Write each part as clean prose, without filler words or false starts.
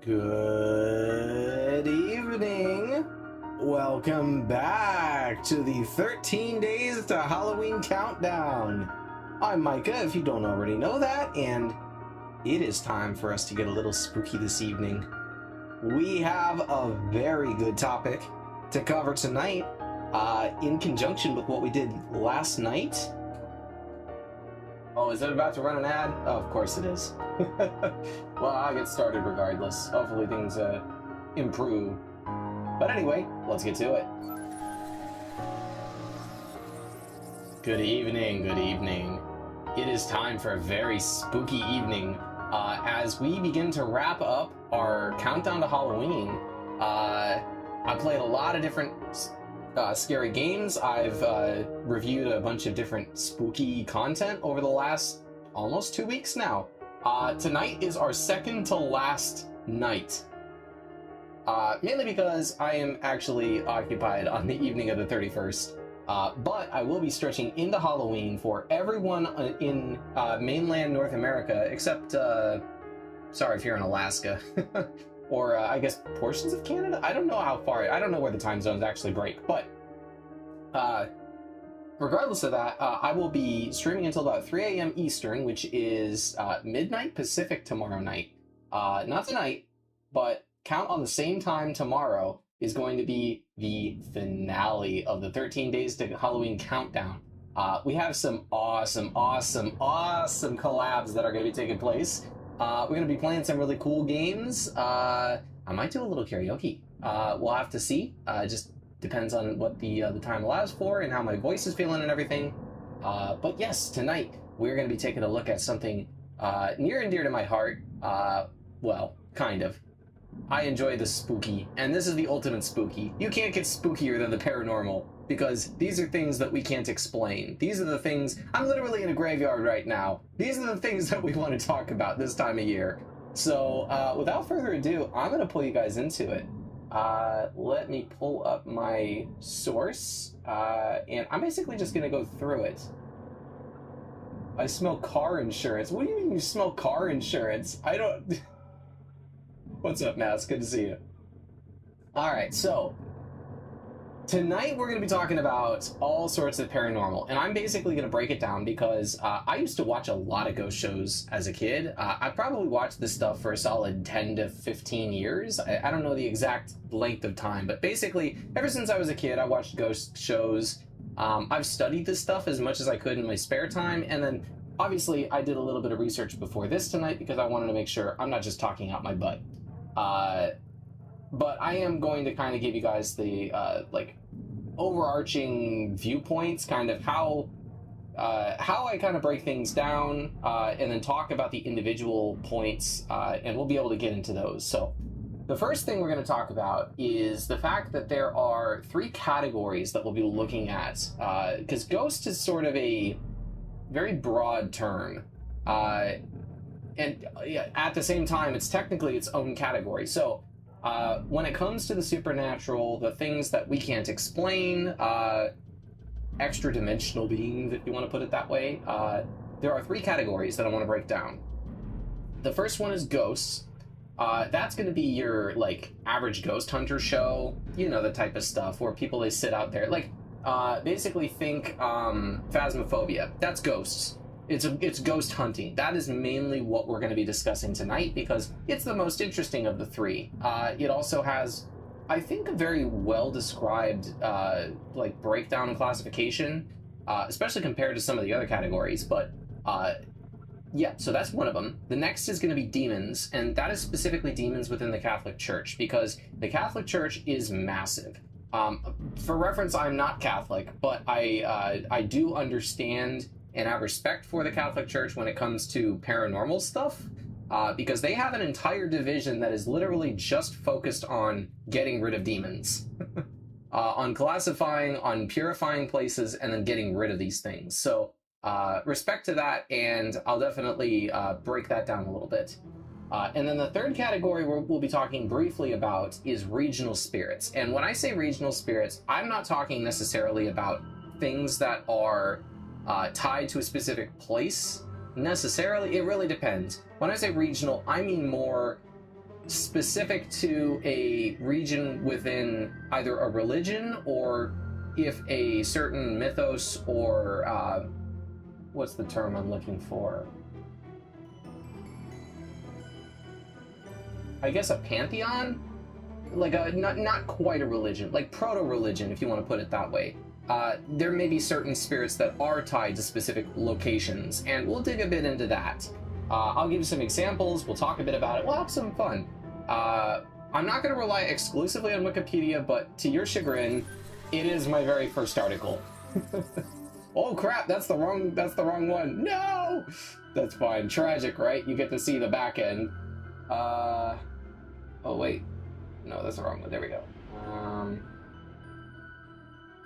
Good evening. Welcome back to the 13 Days to Halloween Countdown. I'm Micah, if you don't already know that, and it is time for us to get a little spooky this evening. We have a very good topic to cover tonight, in conjunction with what we did last night. Oh, is it about to run an ad? Oh, of course it is. Well, I'll get started regardless. Hopefully things improve. But anyway, let's get to it. Good evening, good evening. It is time for a very spooky evening as we begin to wrap up our countdown to Halloween. I played a lot of different scary games. I've reviewed a bunch of different spooky content over the last almost 2 weeks now. Tonight is our second to last night. Mainly because I am actually occupied on the evening of the 31st. But I will be stretching into Halloween for everyone in mainland North America, except, sorry if you're in Alaska. Or I guess portions of Canada? I don't know how far, I don't know where the time zones actually break, but regardless of that, I will be streaming until about 3 a.m. Eastern, which is midnight Pacific tomorrow night. Not tonight, but count on the same time tomorrow is going to be the finale of the 13 Days to Halloween Countdown. We have some awesome collabs that are going to be taking place. We're going to be playing some really cool games. I might do a little karaoke. We'll have to see. Just depends on what the time allows for and how my voice is feeling and everything. But yes, tonight we're going to be taking a look at something near and dear to my heart. Well, kind of. I enjoy the spooky, and this is the ultimate spooky. You can't get spookier than the paranormal, because these are things that we can't explain. These are the things, I'm literally in a graveyard right now. These are the things that we want to talk about this time of year. So without further ado, I'm going to pull you guys into it. Let me pull up my source, and I'm basically just going to go through it. I smell car insurance. What do you mean you smell car insurance? I don't... What's up, Mass? Good to see you. Alright, so tonight we're going to be talking about all sorts of paranormal, and I'm basically going to break it down because I used to watch a lot of ghost shows as a kid. I probably watched this stuff for a solid 10 to 15 years. I don't know the exact length of time, but basically ever since I was a kid I watched ghost shows. I've studied this stuff as much as I could in my spare time, and then obviously I did a little bit of research before this tonight because I wanted to make sure I'm not just talking out my butt. But I am going to kind of give you guys the like overarching viewpoints, kind of how I kind of break things down, and then talk about the individual points, and we'll be able to get into those. So the first thing we're going to talk about is the fact that there are 3 categories that we'll be looking at, because ghost is sort of a very broad term. And at the same time, it's technically its own category. So when it comes to the supernatural, the things that we can't explain, extra-dimensional beings, if you want to put it that way, there are 3 categories that I want to break down. The first one is ghosts. That's going to be your, like, average ghost hunter show. You know, the type of stuff where people, they sit out there. Like, basically think Phasmophobia. That's ghosts. It's ghost hunting. That is mainly what we're going to be discussing tonight because it's the most interesting of the 3. It also has, I think, a very well described like breakdown and classification, especially compared to some of the other categories. But yeah, so that's one of them. The next is going to be demons, and that is specifically demons within the Catholic Church because the Catholic Church is massive. For reference, I'm not Catholic, but I do understand and have respect for the Catholic Church when it comes to paranormal stuff, because they have an entire division that is literally just focused on getting rid of demons, on classifying, on purifying places, and then getting rid of these things. So respect to that, and I'll definitely break that down a little bit. And then the third category we'll be talking briefly about is regional spirits. And when I say regional spirits, I'm not talking necessarily about things that are tied to a specific place necessarily. It really depends. When I say regional, I mean more specific to a region within either a religion, or if a certain mythos or what's the term I'm looking for? I guess a pantheon? Like a not quite a religion, like proto-religion, if you want to put it that way. There may be certain spirits that are tied to specific locations, and we'll dig a bit into that. I'll give you some examples, we'll talk a bit about it, we'll have some fun. I'm not going to rely exclusively on Wikipedia, but to your chagrin, it is my very first article. Oh crap, that's the wrong one. No! That's fine. Tragic, right? You get to see the back end. Oh wait. No, that's the wrong one. There we go.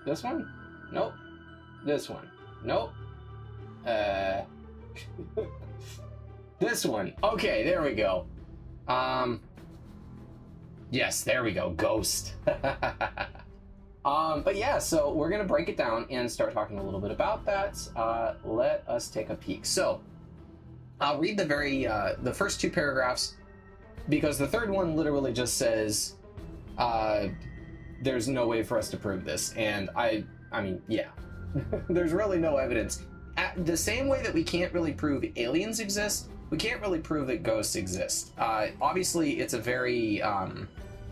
This one? Nope. This one? Nope. This one. Okay, there we go. Yes, there we go. Ghost. But yeah, so we're gonna break it down and start talking a little bit about that. Let us take a peek. So, I'll read the first two paragraphs, because the third one literally just says, there's no way for us to prove this, and I mean, yeah. There's really no evidence. The same way that we can't really prove aliens exist, we can't really prove that ghosts exist. Obviously, it's a very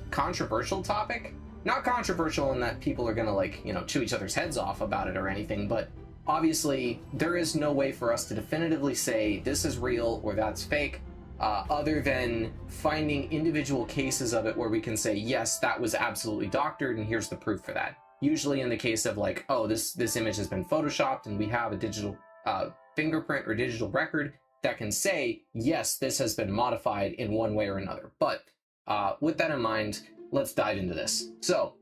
controversial topic. Not controversial in that people are gonna, like, you know, chew each other's heads off about it or anything, but obviously there is no way for us to definitively say this is real or that's fake, other than finding individual cases of it where we can say, yes, that was absolutely doctored and here's the proof for that. Usually in the case of, like, oh, this image has been photoshopped and we have a digital fingerprint or digital record that can say, yes, this has been modified in one way or another. But with that in mind, let's dive into this. So,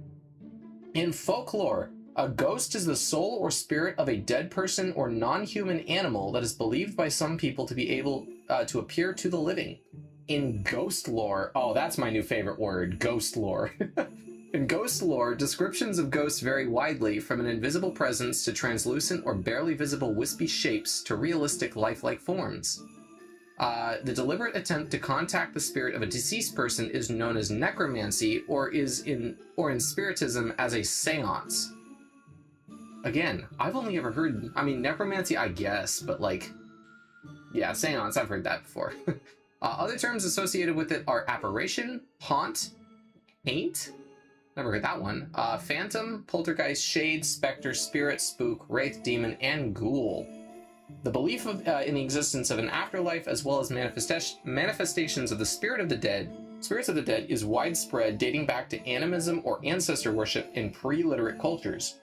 in folklore, a ghost is the soul or spirit of a dead person or non-human animal that is believed by some people to be able to appear to the living. In ghost lore, oh, that's my new favorite word, ghost lore. In ghost lore, descriptions of ghosts vary widely, from an invisible presence to translucent or barely visible wispy shapes to realistic lifelike forms. The deliberate attempt to contact the spirit of a deceased person is known as necromancy, or in spiritism as a seance. Again, I've only ever heard, I mean, necromancy, I guess, but like, yeah, seance, I've heard that before. Other terms associated with it are apparition, haunt, haint, never heard that one, phantom, poltergeist, shade, specter, spirit, spook, wraith, demon, and ghoul. The belief in the existence of an afterlife, as well as manifestations of the spirits of the dead, is widespread, dating back to animism or ancestor worship in pre-literate cultures.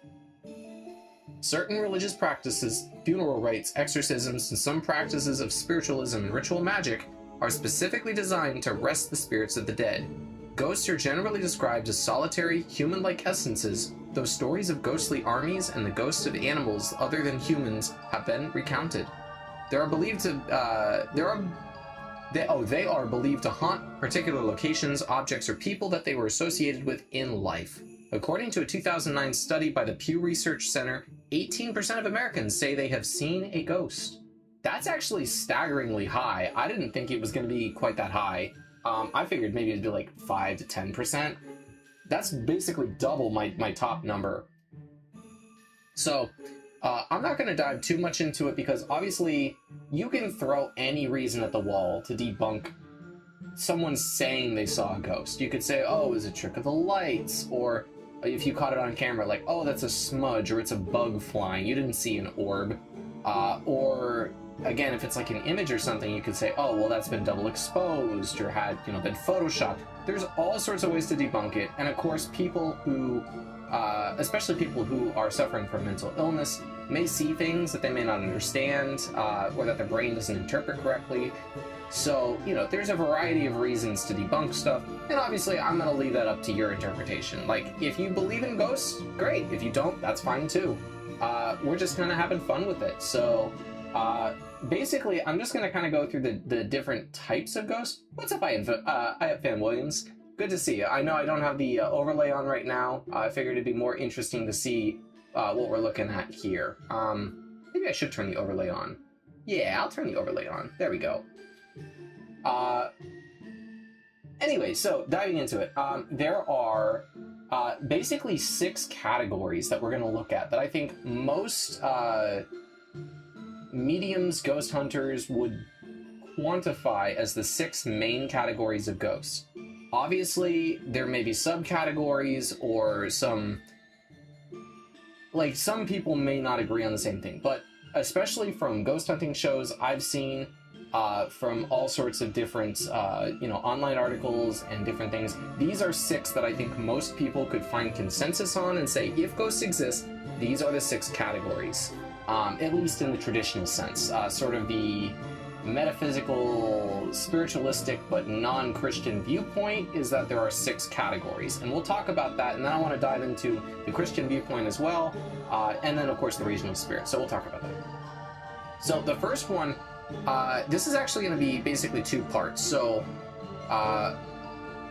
Certain religious practices, funeral rites, exorcisms, and some practices of spiritualism and ritual magic are specifically designed to rest the spirits of the dead. Ghosts are generally described as solitary, human-like essences, though stories of ghostly armies and the ghosts of animals other than humans have been recounted. They are believed to haunt particular locations, objects, or people that they were associated with in life. According to a 2009 study by the Pew Research Center, 18% of Americans say they have seen a ghost. That's actually staggeringly high. I didn't think it was going to be quite that high. I figured maybe it'd be like 5 to 10%. That's basically double my top number. So, I'm not going to dive too much into it, because obviously you can throw any reason at the wall to debunk someone saying they saw a ghost. You could say, oh, it was a trick of the lights, or if you caught it on camera, like, oh, that's a smudge, or it's a bug flying, you didn't see an orb. Or again, if it's like an image or something, you could say, oh, well, that's been double exposed or had, you know, been photoshopped. There's all sorts of ways to debunk it. And of course, people who, especially people who are suffering from mental illness, may see things that they may not understand, or that their brain doesn't interpret correctly. So, you know, there's a variety of reasons to debunk stuff. And obviously, I'm going to leave that up to your interpretation. Like, if you believe in ghosts, great. If you don't, that's fine too. We're just kind of having fun with it. So, basically, I'm just going to kind of go through the different types of ghosts. What's up, Fan Williams? Good to see you. I know I don't have the overlay on right now. I figured it'd be more interesting to see what we're looking at here. Maybe I should turn the overlay on. Yeah, I'll turn the overlay on. There we go. Anyway, so diving into it, there are basically 6 categories that we're going to look at that I think most mediums, ghost hunters would quantify as the 6 main categories of ghosts. Obviously, there may be subcategories or some people may not agree on the same thing, but especially from ghost hunting shows I've seen, from all sorts of different, online articles and different things, these are 6 that I think most people could find consensus on and say, if ghosts exist, these are the 6 categories, at least in the traditional sense, sort of the metaphysical, spiritualistic, but non-Christian viewpoint is that there are 6 categories, and we'll talk about that, and then I want to dive into the Christian viewpoint as well, and then of course the regional spirit, so we'll talk about that. So the first one, this is actually going to be basically 2 parts. So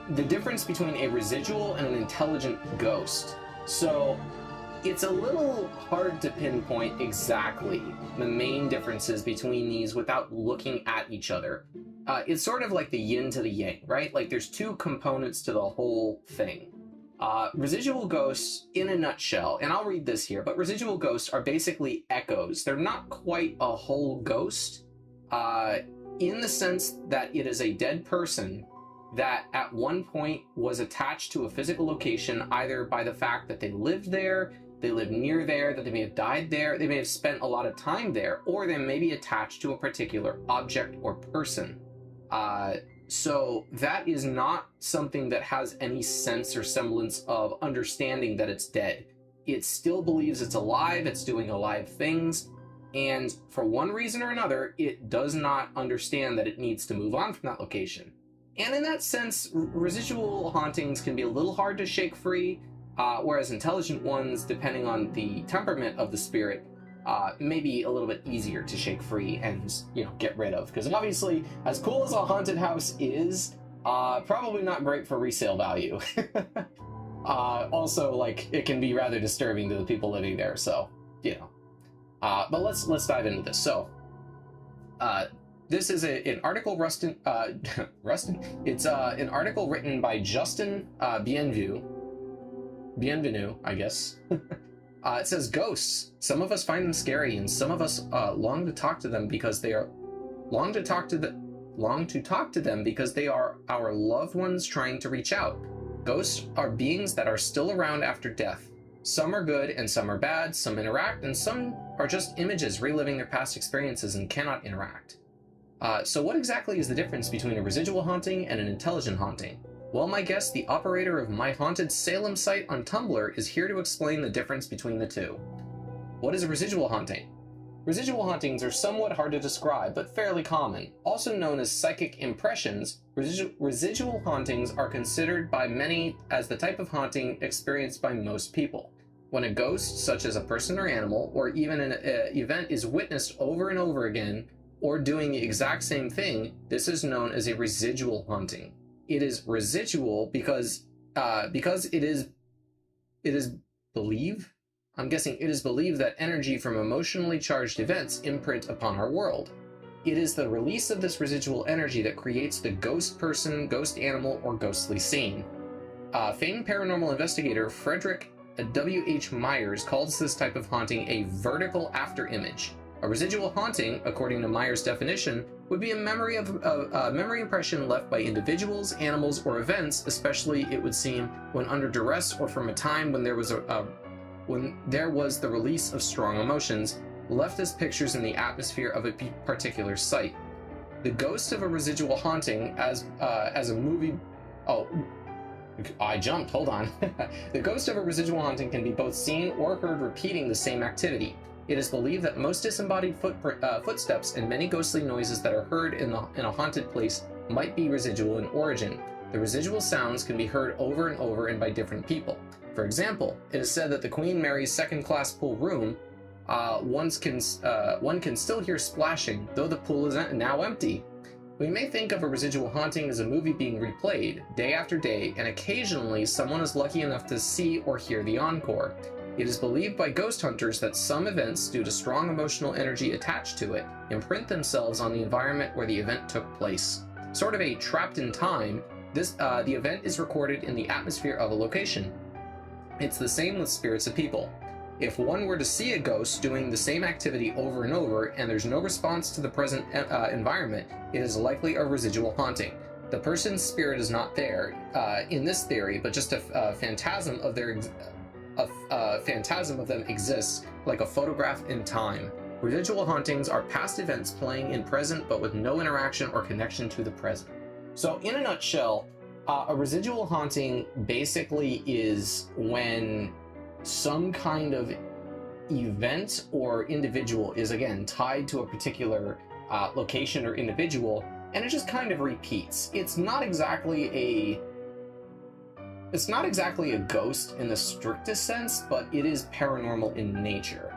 the difference between a residual and an intelligent ghost. So it's a little hard to pinpoint exactly the main differences between these without looking at each other. It's sort of like the yin to the yang, right? Like there's 2 components to the whole thing. Residual ghosts, in a nutshell, and I'll read this here, but residual ghosts are basically echoes. They're not quite a whole ghost, in the sense that it is a dead person that at one point was attached to a physical location, either by the fact that they lived there, they lived near there, that they may have died there, they may have spent a lot of time there, or they may be attached to a particular object or person. So that is not something that has any sense or semblance of understanding that it's dead. It still believes it's alive, it's doing alive things, and for one reason or another, it does not understand that it needs to move on from that location. And in that sense, residual hauntings can be a little hard to shake free, whereas intelligent ones, depending on the temperament of the spirit, may be a little bit easier to shake free and, get rid of. Because obviously, as cool as a haunted house is, probably not great for resale value. Also, it can be rather disturbing to the people living there, so, but let's dive into this. So, this is an article, Rustin. It's an article written by Justin Bienvenu, I guess. It says, ghosts. Some of us find them scary, and some of us long to talk to them because they are because they are our loved ones trying to reach out. Ghosts are beings that are still around after death. Some are good and some are bad, some interact, and some are just images reliving their past experiences and cannot interact. So what exactly is the difference between a residual haunting and an intelligent haunting? Well, my guest, the operator of My Haunted Salem site on Tumblr, is here to explain the difference between the two. What is a residual haunting? Residual hauntings are somewhat hard to describe, but fairly common. Also known as psychic impressions, residual hauntings are considered by many as the type of haunting experienced by most people. When a ghost, such as a person or animal, or even an event is witnessed over and over again, or doing the exact same thing, this is known as a residual haunting. It is residual because it is believed that energy from emotionally charged events imprint upon our world. It is the release of this residual energy that creates the ghost person, ghost animal, or ghostly scene. Famed paranormal investigator Frederick W.H. Myers calls this type of haunting a vertical afterimage. A residual haunting, according to Myers' definition, would be a memory impression left by individuals, animals, or events, especially, it would seem, when under duress or from a time when there was the release of strong emotions, left as pictures in the atmosphere of a particular site. The ghost of a residual haunting, as a movie... Oh, I jumped, hold on. The ghost of a residual haunting can be both seen or heard repeating the same activity. It is believed that most disembodied footsteps and many ghostly noises that are heard in a haunted place might be residual in origin. The residual sounds can be heard over and over and by different people. For example, it is said that the Queen Mary's second-class pool room, one can still hear splashing, though the pool is now empty. We may think of a residual haunting as a movie being replayed day after day, and occasionally someone is lucky enough to see or hear the encore. It is believed by ghost hunters that some events, due to strong emotional energy attached to it, imprint themselves on the environment where the event took place. Sort of a trapped in time, The event is recorded in the atmosphere of a location. It's the same with spirits of people. If one were to see a ghost doing the same activity over and over, and there's no response to the present environment, it is likely a residual haunting. The person's spirit is not there, in this theory, but just a phantasm of phantasm of them exists, like a photograph in time. Residual hauntings are past events playing in present, but with no interaction or connection to the present. So, in a nutshell, a residual haunting basically is when some kind of event or individual is, again, tied to a particular location or individual, and it just kind of repeats. It's not exactly a ghost in the strictest sense, but it is paranormal in nature.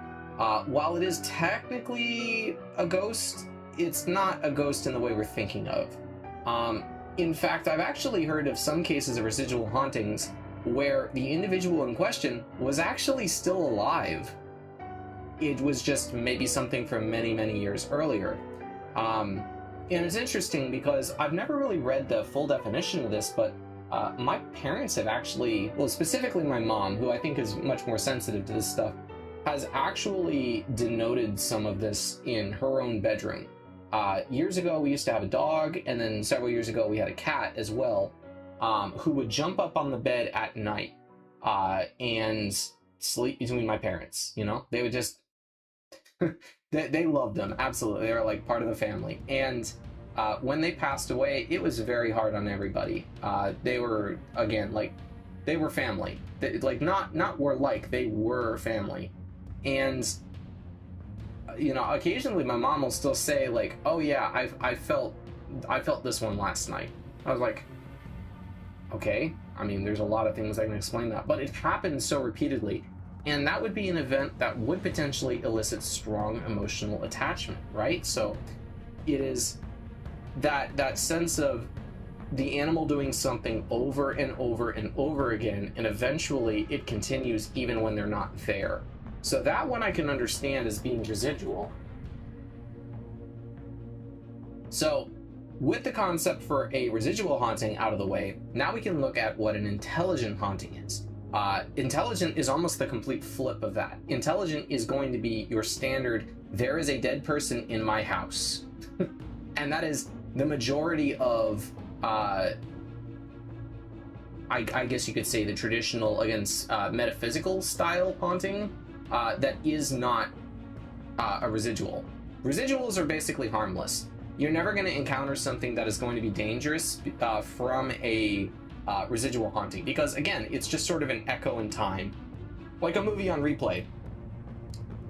While it is technically a ghost, it's not a ghost in the way we're thinking of. In fact, I've actually heard of some cases of residual hauntings where the individual in question was actually still alive. It was just maybe something from many, many years earlier. And it's interesting because I've never really read the full definition of this, but my parents have actually, well, specifically my mom, who I think is much more sensitive to this stuff, has actually denoted some of this in her own bedroom. Years ago, we used to have a dog, and then several years ago, we had a cat as well, who would jump up on the bed at night and sleep between my parents. You know, they would just they loved them, absolutely. They were like part of the family. And when they passed away, it was very hard on everybody. They were, again, like, they were family. They, like, not were like, they were family. And you know, occasionally my mom will still say, like, oh yeah, I felt this one last night. I was like, okay, I mean, there's a lot of things I can explain that, but it happens so repeatedly, and that would be an event that would potentially elicit strong emotional attachment, right? So it is that sense of the animal doing something over and over and over again, and eventually it continues even when they're not there. So that one I can understand as being residual. So with the concept for a residual haunting out of the way, now we can look at what an intelligent haunting is. Intelligent is almost the complete flip of that. Intelligent is going to be your standard, there is a dead person in my house. And that is the majority of, I guess you could say, the traditional, against metaphysical style haunting. That is not a residual. Residuals are basically harmless. You're never going to encounter something that is going to be dangerous from a residual haunting, because again, it's just sort of an echo in time, like a movie on replay.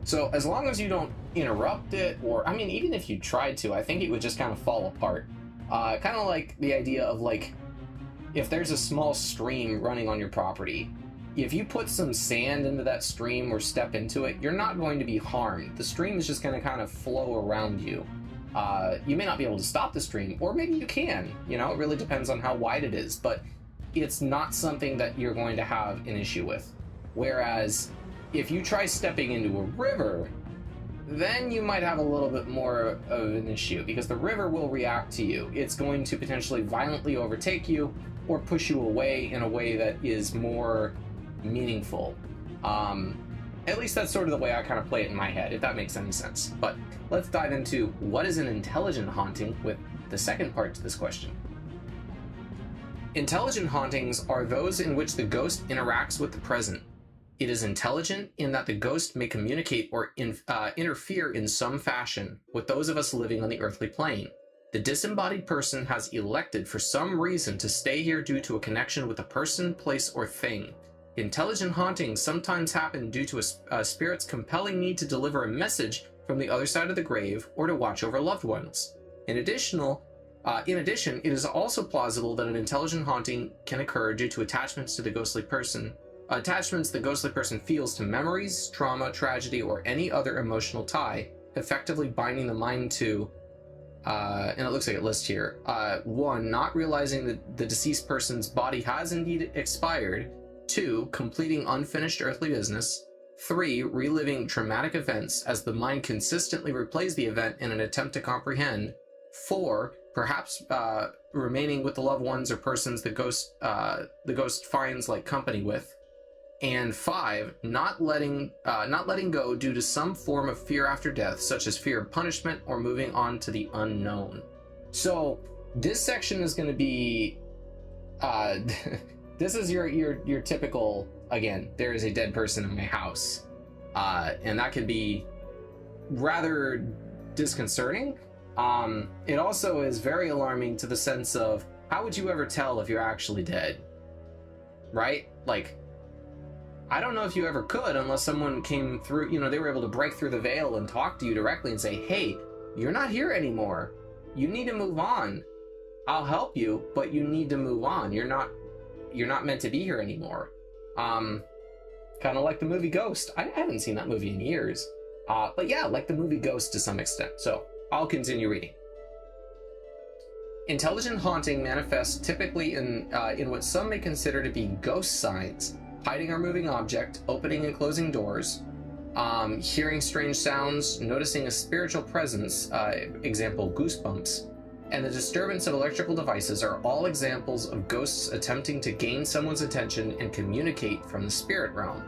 So as long as you don't interrupt it, or I mean, even if you tried to, I think it would just kind of fall apart. Kind of like the idea of, like, if there's a small stream running on your property, if you put some sand into that stream or step into it, you're not going to be harmed. The stream is just going to kind of flow around you. You may not be able to stop the stream, or maybe you can. You know, it really depends on how wide it is, but it's not something that you're going to have an issue with. Whereas, if you try stepping into a river, then you might have a little bit more of an issue, because the river will react to you. It's going to potentially violently overtake you, or push you away in a way that is more meaningful. At least that's sort of the way I kind of play it in my head, if that makes any sense. But let's dive into what is an intelligent haunting with the second part to this question. Intelligent hauntings are those in which the ghost interacts with the present. It is intelligent in that the ghost may communicate or interfere in some fashion with those of us living on the earthly plane. The disembodied person has elected for some reason to stay here due to a connection with a person, place, or thing. Intelligent hauntings sometimes happen due to a spirit's compelling need to deliver a message from the other side of the grave or to watch over loved ones. In addition, it is also plausible that an intelligent haunting can occur due to attachments the ghostly person feels to memories, trauma, tragedy, or any other emotional tie, effectively binding the mind to, and it looks like it lists here, 1. Not realizing that the deceased person's body has indeed expired, 2. Completing unfinished earthly business, 3. Reliving traumatic events as the mind consistently replays the event in an attempt to comprehend, 4. perhaps remaining with the loved ones or persons the ghost finds like company with. And 5, not letting go due to some form of fear after death, such as fear of punishment or moving on to the unknown. So this section is going to be this is your typical, again, there is a dead person in my house, and that can be rather disconcerting. It also is very alarming to the sense of, how would you ever tell if you're actually dead, right? Like, I don't know if you ever could, unless someone came through, you know, they were able to break through the veil and talk to you directly and say, hey, you're not here anymore. You need to move on. I'll help you, but you need to move on. You're not meant to be here anymore. Kind of like the movie Ghost. I haven't seen that movie in years. But yeah, like the movie Ghost to some extent. So I'll continue reading. Intelligent haunting manifests typically in what some may consider to be ghost signs: hiding or moving object, opening and closing doors, hearing strange sounds, noticing a spiritual presence, example, goosebumps, and the disturbance of electrical devices are all examples of ghosts attempting to gain someone's attention and communicate from the spirit realm.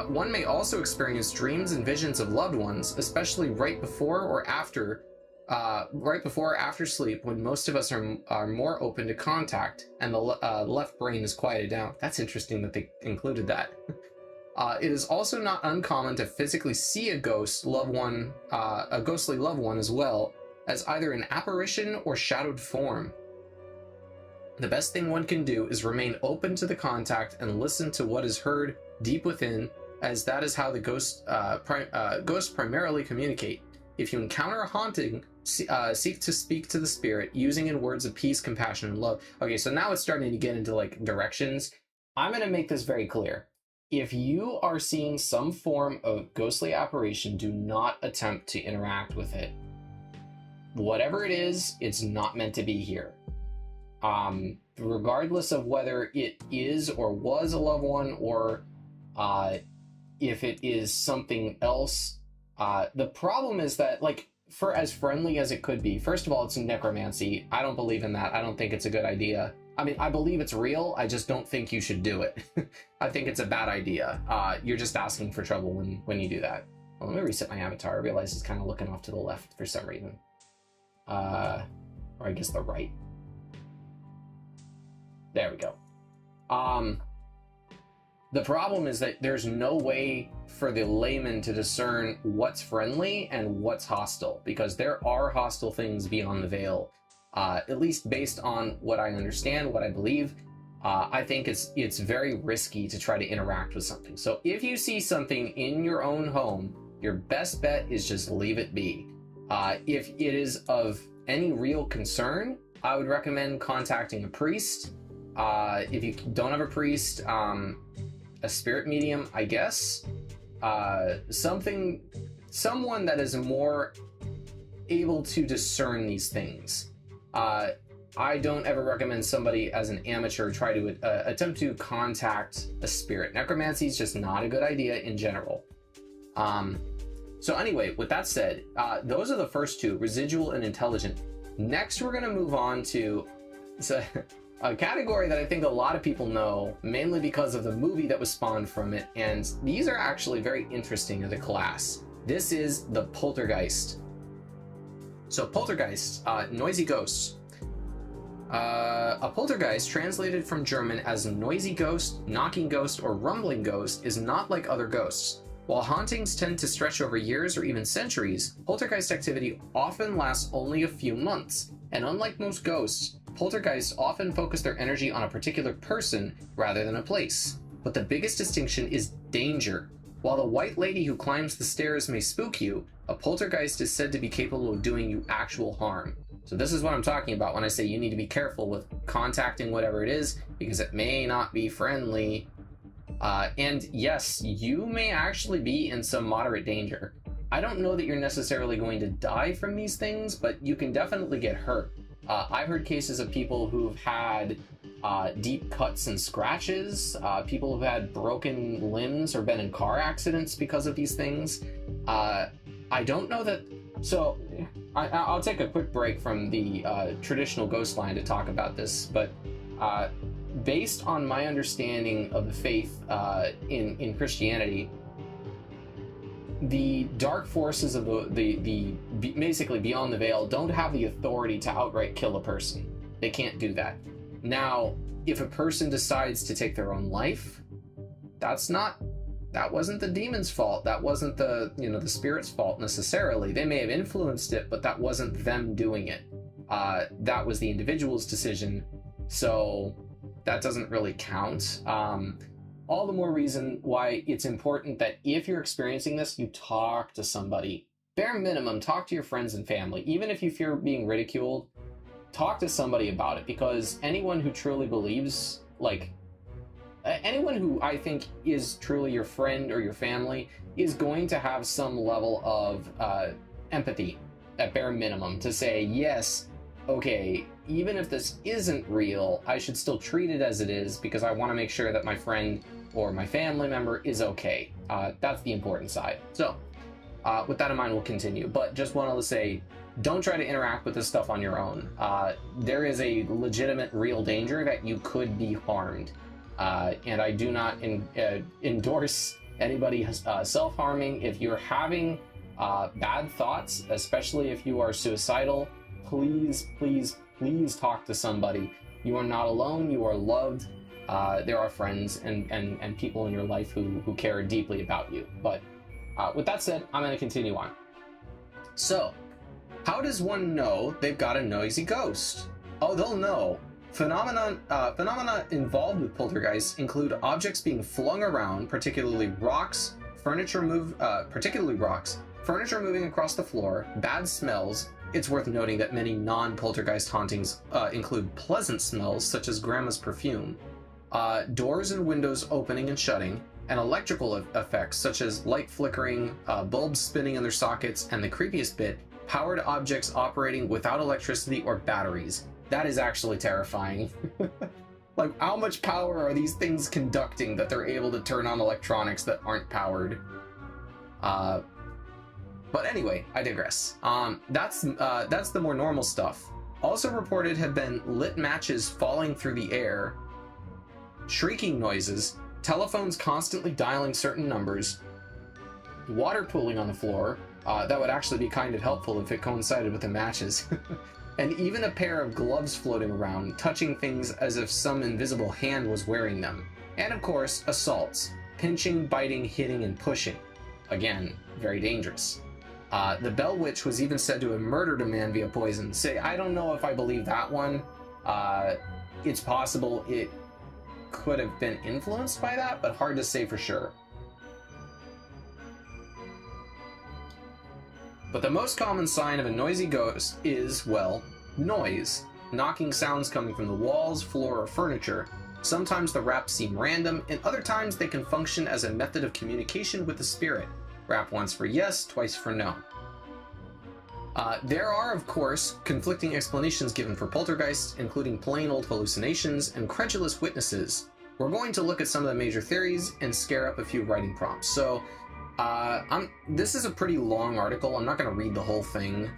One may also experience dreams and visions of loved ones, especially right before or after sleep, when most of us are more open to contact and the left brain is quieted down. That's interesting that they included that. It is also not uncommon to physically see a ghostly loved one as well, as either an apparition or shadowed form. The best thing one can do is remain open to the contact and listen to what is heard deep within, as that is how the ghosts primarily communicate. If you encounter a haunting, seek to speak to the spirit, using in words of peace, compassion, and love. Okay, so now it's starting to get into like directions. I'm going to make this very clear. If you are seeing some form of ghostly apparition, do not attempt to interact with it. Whatever it is, it's not meant to be here. Regardless of whether it is or was a loved one, or if it is something else. The problem is that, like, for as friendly as it could be, first of all, it's necromancy. I don't believe in that. I don't think it's a good idea. I mean, I believe it's real. I just don't think you should do it. I think it's a bad idea. You're just asking for trouble when you do that. Well, let me reset my avatar. I realize it's kind of looking off to the left for some reason. Or I guess the right. There we go. The problem is that there's no way for the layman to discern what's friendly and what's hostile, because there are hostile things beyond the veil. At least based on what I understand, what I believe, I think it's very risky to try to interact with something. So if you see something in your own home, your best bet is just leave it be. If it is of any real concern, I would recommend contacting a priest. If you don't have a priest, a spirit medium, I guess. Someone that is more able to discern these things. I don't ever recommend somebody as an amateur try to attempt to contact a spirit. Necromancy is just not a good idea in general. So anyway, with that said, those are the first two, residual and intelligent. Next, we're going to move on to a category that I think a lot of people know, mainly because of the movie that was spawned from it, and these are actually very interesting as a class. This is the poltergeist. So poltergeist, noisy ghosts. A poltergeist, translated from German as noisy ghost, knocking ghost, or rumbling ghost, is not like other ghosts. While hauntings tend to stretch over years or even centuries, poltergeist activity often lasts only a few months, and unlike most ghosts, poltergeists often focus their energy on a particular person rather than a place. But the biggest distinction is danger. While the white lady who climbs the stairs may spook you, a poltergeist is said to be capable of doing you actual harm. So this is what I'm talking about when I say you need to be careful with contacting whatever it is, because it may not be friendly. And yes, you may actually be in some moderate danger. I don't know that you're necessarily going to die from these things, but you can definitely get hurt. I've heard cases of people who've had deep cuts and scratches, people who've had broken limbs or been in car accidents because of these things. I don't know that So I'll take a quick break from the traditional ghost line to talk about this, but based on my understanding of the faith in Christianity, the dark forces of the basically beyond the veil don't have the authority to outright kill a person. They can't do that. Now, if a person decides to take their own life, that wasn't the demon's fault. That wasn't the spirit's fault necessarily. They may have influenced it, but that wasn't them doing it. That was the individual's decision. So that doesn't really count. All the more reason why it's important that if you're experiencing this, you talk to somebody. Bare minimum, talk to your friends and family. Even if you fear being ridiculed, talk to somebody about it, because anyone who truly believes, like, anyone who I think is truly your friend or your family is going to have some level of empathy at bare minimum to say, yes, okay, even if this isn't real, I should still treat it as it is because I want to make sure that my friend or my family member is okay. That's the important side. So with that in mind, we'll continue. But just wanted to say, don't try to interact with this stuff on your own. There is a legitimate, real danger that you could be harmed. And I do not endorse anybody self-harming. If you're having bad thoughts, especially if you are suicidal, please, please, please talk to somebody. You are not alone. You are loved. There are friends and people in your life who care deeply about you. But with that said, I'm going to continue on. So, how does one know they've got a noisy ghost? Oh, they'll know. Phenomena involved with poltergeists include objects being flung around, particularly rocks, furniture moving across the floor, bad smells. It's worth noting that many non-poltergeist hauntings include pleasant smells, such as grandma's perfume, doors and windows opening and shutting, and electrical effects such as light flickering, bulbs spinning in their sockets, and the creepiest bit, powered objects operating without electricity or batteries. That is actually terrifying. Like, how much power are these things conducting that they're able to turn on electronics that aren't powered? But anyway, I digress. That's the more normal stuff. Also reported have been lit matches falling through the air, shrieking noises, telephones constantly dialing certain numbers, water pooling on the floor. That would actually be kind of helpful if it coincided with the matches. And even a pair of gloves floating around, touching things as if some invisible hand was wearing them. And of course, assaults. Pinching, biting, hitting, and pushing. Again, very dangerous. The Bell Witch was even said to have murdered a man via poison. Say, I don't know if I believe that one. It's possible it could have been influenced by that, but hard to say for sure. But the most common sign of a noisy ghost is, well, noise. Knocking sounds coming from the walls, floor, or furniture. Sometimes the raps seem random, and other times they can function as a method of communication with the spirit. Rap once for yes, twice for no. There are, of course, conflicting explanations given for poltergeists, including plain old hallucinations and credulous witnesses. We're going to look at some of the major theories and scare up a few writing prompts. So, this is a pretty long article. I'm not going to read the whole thing,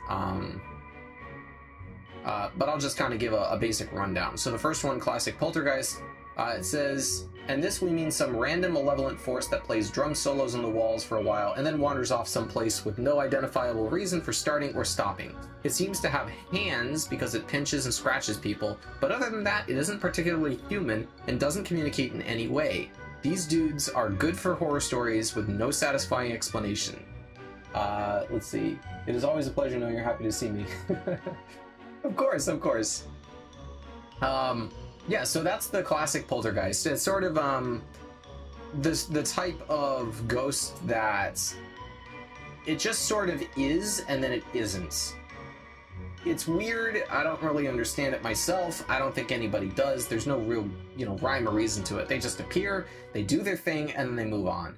but I'll just kind of give a basic rundown. So the first one, classic poltergeist, it says, and this we mean some random malevolent force that plays drum solos on the walls for a while and then wanders off someplace with no identifiable reason for starting or stopping. It seems to have hands because it pinches and scratches people, but other than that, it isn't particularly human and doesn't communicate in any way. These dudes are good for horror stories with no satisfying explanation. Let's see. It is always a pleasure knowing you're happy to see me. Of course, of course. Yeah, so that's the classic poltergeist. It's sort of the type of ghost that it just sort of is and then it isn't. It's weird. I don't really understand it myself. I don't think anybody does. There's no real, rhyme or reason to it. They just appear, they do their thing, and then they move on.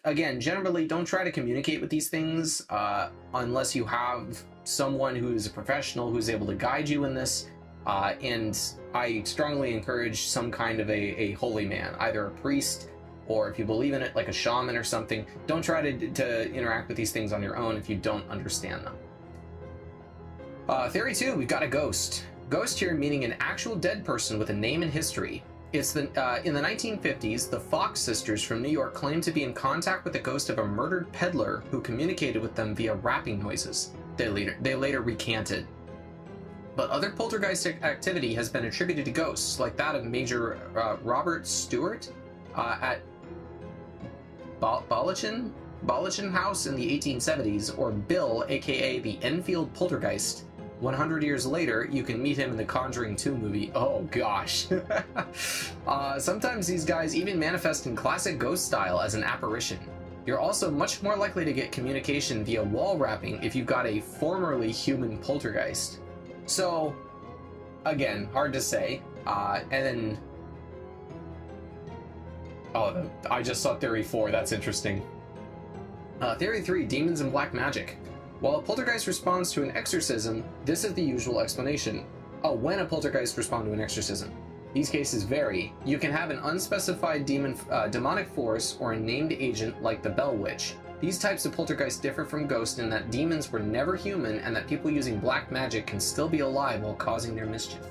Again, generally, don't try to communicate with these things unless you have someone who's a professional who's able to guide you in this. And I strongly encourage some kind of a holy man, either a priest, or if you believe in it like a shaman or something, don't try to interact with these things on your own if you don't understand them. Theory 2, we've got a ghost. Ghost here meaning an actual dead person with a name and history. It's in the 1950s, the Fox sisters from New York claimed to be in contact with the ghost of a murdered peddler who communicated with them via rapping noises. They later recanted. But other poltergeist activity has been attributed to ghosts, like that of Major Robert Stewart at Balachin House in the 1870s, or Bill, aka the Enfield Poltergeist. 100 years later, you can meet him in the Conjuring 2 movie. Oh gosh. Sometimes these guys even manifest in classic ghost style as an apparition. You're also much more likely to get communication via wall rapping if you've got a formerly human poltergeist. So, again, hard to say. And then... Oh, I just saw Theory 4, that's interesting. Theory 3, demons and black magic. While a poltergeist responds to an exorcism, this is the usual explanation. Oh, when a poltergeist responds to an exorcism. These cases vary. You can have an unspecified demonic force or a named agent like the Bell Witch. These types of poltergeists differ from ghosts in that demons were never human and that people using black magic can still be alive while causing their mischief.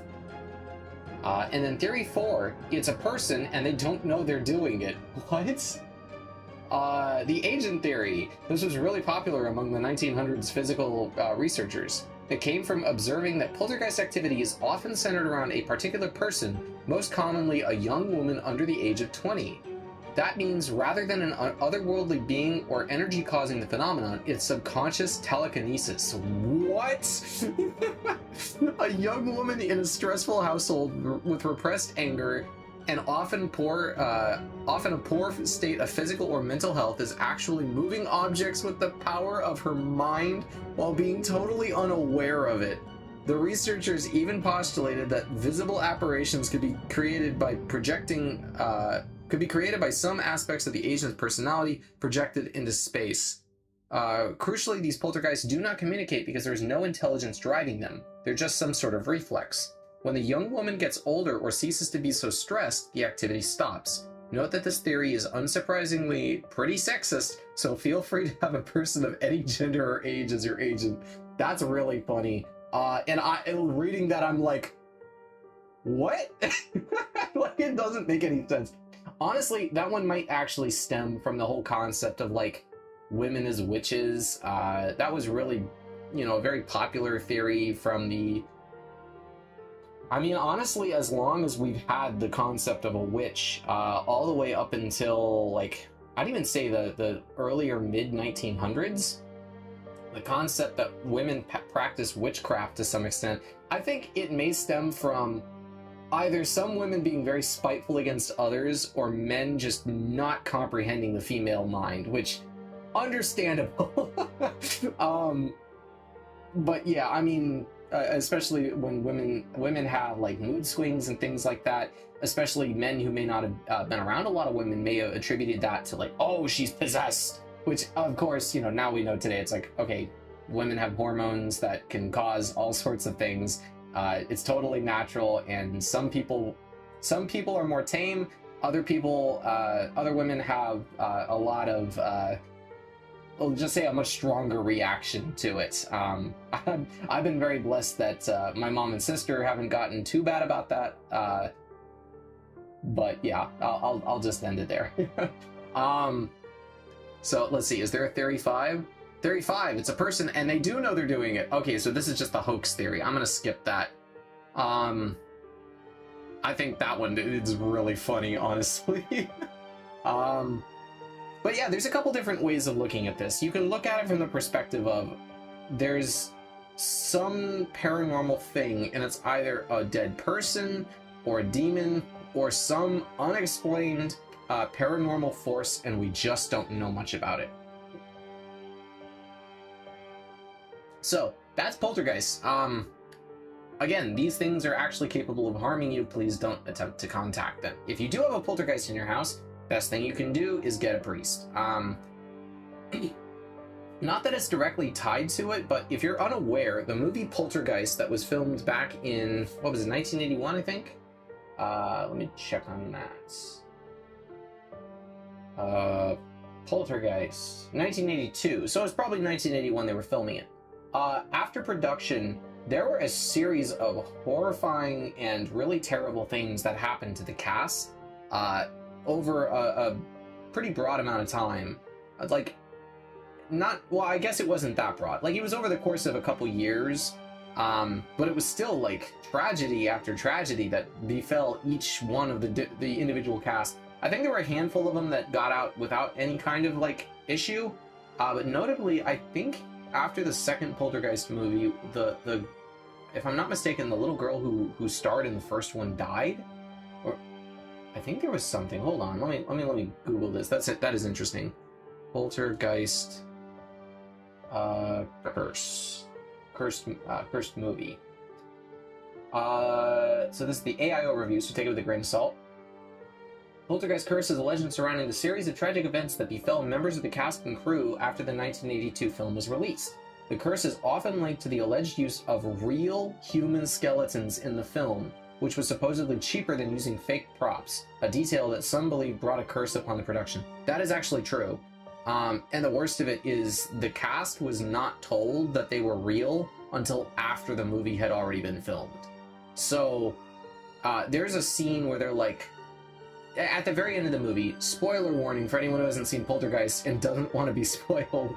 And then Theory 4, it's a person and they don't know they're doing it. What? The agent theory. This was really popular among the 1900s physical researchers. It came from observing that poltergeist activity is often centered around a particular person, most commonly a young woman under the age of 20. That means rather than an otherworldly being or energy causing the phenomenon, it's subconscious telekinesis. What? A young woman in a stressful household with repressed anger and often a poor state of physical or mental health is actually moving objects with the power of her mind while being totally unaware of it. The researchers even postulated that visible apparitions could be created by some aspects of the agent's personality projected into space. Crucially, these poltergeists do not communicate because there is no intelligence driving them. They're just some sort of reflex. When the young woman gets older or ceases to be so stressed, the activity stops. Note that this theory is unsurprisingly pretty sexist, so feel free to have a person of any gender or age as your agent. That's really funny. And reading that, I'm like, what? Like, it doesn't make any sense. Honestly, that one might actually stem from the whole concept of, like, women as witches. That was really, a very popular theory from the... I mean, honestly, as long as we've had the concept of a witch, all the way up until, like, I'd even say the earlier mid-1900s, the concept that women practice witchcraft to some extent, I think it may stem from either some women being very spiteful against others or men just not comprehending the female mind, which, understandable. But yeah, I mean... especially when women have like mood swings and things like that, especially men who may not have been around a lot of women may have attributed that to like, oh, she's possessed, which of course, now we know today it's like, okay, women have hormones that can cause all sorts of things. It's totally natural, and some people are more tame. Other women have a lot of I'll just say a much stronger reaction to it. I've been very blessed that my mom and sister haven't gotten too bad about that. But yeah, I'll just end it there. So let's see, is there a Theory 5? Theory 5, it's a person and they do know they're doing it. Okay, so this is just the hoax theory. I'm gonna skip that. I think that one is really funny, honestly. But yeah, there's a couple different ways of looking at this. You can look at it from the perspective of there's some paranormal thing, and it's either a dead person or a demon or some unexplained paranormal force, and we just don't know much about it. So that's poltergeists. Again, these things are actually capable of harming you. Please don't attempt to contact them. If you do have a poltergeist in your house, best thing you can do is get a priest. Not that it's directly tied to it, but if you're unaware, the movie Poltergeist that was filmed back in, what was it, 1981, I think? Let me check on that. Poltergeist, 1982. So it's probably 1981 they were filming it. After production, there were a series of horrifying and really terrible things that happened to the cast over a pretty broad amount of time. Like, I guess it wasn't that broad. Like, it was over the course of a couple years, but it was still, like, tragedy after tragedy that befell each one of the individual cast. I think there were a handful of them that got out without any kind of, like, issue, but notably, I think after the second Poltergeist movie, if I'm not mistaken, the little girl who starred in the first one died, or I think there was something. Hold on, let me Google this. That is interesting. Poltergeist, cursed movie. So this is the AIO review, so take it with a grain of salt. Poltergeist Curse is a legend surrounding the series of tragic events that befell members of the cast and crew after the 1982 film was released. The curse is often linked to the alleged use of real human skeletons in the film, which was supposedly cheaper than using fake props, a detail that some believe brought a curse upon the production. That is actually true. And the worst of it is the cast was not told that they were real until after the movie had already been filmed. So there's a scene where they're like, at the very end of the movie, spoiler warning for anyone who hasn't seen Poltergeist and doesn't want to be spoiled,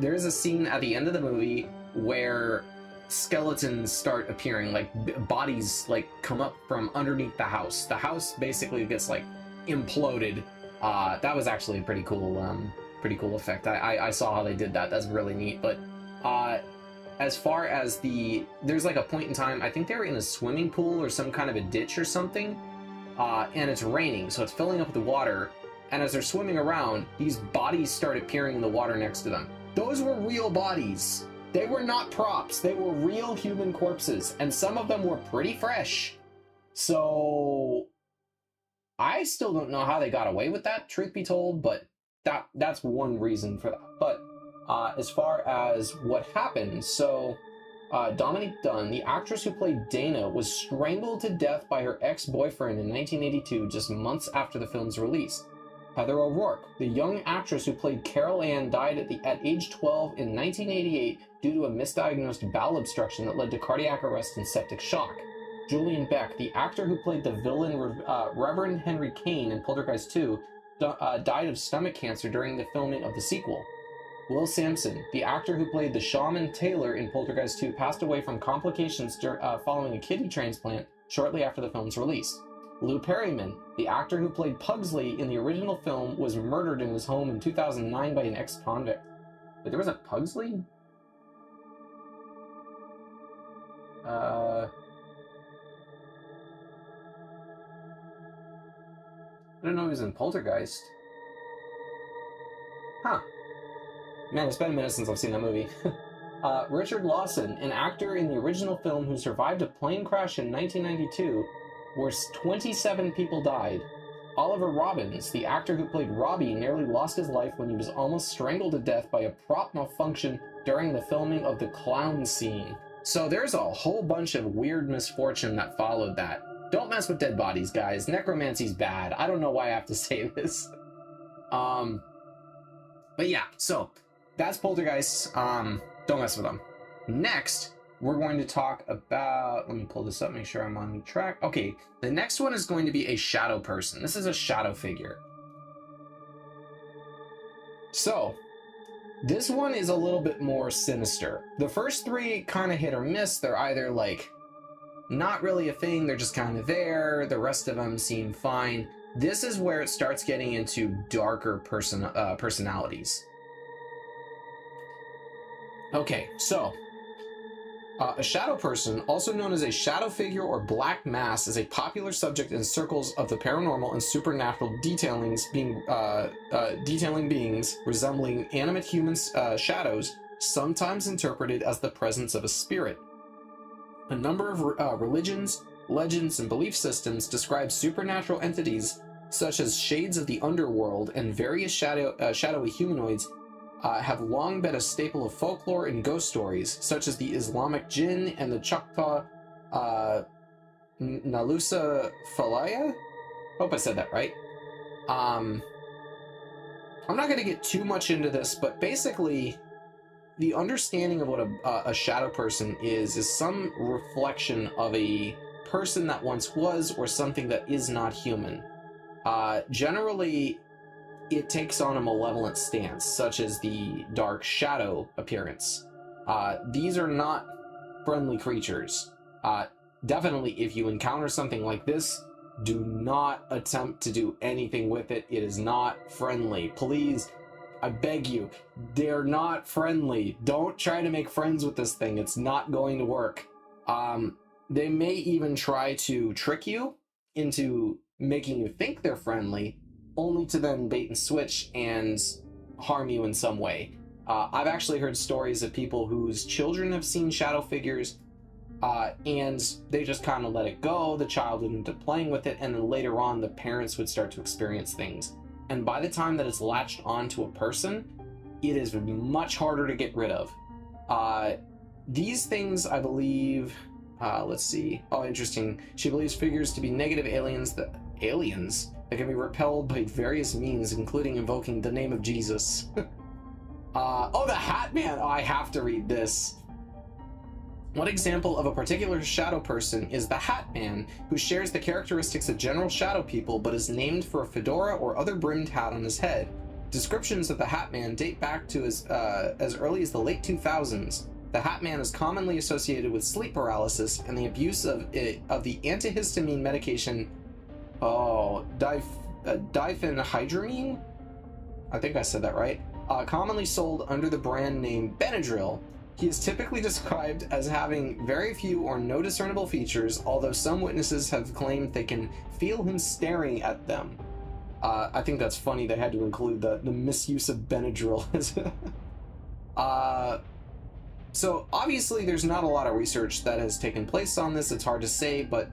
there's a scene at the end of the movie where skeletons start appearing, like bodies like come up from underneath the house. The house basically gets like imploded. That was actually a pretty cool effect. I saw how they did that. That's really neat. But as far as there's like a point in time, I think they were in a swimming pool or some kind of a ditch or something, and it's raining, so it's filling up with water, and as they're swimming around, these bodies start appearing in the water next to them. Those were real bodies. They were not props. They were real human corpses, and some of them were pretty fresh. So I still don't know how they got away with that, truth be told, but that's one reason for that. But as far as what happened, so Dominique Dunne, the actress who played Dana, was strangled to death by her ex-boyfriend in 1982, just months after the film's release. Heather O'Rourke, the young actress who played Carol Ann, died at age 12 in 1988 due to a misdiagnosed bowel obstruction that led to cardiac arrest and septic shock. Julian Beck, the actor who played the villain Reverend Henry Kane in Poltergeist 2, died of stomach cancer during the filming of the sequel. Will Sampson, the actor who played the shaman Taylor in Poltergeist 2, passed away from complications following a kidney transplant shortly after the film's release. Lou Perryman, the actor who played Pugsley in the original film, was murdered in his home in 2009 by an ex-convict. But there was a Pugsley? I don't know he was in Poltergeist. Huh. Man, it's been a minute since I've seen that movie. Richard Lawson, an actor in the original film who survived a plane crash in 1992, where 27 people died. Oliver Robbins, the actor who played Robbie, nearly lost his life when he was almost strangled to death by a prop malfunction during the filming of the clown scene. So there's a whole bunch of weird misfortune that followed that. Don't mess with dead bodies, guys. Necromancy's bad. I don't know why I have to say this. But yeah, so that's Poltergeist. Don't mess with them. Next, we're going to talk about, let me pull this up, make sure I'm on track. Okay, the next one is going to be a shadow person. This is a shadow figure. So, this one is a little bit more sinister. The first three kind of hit or miss. They're either like not really a thing, they're just kind of there. The rest of them seem fine. This is where it starts getting into darker personalities. Okay, so a shadow person, also known as a shadow figure or black mass, is a popular subject in circles of the paranormal and supernatural, detailing beings resembling animate human shadows, sometimes interpreted as the presence of a spirit. A number of religions, legends, and belief systems describe supernatural entities such as shades of the underworld, and various shadowy humanoids have long been a staple of folklore and ghost stories, such as the Islamic jinn and the Choctaw Nalusa Falaya? Hope I said that right. I'm not going to get too much into this, but basically, the understanding of what a shadow person is some reflection of a person that once was or something that is not human. Generally, it takes on a malevolent stance, such as the dark shadow appearance. These are not friendly creatures. Definitely, if you encounter something like this, do not attempt to do anything with it. It is not friendly. Please, I beg you, they're not friendly. Don't try to make friends with this thing. It's not going to work. They may even try to trick you into making you think they're friendly, only to then bait and switch and harm you in some way. I've actually heard stories of people whose children have seen shadow figures, and they just kind of let it go. The child would end up playing with it, and then later on the parents would start to experience things. And by the time that it's latched onto a person, it is much harder to get rid of. These things, I believe, let's see. Oh, interesting. She believes figures to be negative aliens that can be repelled by various means, including invoking the name of Jesus. Oh, the Hat Man. Oh, I have to read this. One example of a particular shadow person is the Hat Man, who shares the characteristics of general shadow people but is named for a fedora or other brimmed hat on his head. Descriptions of the Hat Man date back to as early as the late 2000s. The Hat Man is commonly associated with sleep paralysis and the abuse of the antihistamine medication, diphenhydramine? I think I said that right. Commonly sold under the brand name Benadryl. He is typically described as having very few or no discernible features, although some witnesses have claimed they can feel him staring at them. I think that's funny they had to include the misuse of Benadryl. So obviously there's not a lot of research that has taken place on this. It's hard to say, but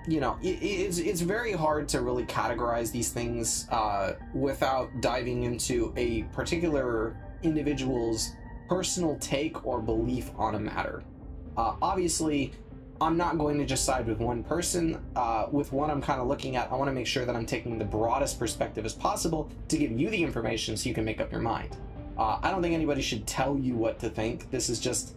you know, it's very hard to really categorize these things without diving into a particular individual's personal take or belief on a matter. Obviously, I'm not going to just side with one person. With what I'm kind of looking at, I want to make sure that I'm taking the broadest perspective as possible to give you the information so you can make up your mind. I don't think anybody should tell you what to think. This is just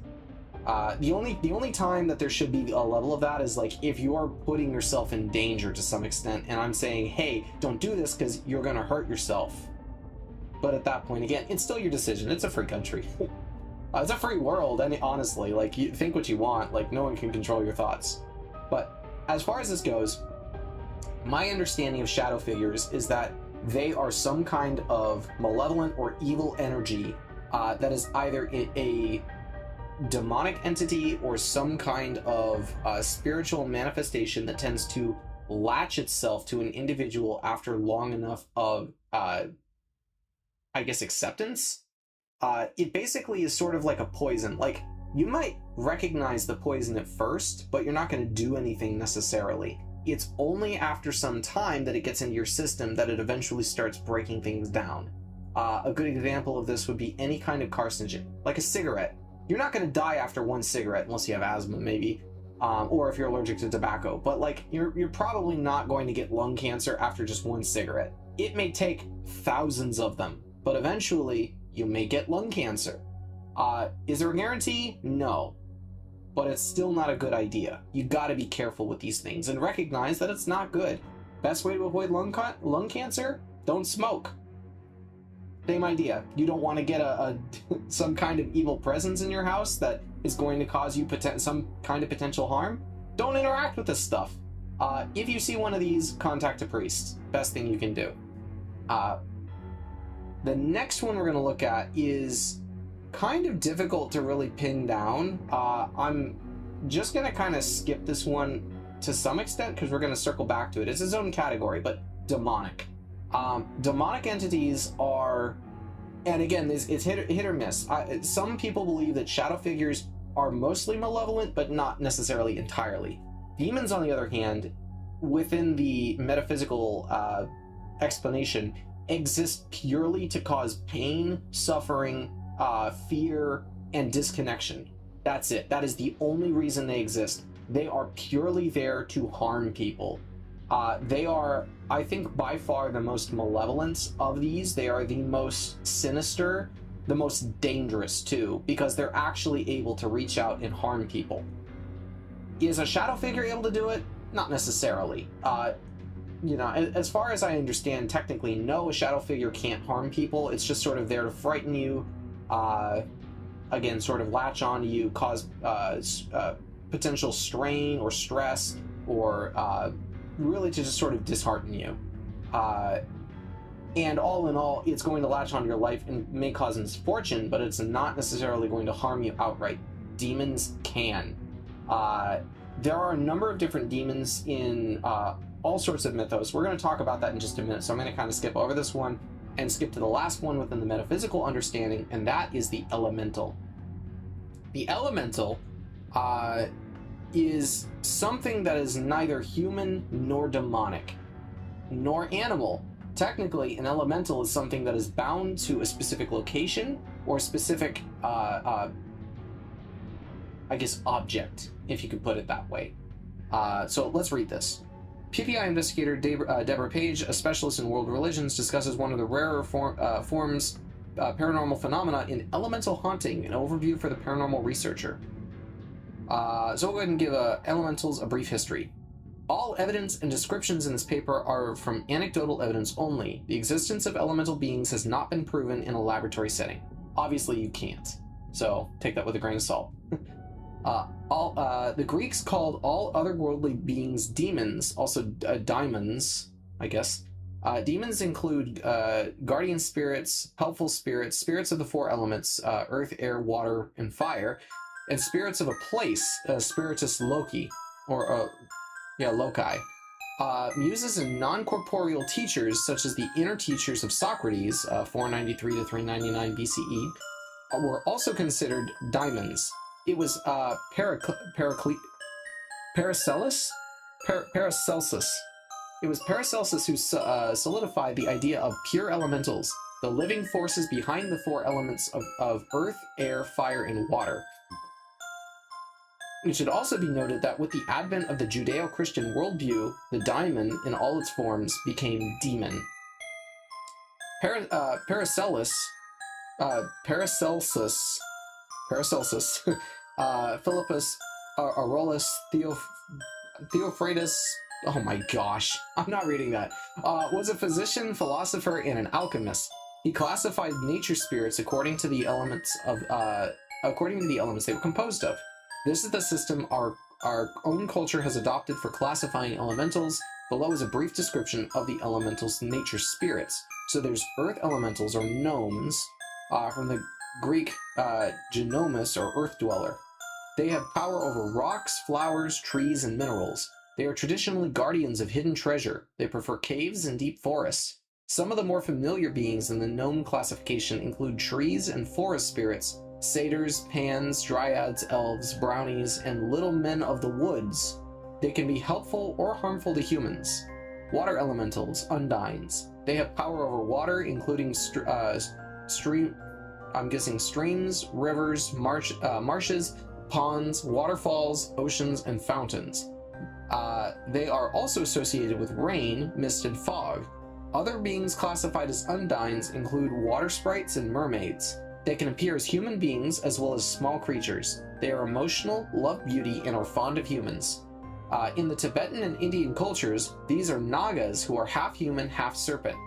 the only time that there should be a level of that is like if you are putting yourself in danger to some extent, and I'm saying, hey, don't do this because you're gonna hurt yourself. But at that point, again, it's still your decision. It's a free country. It's a free world, and honestly, like, you think what you want. Like, no one can control your thoughts. But as far as this goes, my understanding of shadow figures is that they are some kind of malevolent or evil energy that is either a demonic entity or some kind of spiritual manifestation that tends to latch itself to an individual after long enough of I guess acceptance. It basically is sort of like a poison. Like, you might recognize the poison at first, but you're not going to do anything necessarily. It's only after some time that it gets into your system that it eventually starts breaking things down. A good example of this would be any kind of carcinogen, like a cigarette. You're not going to die after one cigarette unless you have asthma, maybe, or if you're allergic to tobacco. But like, you're probably not going to get lung cancer after just one cigarette. It may take thousands of them, but eventually you may get lung cancer. Is there a guarantee? No. But it's still not a good idea. You gotta be careful with these things and recognize that it's not good. Best way to avoid lung cancer? Don't smoke. Same idea. You don't want to get some kind of evil presence in your house that is going to cause you some kind of potential harm? Don't interact with this stuff. If you see one of these, contact a priest. Best thing you can do. The next one we're going to look at is kind of difficult to really pin down. I'm just going to kind of skip this one to some extent because we're going to circle back to it. It's its own category, but demonic. Demonic entities are, and again, it's hit or miss. Some people believe that shadow figures are mostly malevolent, but not necessarily entirely. Demons, on the other hand, within the metaphysical explanation, exist purely to cause pain, suffering, fear, and disconnection. That's it. That is the only reason they exist. They are purely there to harm people. They are, I think, by far the most malevolent of these. They are the most sinister, the most dangerous too, because they're actually able to reach out and harm people. Is a shadow figure able to do it? Not necessarily. You know, as far as I understand, technically, no, a shadow figure can't harm people. It's just sort of there to frighten you, again, sort of latch on to you, cause potential strain or stress, or really to just sort of dishearten you. And all in all, it's going to latch on your life and may cause misfortune, but it's not necessarily going to harm you outright. Demons can. There are a number of different demons in all sorts of mythos. We're going to talk about that in just a minute, so I'm going to kind of skip over this one and skip to the last one within the metaphysical understanding, and that is the elemental. The elemental is something that is neither human nor demonic, nor animal. Technically, an elemental is something that is bound to a specific location or a specific, I guess, object, if you could put it that way. So let's read this. PPI investigator Deborah Page, a specialist in world religions, discusses one of the rarer forms paranormal phenomena in elemental haunting, an overview for the paranormal researcher. So we'll go ahead and give elementals a brief history. All evidence and descriptions in this paper are from anecdotal evidence only. The existence of elemental beings has not been proven in a laboratory setting. Obviously, you can't. So take that with a grain of salt. The Greeks called all otherworldly beings demons, also daimons, I guess. Demons include guardian spirits, helpful spirits, spirits of the four elements, earth, air, water, and fire, and spirits of a place, spiritus loci, or loci. Muses and non-corporeal teachers, such as the inner teachers of Socrates, 493 to 399 BCE, were also considered daimons. It was Paracelsus? It was Paracelsus who solidified the idea of pure elementals, the living forces behind the four elements of earth, air, fire, and water. It should also be noted that with the advent of the Judeo-Christian worldview, the daimon, in all its forms, became demon. Paracelsus, Philippus, Aurelius, Theophrastus, oh my gosh, I'm not reading that, was a physician, philosopher, and an alchemist. He classified nature spirits according to the elements they were composed of. This is the system our own culture has adopted for classifying elementals. Below is a brief description of the elementals' nature spirits. So there's earth elementals, or gnomes, from the Greek genomus, or earth dweller. They have power over rocks, flowers, trees, and minerals. They are traditionally guardians of hidden treasure. They prefer caves and deep forests. Some of the more familiar beings in the gnome classification include trees and forest spirits, satyrs, pans, dryads, elves, brownies, and little men of the woods. They can be helpful or harmful to humans. Water elementals, undines. They have power over water, including streams, rivers, marshes, ponds, waterfalls, oceans, and fountains. They are also associated with rain, mist, and fog. Other beings classified as undines include water sprites and mermaids. They can appear as human beings as well as small creatures. They are emotional, love beauty, and are fond of humans. In the Tibetan and Indian cultures, these are nagas who are half human, half serpent.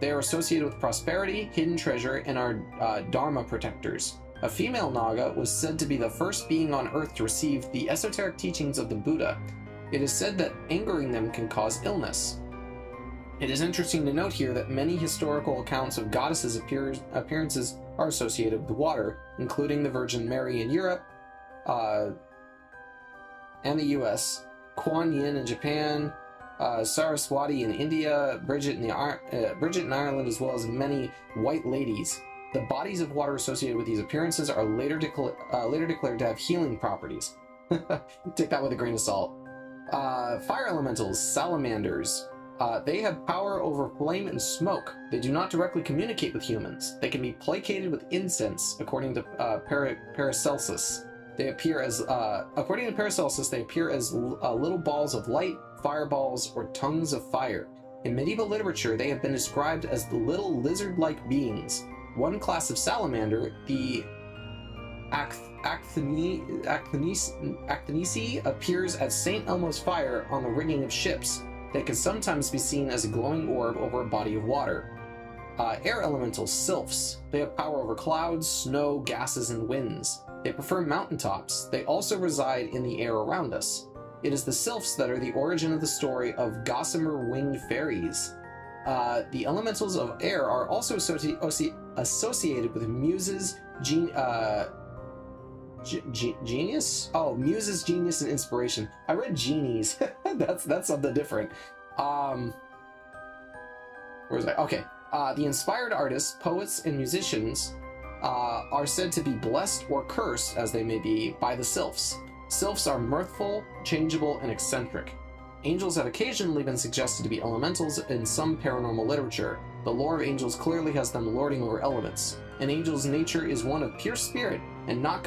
They are associated with prosperity, hidden treasure, and are dharma protectors. A female naga was said to be the first being on earth to receive the esoteric teachings of the Buddha. It is said that angering them can cause illness. It is interesting to note here that many historical accounts of goddesses' appearances are associated with water, including the Virgin Mary in Europe and the US, Kuan Yin in Japan, Saraswati in India, Bridget in Ireland, as well as many white ladies. The bodies of water associated with these appearances are later declared to have healing properties. Take that with a grain of salt. Fire elementals, salamanders. They have power over flame and smoke. They do not directly communicate with humans. They can be placated with incense, according to Paracelsus. They appear as, according to Paracelsus, they appear as little balls of light, fireballs, or tongues of fire. In medieval literature, they have been described as the little lizard-like beings. One class of salamander, the Acthenisi, appears as St. Elmo's fire on the rigging of ships. They can sometimes be seen as a glowing orb over a body of water. Air elementals, sylphs. They have power over clouds, snow, gases, and winds. They prefer mountaintops. They also reside in the air around us. It is the sylphs that are the origin of the story of gossamer winged fairies. The elementals of air are also associated with muses, genius? Oh, muses, genius, and inspiration. I read genies. that's something different. Where is that? Okay. The inspired artists, poets, and musicians are said to be blessed or cursed, as they may be, by the sylphs. Sylphs are mirthful, changeable, and eccentric. Angels have occasionally been suggested to be elementals in some paranormal literature. The lore of angels clearly has them lording over elements. An angel's nature is one of pure spirit and not of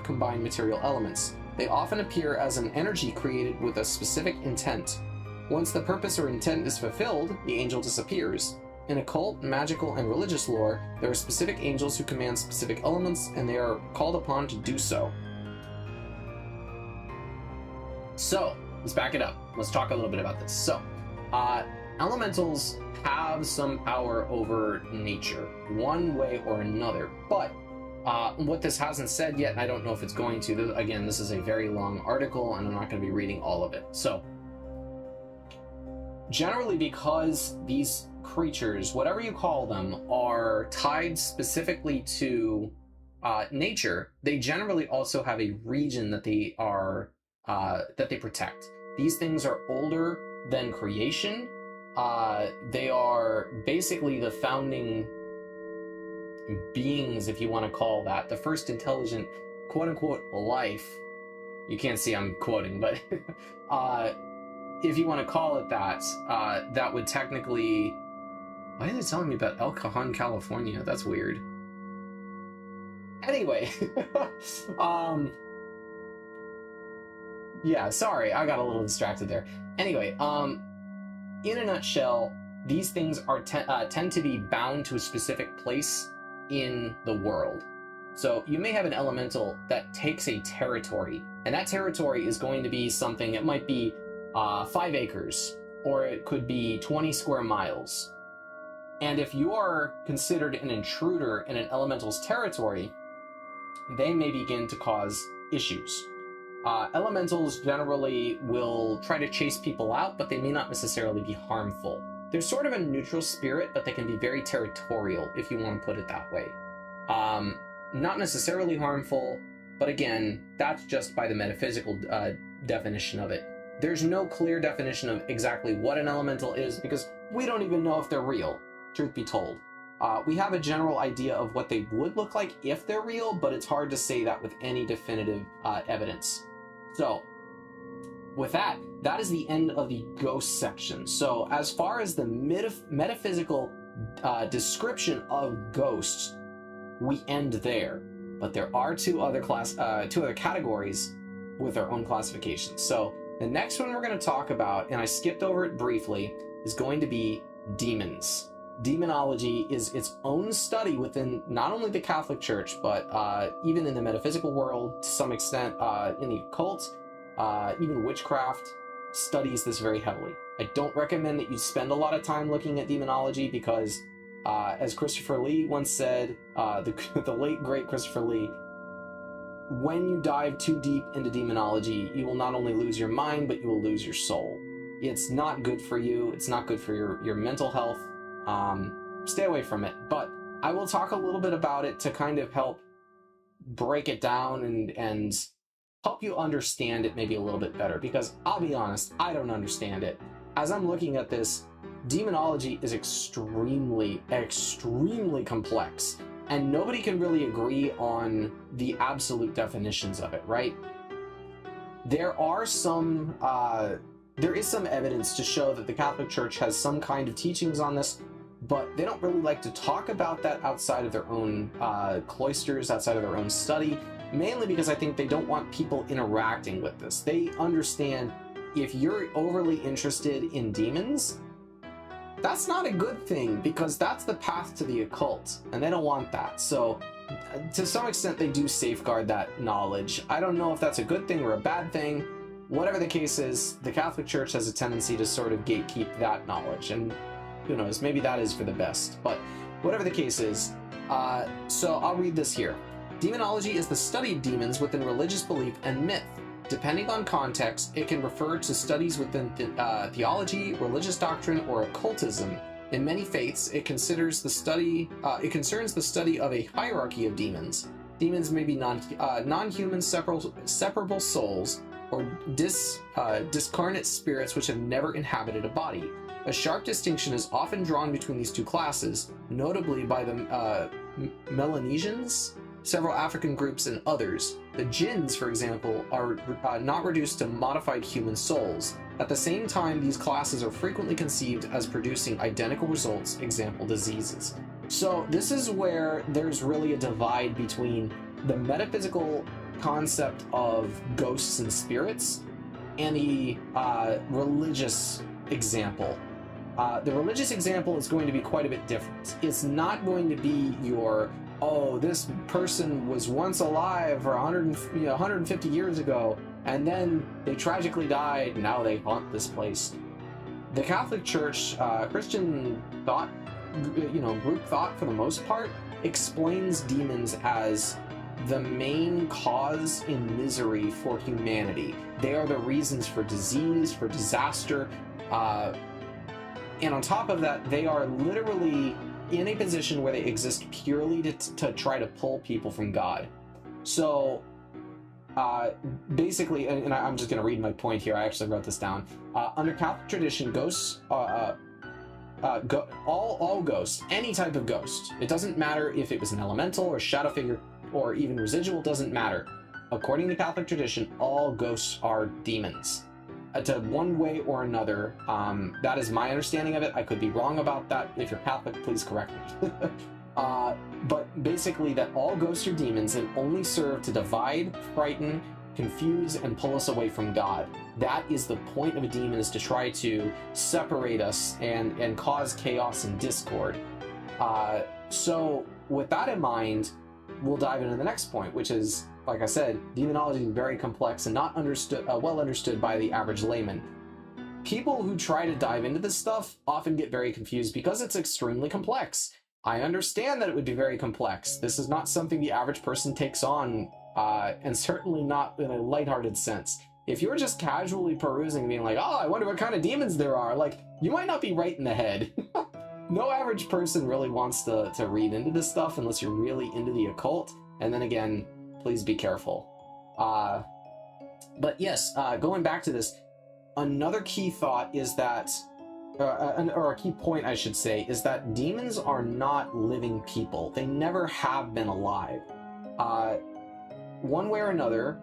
combined material elements. They often appear as an energy created with a specific intent. Once the purpose or intent is fulfilled, the angel disappears. In occult, magical, and religious lore, there are specific angels who command specific elements, and they are called upon to do so. So, let's back it up. Let's talk a little bit about this. So, elementals have some power over nature, one way or another, but what this hasn't said yet, and I don't know if it's going to, again, this is a very long article, and I'm not going to be reading all of it. So, generally, because these creatures, whatever you call them, are tied specifically to nature, they generally also have a region that they are that they protect. These things are older than creation. They are basically the founding beings, if you want to call that, the first intelligent, quote-unquote, life. You can't see I'm quoting, but if you want to call it that, that would technically... Why are they telling me about El Cajon, California? That's weird. Anyway, yeah, sorry, I got a little distracted there. Anyway, in a nutshell, these things are tend to be bound to a specific place in the world. So you may have an elemental that takes a territory, and that territory is going to be something, it might be 5 acres, or it could be 20 square miles. And if you are considered an intruder in an elemental's territory, they may begin to cause issues. Elementals generally will try to chase people out, but they may not necessarily be harmful. They're sort of a neutral spirit, but they can be very territorial, if you want to put it that way. Not necessarily harmful, but again, that's just by the metaphysical definition of it. There's no clear definition of exactly what an elemental is, because we don't even know if they're real, truth be told. We have a general idea of what they would look like if they're real, but it's hard to say that with any definitive evidence. So, with that, that is the end of the ghost section. So, as far as the metaphysical description of ghosts, we end there. But there are two other categories with their own classifications. So, the next one we're going to talk about, and I skipped over it briefly, is going to be demons. Demonology is its own study within not only the Catholic Church, but even in the metaphysical world, to some extent, in the occult, even witchcraft studies this very heavily. I don't recommend that you spend a lot of time looking at demonology because, as Christopher Lee once said, the late, great Christopher Lee, when you dive too deep into demonology, you will not only lose your mind, but you will lose your soul. It's not good for you. It's not good for your mental health. Stay away from it. But I will talk a little bit about it to kind of help break it down and help you understand it maybe a little bit better, because I'll be honest, I don't understand it. As I'm looking at this, demonology is extremely, extremely complex, and nobody can really agree on the absolute definitions of it, right? There is some evidence to show that the Catholic Church has some kind of teachings on this, but they don't really like to talk about that outside of their own cloisters, outside of their own study, mainly because I think they don't want people interacting with this. They understand if you're overly interested in demons, that's not a good thing, because that's the path to the occult, and they don't want that. So to some extent, they do safeguard that knowledge. I don't know if that's a good thing or a bad thing. Whatever the case is, the Catholic Church has a tendency to sort of gatekeep that knowledge, and who knows, maybe that is for the best. But whatever the case is, so I'll read this here. Demonology is the study of demons within religious belief and myth. Depending on context, it can refer to studies within theology, religious doctrine, or occultism. In many faiths, it concerns the study of a hierarchy of demons. Demons may be non-human separable souls, or discarnate spirits which have never inhabited a body. A sharp distinction is often drawn between these two classes, notably by the Melanesians, several African groups, and others. The jinns, for example, are not reduced to modified human souls. At the same time, these classes are frequently conceived as producing identical results, example, diseases. So this is where there's really a divide between the metaphysical concept of ghosts and spirits and the religious example. The religious example is going to be quite a bit different. It's not going to be your, oh, this person was once alive for 150 years ago, and then they tragically died, now they haunt this place. The Catholic Church, Christian thought, group thought for the most part, explains demons as the main cause in misery for humanity. They are the reasons for disease, for disaster, and on top of that, they are literally in a position where they exist purely to try to pull people from God. So basically, and I'm just going to read my point here, I actually wrote this down. Under Catholic tradition, ghosts, all ghosts, any type of ghost, it doesn't matter if it was an elemental or shadow figure or even residual, doesn't matter. According to Catholic tradition, all ghosts are demons. To one way or another. That is my understanding of it. I could be wrong about that. If you're Catholic, please correct me. But basically that all ghosts are demons and only serve to divide, frighten, confuse, and pull us away from God. That is the point of a demon, is to try to separate us and cause chaos and discord. So with that in mind, we'll dive into the next point, which is, like I said, demonology is very complex and not well understood by the average layman. People who try to dive into this stuff often get very confused because it's extremely complex. I understand that it would be very complex. This is not something the average person takes on, and certainly not in a lighthearted sense. If you're just casually perusing, being like, oh, I wonder what kind of demons there are, like, you might not be right in the head. No average person really wants to read into this stuff unless you're really into the occult, and then again, please be careful. But yes, going back to this, another key thought is that, or a key point I should say, is that demons are not living people. They never have been alive. One way or another,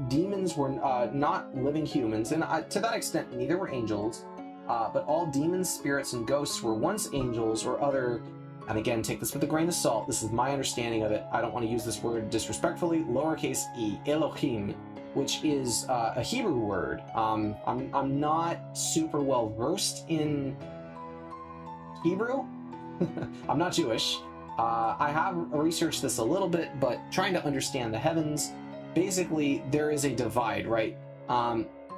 demons were not living humans, and to that extent, neither were angels, but all demons, spirits, and ghosts were once angels or other. And again, take this with a grain of salt. This is my understanding of it. I don't want to use this word disrespectfully. Lowercase e, Elohim, which is a Hebrew word. I'm not super well versed in Hebrew. I'm not Jewish. I have researched this a little bit, but trying to understand the heavens. Basically, there is a divide, right?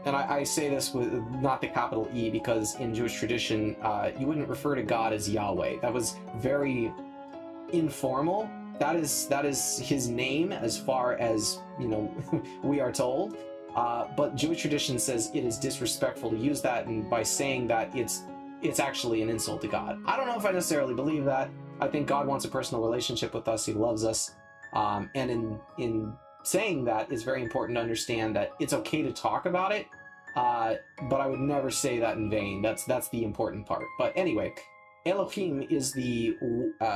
And I say this with not the capital E because in Jewish tradition, you wouldn't refer to God as Yahweh. That was very informal. That is his name as far as, we are told. But Jewish tradition says it is disrespectful to use that, and by saying that, it's actually an insult to God. I don't know if I necessarily believe that. I think God wants a personal relationship with us. He loves us. And in saying that, it's very important to understand that it's okay to talk about it, but I would never say that in vain. That's the important part. But anyway, Elohim is the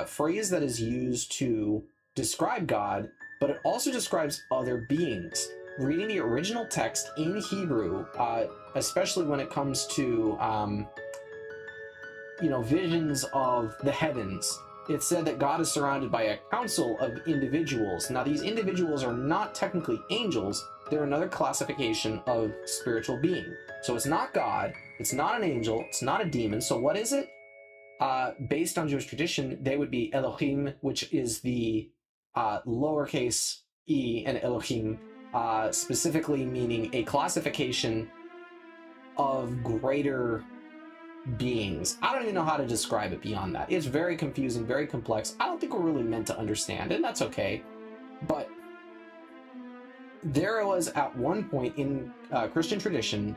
phrase that is used to describe God, but it also describes other beings. Reading the original text in Hebrew, especially when it comes to visions of the heavens, it said that God is surrounded by a council of individuals. Now, these individuals are not technically angels, they're another classification of spiritual being. So it's not God, it's not an angel, it's not a demon. So what is it? Based on Jewish tradition, they would be Elohim, which is the lowercase e and Elohim, specifically meaning a classification of greater beings. I don't even know how to describe it beyond that. It's very confusing, very complex. I don't think we're really meant to understand, and that's okay. But there was at one point in Christian tradition,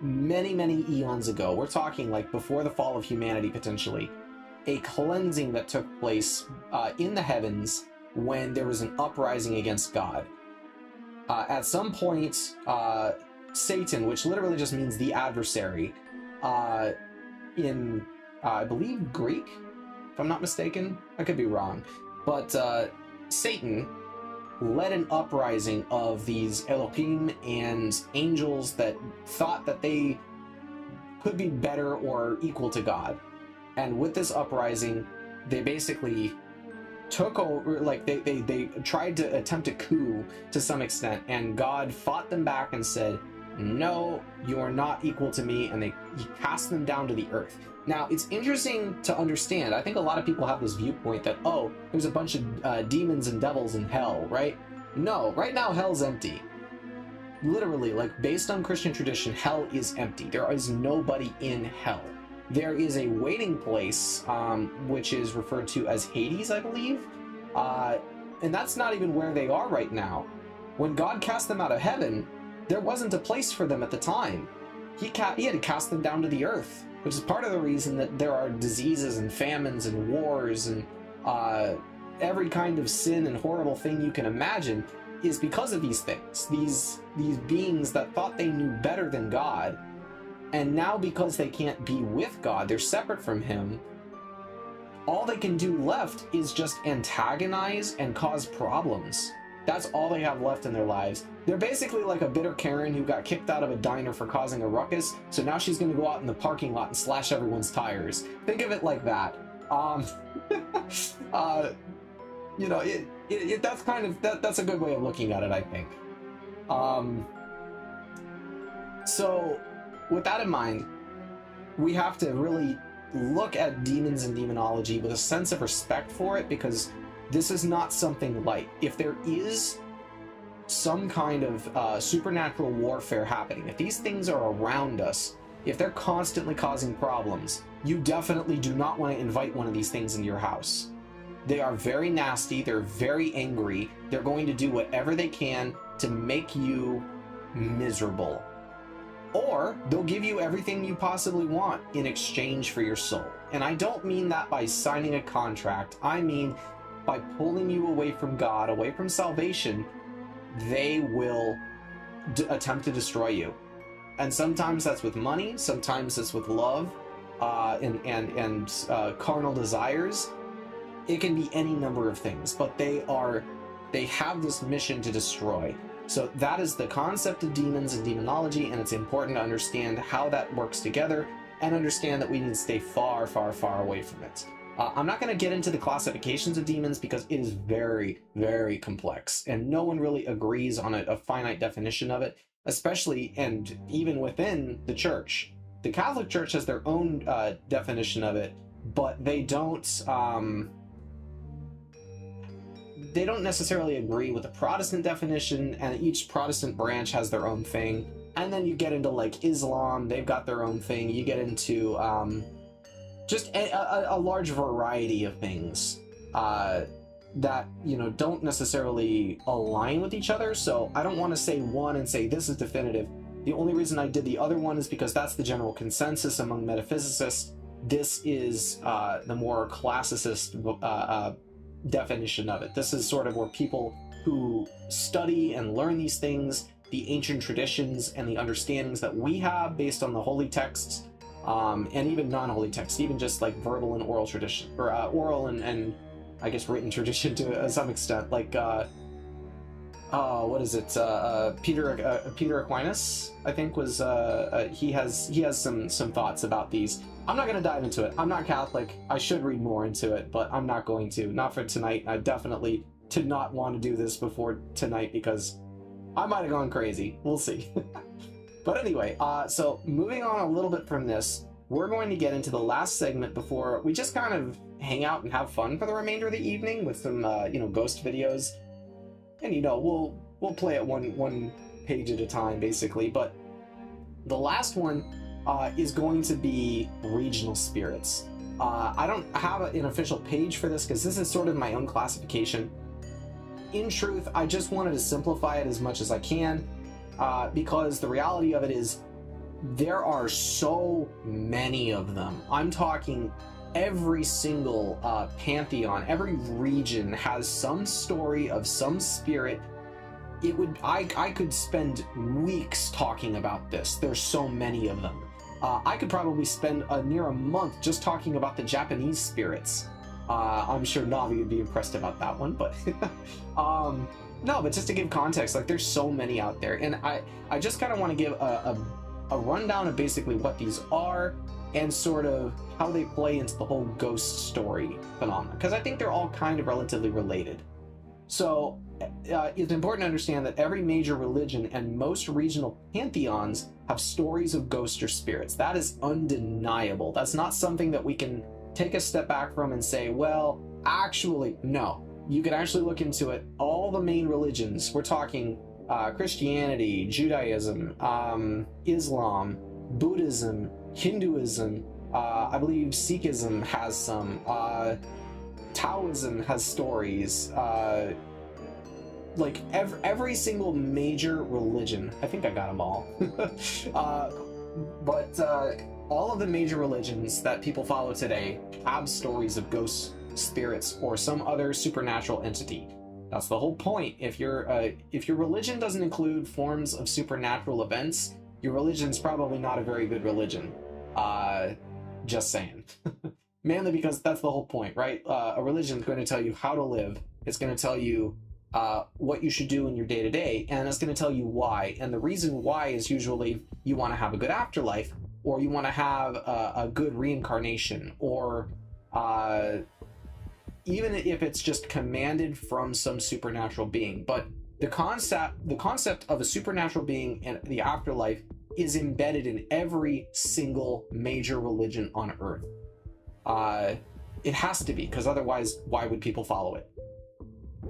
many, many eons ago, we're talking like before the fall of humanity potentially, a cleansing that took place in the heavens when there was an uprising against God. At some point, Satan, which literally just means the adversary, in I believe Greek, if I'm not mistaken, I could be wrong, but Satan led an uprising of these Elohim and angels that thought that they could be better or equal to God. And with this uprising, they basically took over, like they tried to attempt a coup to some extent, and God fought them back and said, no, you are not equal to me, and he cast them down to the earth. Now, it's interesting to understand. I think a lot of people have this viewpoint that, oh, there's a bunch of demons and devils in hell, right? No, right now hell's empty. Literally, like, based on Christian tradition, hell is empty. There is nobody in hell. There is a waiting place, which is referred to as Hades, I believe. And that's not even where they are right now. When God cast them out of heaven, there wasn't a place for them at the time. He had to cast them down to the earth, which is part of the reason that there are diseases and famines and wars and every kind of sin and horrible thing you can imagine is because of these things. These beings that thought they knew better than God, and now because they can't be with God, they're separate from him, all they can do left is just antagonize and cause problems. That's all they have left in their lives. They're basically like a bitter Karen who got kicked out of a diner for causing a ruckus, so now she's going to go out in the parking lot and slash everyone's tires. Think of it like that. You know, that's kind of that's a good way of looking at it, I think. So with that in mind, we have to really look at demons and demonology with a sense of respect for it, because this is not something light. If there is some kind of supernatural warfare happening, if these things are around us, if they're constantly causing problems, you definitely do not want to invite one of these things into your house. They are very nasty, they're very angry, they're going to do whatever they can to make you miserable. Or they'll give you everything you possibly want in exchange for your soul. And I don't mean that by signing a contract, I mean by pulling you away from God, away from salvation. They will attempt to destroy you. And sometimes that's with money, sometimes it's with love, and carnal desires. It can be any number of things, but they have this mission to destroy. So that is the concept of demons and demonology, and it's important to understand how that works together and understand that we need to stay far, far, far away from it. I'm not going to get into the classifications of demons because it is very, very complex, and no one really agrees on a finite definition of it, especially and even within the church. The Catholic Church has their own definition of it, but they don't necessarily agree with the Protestant definition, and each Protestant branch has their own thing. And then you get into like Islam, they've got their own thing. You get into just a large variety of things that, you know, don't necessarily align with each other. So I don't want to say one and say this is definitive. The only reason I did the other one is because that's the general consensus among metaphysicists. This is the more classicist definition of it. This is sort of where people who study and learn these things, the ancient traditions and the understandings that we have based on the holy texts, and even non-holy texts, even just like verbal and oral tradition, or oral and I guess written tradition to some extent, like what is it? Peter Aquinas, I think, was he has some thoughts about these. I'm not going to dive into it. I'm not Catholic. I should read more into it, but I'm not going to. Not for tonight. I definitely did not want to do this before tonight because I might have gone crazy. We'll see. But anyway, so moving on a little bit from this, we're going to get into the last segment before we just kind of hang out and have fun for the remainder of the evening with some, ghost videos. And, we'll play it one page at a time, basically. But the last one is going to be regional spirits. I don't have an official page for this because this is sort of my own classification. In truth, I just wanted to simplify it as much as I can because the reality of it is there are so many of them. I'm talking every single pantheon, every region has some story of some spirit. I could spend weeks talking about this. There's so many of them. I could probably spend near a month just talking about the Japanese spirits. I'm sure Navi would be impressed about that one, but no, but just to give context, like there's so many out there, and I just kind of want to give a rundown of basically what these are and sort of how they play into the whole ghost story phenomenon, because I think they're all kind of relatively related. So it's important to understand that every major religion and most regional pantheons have stories of ghosts or spirits. That is undeniable. That's not something that we can take a step back from and say, well, actually, no. You can actually look into it. All the main religions, we're talking Christianity, Judaism, Islam, Buddhism, Hinduism, I believe Sikhism has some, Taoism has stories, like every single major religion. I think I got them all. But all of the major religions that people follow today have stories of ghosts, spirits, or some other supernatural entity. That's the whole point. If your religion doesn't include forms of supernatural events, your religion's probably not a very good religion. Just saying. Mainly because that's the whole point, right? A religion is going to tell you how to live. It's going to tell you what you should do in your day-to-day, and it's going to tell you why. And the reason why is usually you want to have a good afterlife, or you want to have a good reincarnation, or even if it's just commanded from some supernatural being. But the concept of a supernatural being and the afterlife is embedded in every single major religion on Earth. It has to be, because otherwise, why would people follow it?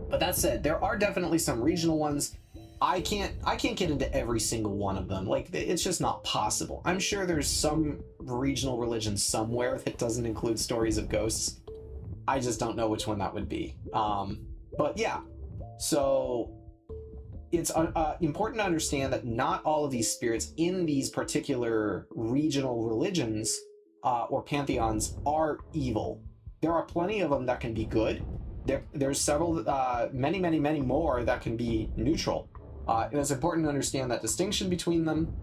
But that said, there are definitely some regional ones. I can't get into every single one of them. Like, it's just not possible. I'm sure there's some regional religion somewhere that doesn't include stories of ghosts. I just don't know which one that would be. But yeah, so it's important to understand that not all of these spirits in these particular regional religions or pantheons are evil. There are plenty of them that can be good. There's several, many more that can be neutral. And it's important to understand that distinction between them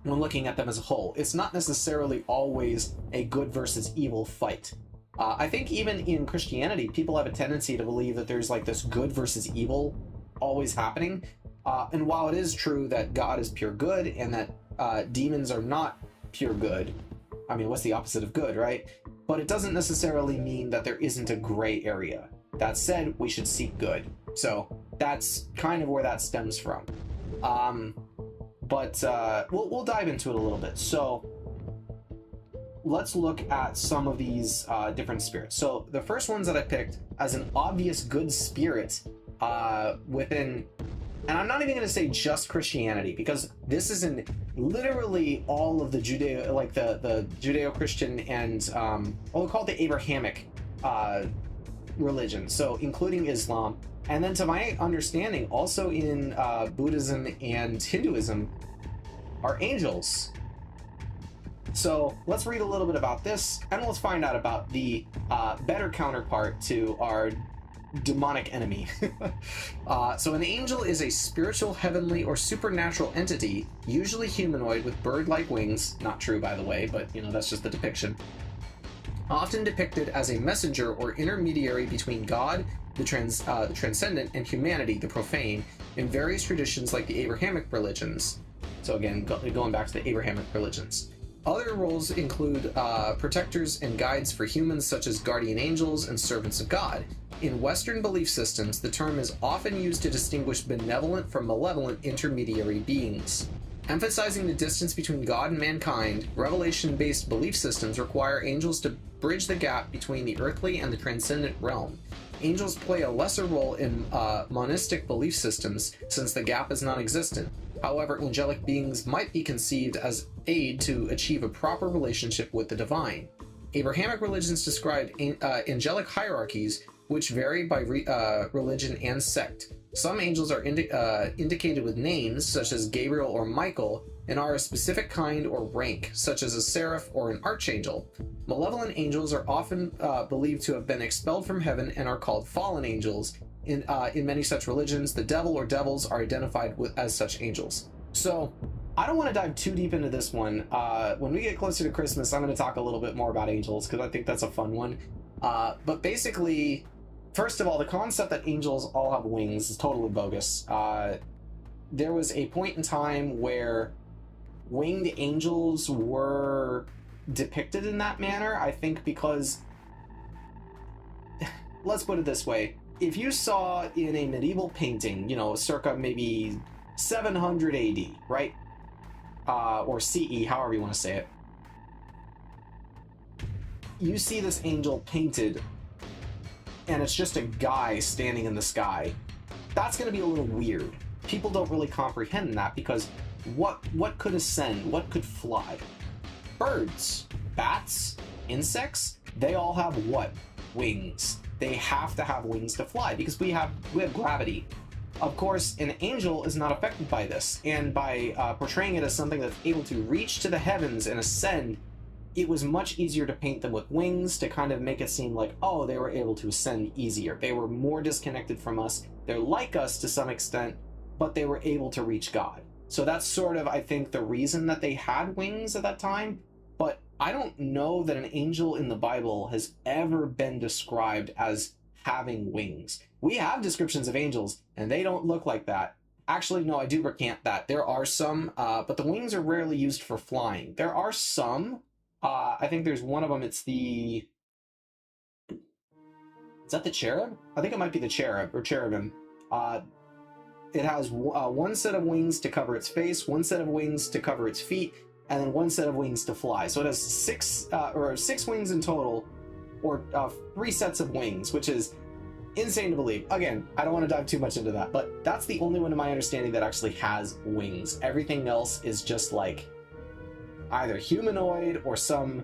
when looking at them as a whole. It's not necessarily always a good versus evil fight. I think even in Christianity, people have a tendency to believe that there's like this good versus evil always happening. And while it is true that God is pure good and that demons are not pure good, I mean, what's the opposite of good, right? But it doesn't necessarily mean that there isn't a gray area. That said, we should seek good. So that's kind of where that stems from. But we'll dive into it a little bit. So let's look at some of these different spirits. So the first ones that I picked as an obvious good spirit within, and I'm not even going to say just Christianity, because this is in literally all of the the Judeo-Christian and we'll call it the Abrahamic religion, so including Islam, and then to my understanding also in Buddhism and Hinduism are angels. So let's read a little bit about this, and let's find out about the better counterpart to our demonic enemy. So an angel is a spiritual, heavenly, or supernatural entity, usually humanoid with bird-like wings. Not true, by the way, but that's just the depiction. Often depicted as a messenger or intermediary between God, the transcendent, and humanity, the profane, in various traditions like the Abrahamic religions. So again, going back to the Abrahamic religions. Other roles include protectors and guides for humans, such as guardian angels and servants of God. In Western belief systems, the term is often used to distinguish benevolent from malevolent intermediary beings. Emphasizing the distance between God and mankind, revelation-based belief systems require angels to bridge the gap between the earthly and the transcendent realm. Angels play a lesser role in monistic belief systems since the gap is non-existent. However, angelic beings might be conceived as aid to achieve a proper relationship with the divine. Abrahamic religions describe angelic hierarchies, which vary by religion and sect. Some angels are indicated with names, such as Gabriel or Michael, and are a specific kind or rank, such as a seraph or an archangel. Malevolent angels are often believed to have been expelled from heaven and are called fallen angels. In many such religions, the devil or devils are identified as such angels. So, I don't want to dive too deep into this one. When we get closer to Christmas, I'm going to talk a little bit more about angels, because I think that's a fun one. But basically, first of all, the concept that angels all have wings is totally bogus. There was a point in time where winged angels were depicted in that manner, I think because, let's put it this way, if you saw in a medieval painting, circa maybe 700 AD, right? Or CE, however you want to say it, you see this angel painted and it's just a guy standing in the sky. That's going to be a little weird. People don't really comprehend that because what could ascend? What could fly? Birds, bats, insects, they all have what? Wings. They have to have wings to fly because we have gravity. Of course, an angel is not affected by this, and by portraying it as something that's able to reach to the heavens and ascend, it was much easier to paint them with wings to kind of make it seem like, oh, they were able to ascend easier. They were more disconnected from us. They're like us to some extent, but they were able to reach God. So that's sort of, I think, the reason that they had wings at that time. But I don't know that an angel in the Bible has ever been described as having wings. We have descriptions of angels, and they don't look like that. Actually, no, I do recant that. There are some, but the wings are rarely used for flying. There are some. I think there's one of them. It's the... Is that the cherub? I think it might be the cherub, or cherubim. It has one set of wings to cover its face, one set of wings to cover its feet, and then one set of wings to fly. So it has six wings in total, or 3 sets of wings, which is insane to believe. Again, I don't want to dive too much into that, but that's the only one in my understanding that actually has wings. Everything else is just like either humanoid or some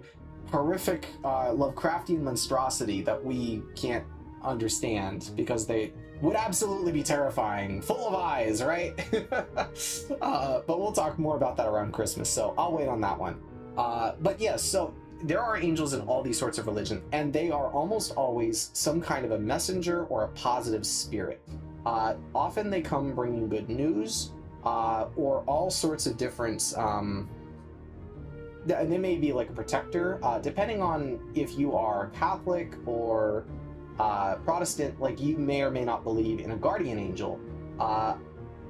horrific Lovecraftian monstrosity that we can't understand because they would absolutely be terrifying, full of eyes, right? But we'll talk more about that around Christmas, so I'll wait on that one. But yes, so there are angels in all these sorts of religion, and they are almost always some kind of a messenger or a positive spirit. Often they come bringing good news, or all sorts of different... they may be like a protector, depending on if you are Catholic or Protestant, like you may or may not believe in a guardian angel.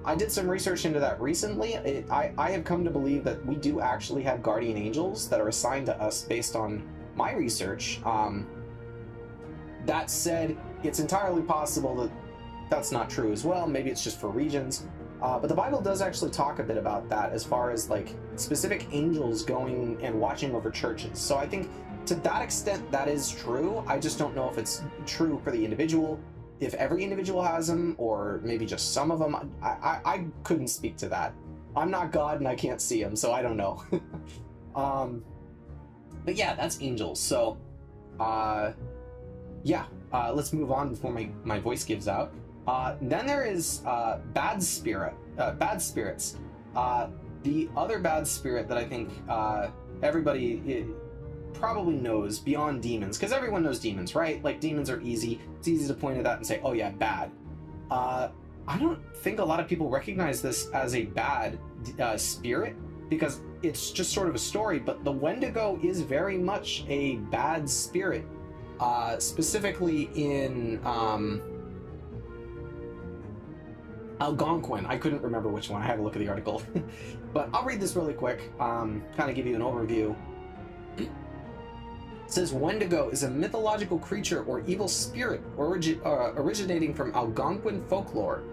I did some research into that recently. I have come to believe that we do actually have guardian angels that are assigned to us based on my research. That said, it's entirely possible that that's not true as well. Maybe it's just for regions. But the Bible does actually talk a bit about that as far as like specific angels going and watching over churches. So I think to that extent that is true. I just don't know if it's true for the individual, if every individual has them, or maybe just some of them. I couldn't speak to that. I'm not God and I can't see them, so I don't know. But yeah, that's angels. So yeah, let's move on before my voice gives out. Then there is bad spirits. The other bad spirit that I think everybody probably knows beyond demons, because everyone knows demons, right? Like demons are easy. It's easy to point at that and say, oh yeah, bad. I don't think a lot of people recognize this as a bad spirit because it's just sort of a story, but the Wendigo is very much a bad spirit. Specifically in... Algonquin. I couldn't remember which one. I had to look at the article. But I'll read this really quick, kind of give you an overview. It says Wendigo is a mythological creature or evil spirit originating from Algonquin folklore.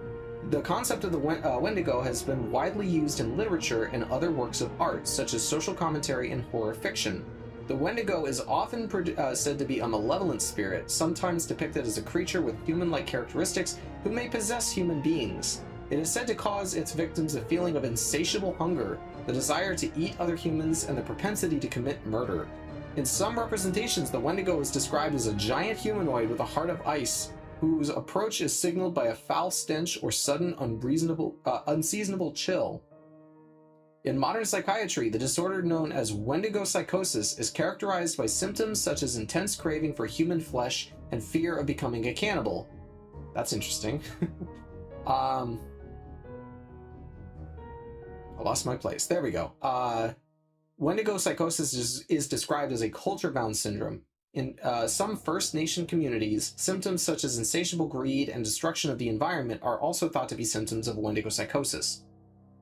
The concept of the Wendigo has been widely used in literature and other works of art, such as social commentary and horror fiction. The Wendigo is often said to be a malevolent spirit, sometimes depicted as a creature with human-like characteristics who may possess human beings. It is said to cause its victims a feeling of insatiable hunger, the desire to eat other humans, and the propensity to commit murder. In some representations, the Wendigo is described as a giant humanoid with a heart of ice, whose approach is signaled by a foul stench or sudden unseasonable chill. In modern psychiatry, the disorder known as Wendigo psychosis is characterized by symptoms such as intense craving for human flesh and fear of becoming a cannibal. That's interesting. I lost my place. There we go. Wendigo psychosis is described as a culture-bound syndrome. In some First Nation communities, symptoms such as insatiable greed and destruction of the environment are also thought to be symptoms of Wendigo psychosis.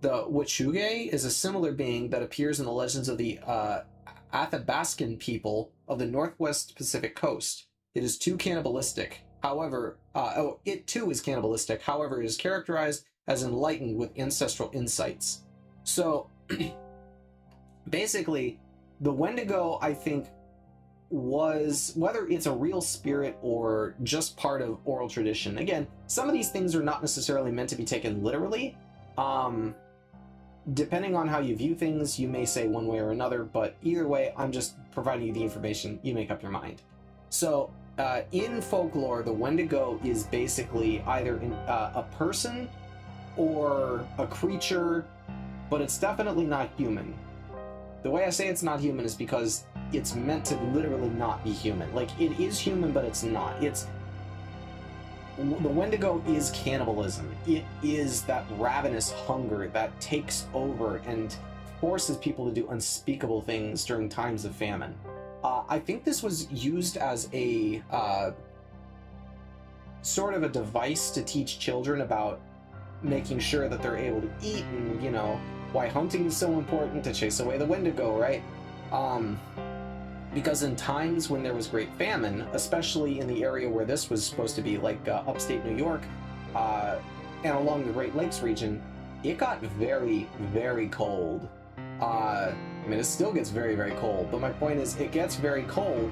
The Wet'suwet'en is a similar being that appears in the legends of the Athabascan people of the Northwest Pacific Coast. It is too cannibalistic. However, it too is cannibalistic. However, it is characterized as enlightened with ancestral insights. So, basically, the Wendigo, I think, was, whether it's a real spirit or just part of oral tradition. Again, some of these things are not necessarily meant to be taken literally. Depending on how you view things, you may say one way or another, but either way, I'm just providing you the information. You make up your mind. So, in folklore, the Wendigo is basically either a person or a creature, but it's definitely not human. The way I say it's not human is because it's meant to literally not be human. Like, it is human, but it's not. The Wendigo is cannibalism. It is that ravenous hunger that takes over and forces people to do unspeakable things during times of famine. I think this was used as a sort of a device to teach children about making sure that they're able to eat, and, you know, why hunting is so important, to chase away the Wendigo, right? Because in times when there was great famine, especially in the area where this was supposed to be, like upstate New York, and along the Great Lakes region, it got very, very cold. I mean, it still gets very, very cold, but my point is, it gets very cold,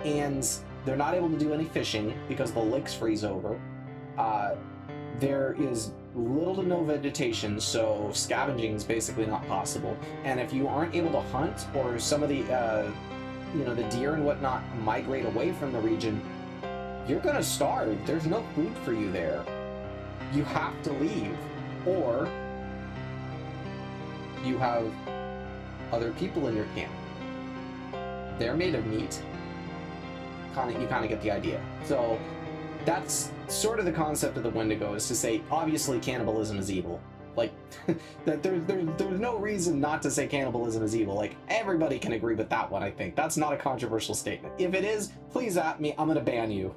and they're not able to do any fishing because the lakes freeze over. There is little to no vegetation, so scavenging is basically not possible. And if you aren't able to hunt, or some of the, the deer and whatnot migrate away from the region, you're gonna starve. There's no food for you there. You have to leave, or you have other people in your camp. They're made of meat. You kind of get the idea. So that's sort of the concept of the Wendigo, is to say, obviously cannibalism is evil. Like, that there's no reason not to say cannibalism is evil. Like, everybody can agree with that one, I think. That's not a controversial statement. If it is, please at me, I'm gonna ban you.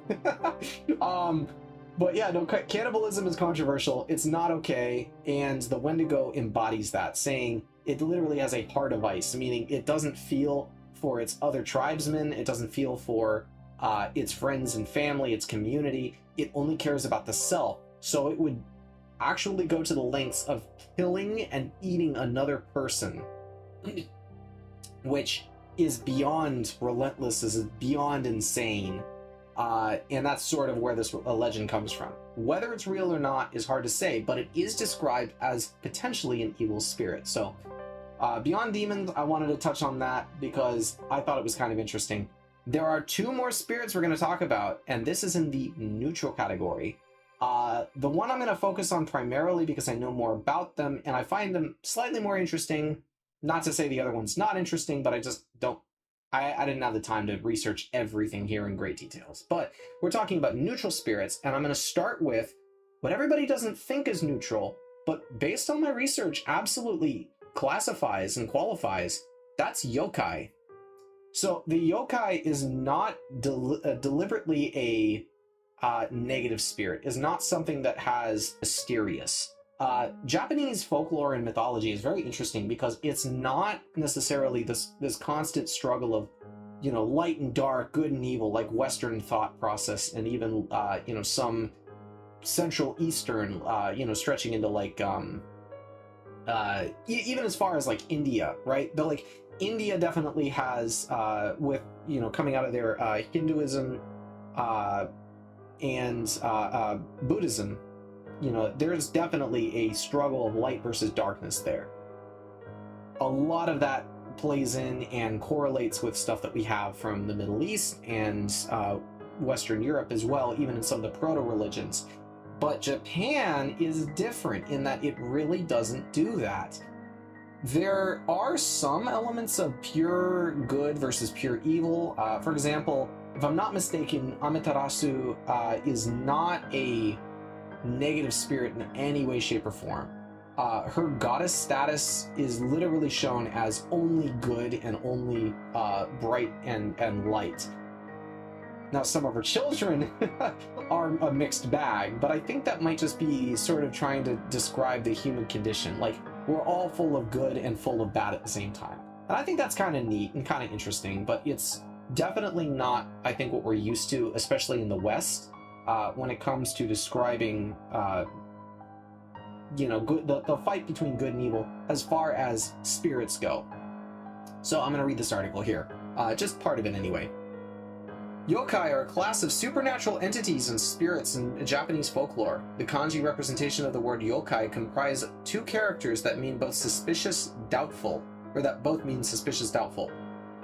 But yeah, no, cannibalism is controversial. It's not okay, and the Wendigo embodies that, saying it literally has a heart of ice, meaning it doesn't feel for its other tribesmen, it doesn't feel for its friends and family, its community. It only cares about the self. So it would actually go to the lengths of killing and eating another person, which is beyond relentless, is beyond insane. And that's sort of where this legend comes from. Whether it's real or not is hard to say, but it is described as potentially an evil spirit. So beyond demons, I wanted to touch on that because I thought it was kind of interesting. There are two more spirits we're going to talk about, and this is in the neutral category. The one I'm going to focus on primarily because I know more about them, and I find them slightly more interesting. Not to say the other one's not interesting, but I just don't... I didn't have the time to research everything here in great details. But we're talking about neutral spirits, and I'm going to start with what everybody doesn't think is neutral, but based on my research, absolutely classifies and qualifies. That's yokai. So the yokai is not deliberately a negative spirit, is not something that has mysterious. Japanese folklore and mythology is very interesting because it's not necessarily this constant struggle of you know, light and dark, good and evil, like Western thought process, and even, you know, some Central Eastern, you know, stretching into like, even as far as like India, right? But like India definitely has, with, you know, coming out of their Hinduism and Buddhism, you know, there's definitely a struggle of light versus darkness there. A lot of that plays in and correlates with stuff that we have from the Middle East and Western Europe as well, even in some of the proto-religions. But Japan is different in that it really doesn't do that. There are some elements of pure good versus pure evil. For example, if I'm not mistaken, Amaterasu is not a negative spirit in any way, shape, or form. Her goddess status is literally shown as only good and only bright and light. Now, some of her children are a mixed bag, but I think that might just be sort of trying to describe the human condition. Like, we're all full of good and full of bad at the same time. And I think that's kind of neat and kind of interesting, but it's definitely not, I think, what we're used to, especially in the West, when it comes to describing, you know, good, the fight between good and evil as far as spirits go. So I'm going to read this article here, just part of it anyway. Yokai are a class of supernatural entities and spirits in Japanese folklore. The kanji representation of the word yokai comprise two characters that mean both suspicious, doubtful, or that both mean suspicious, doubtful.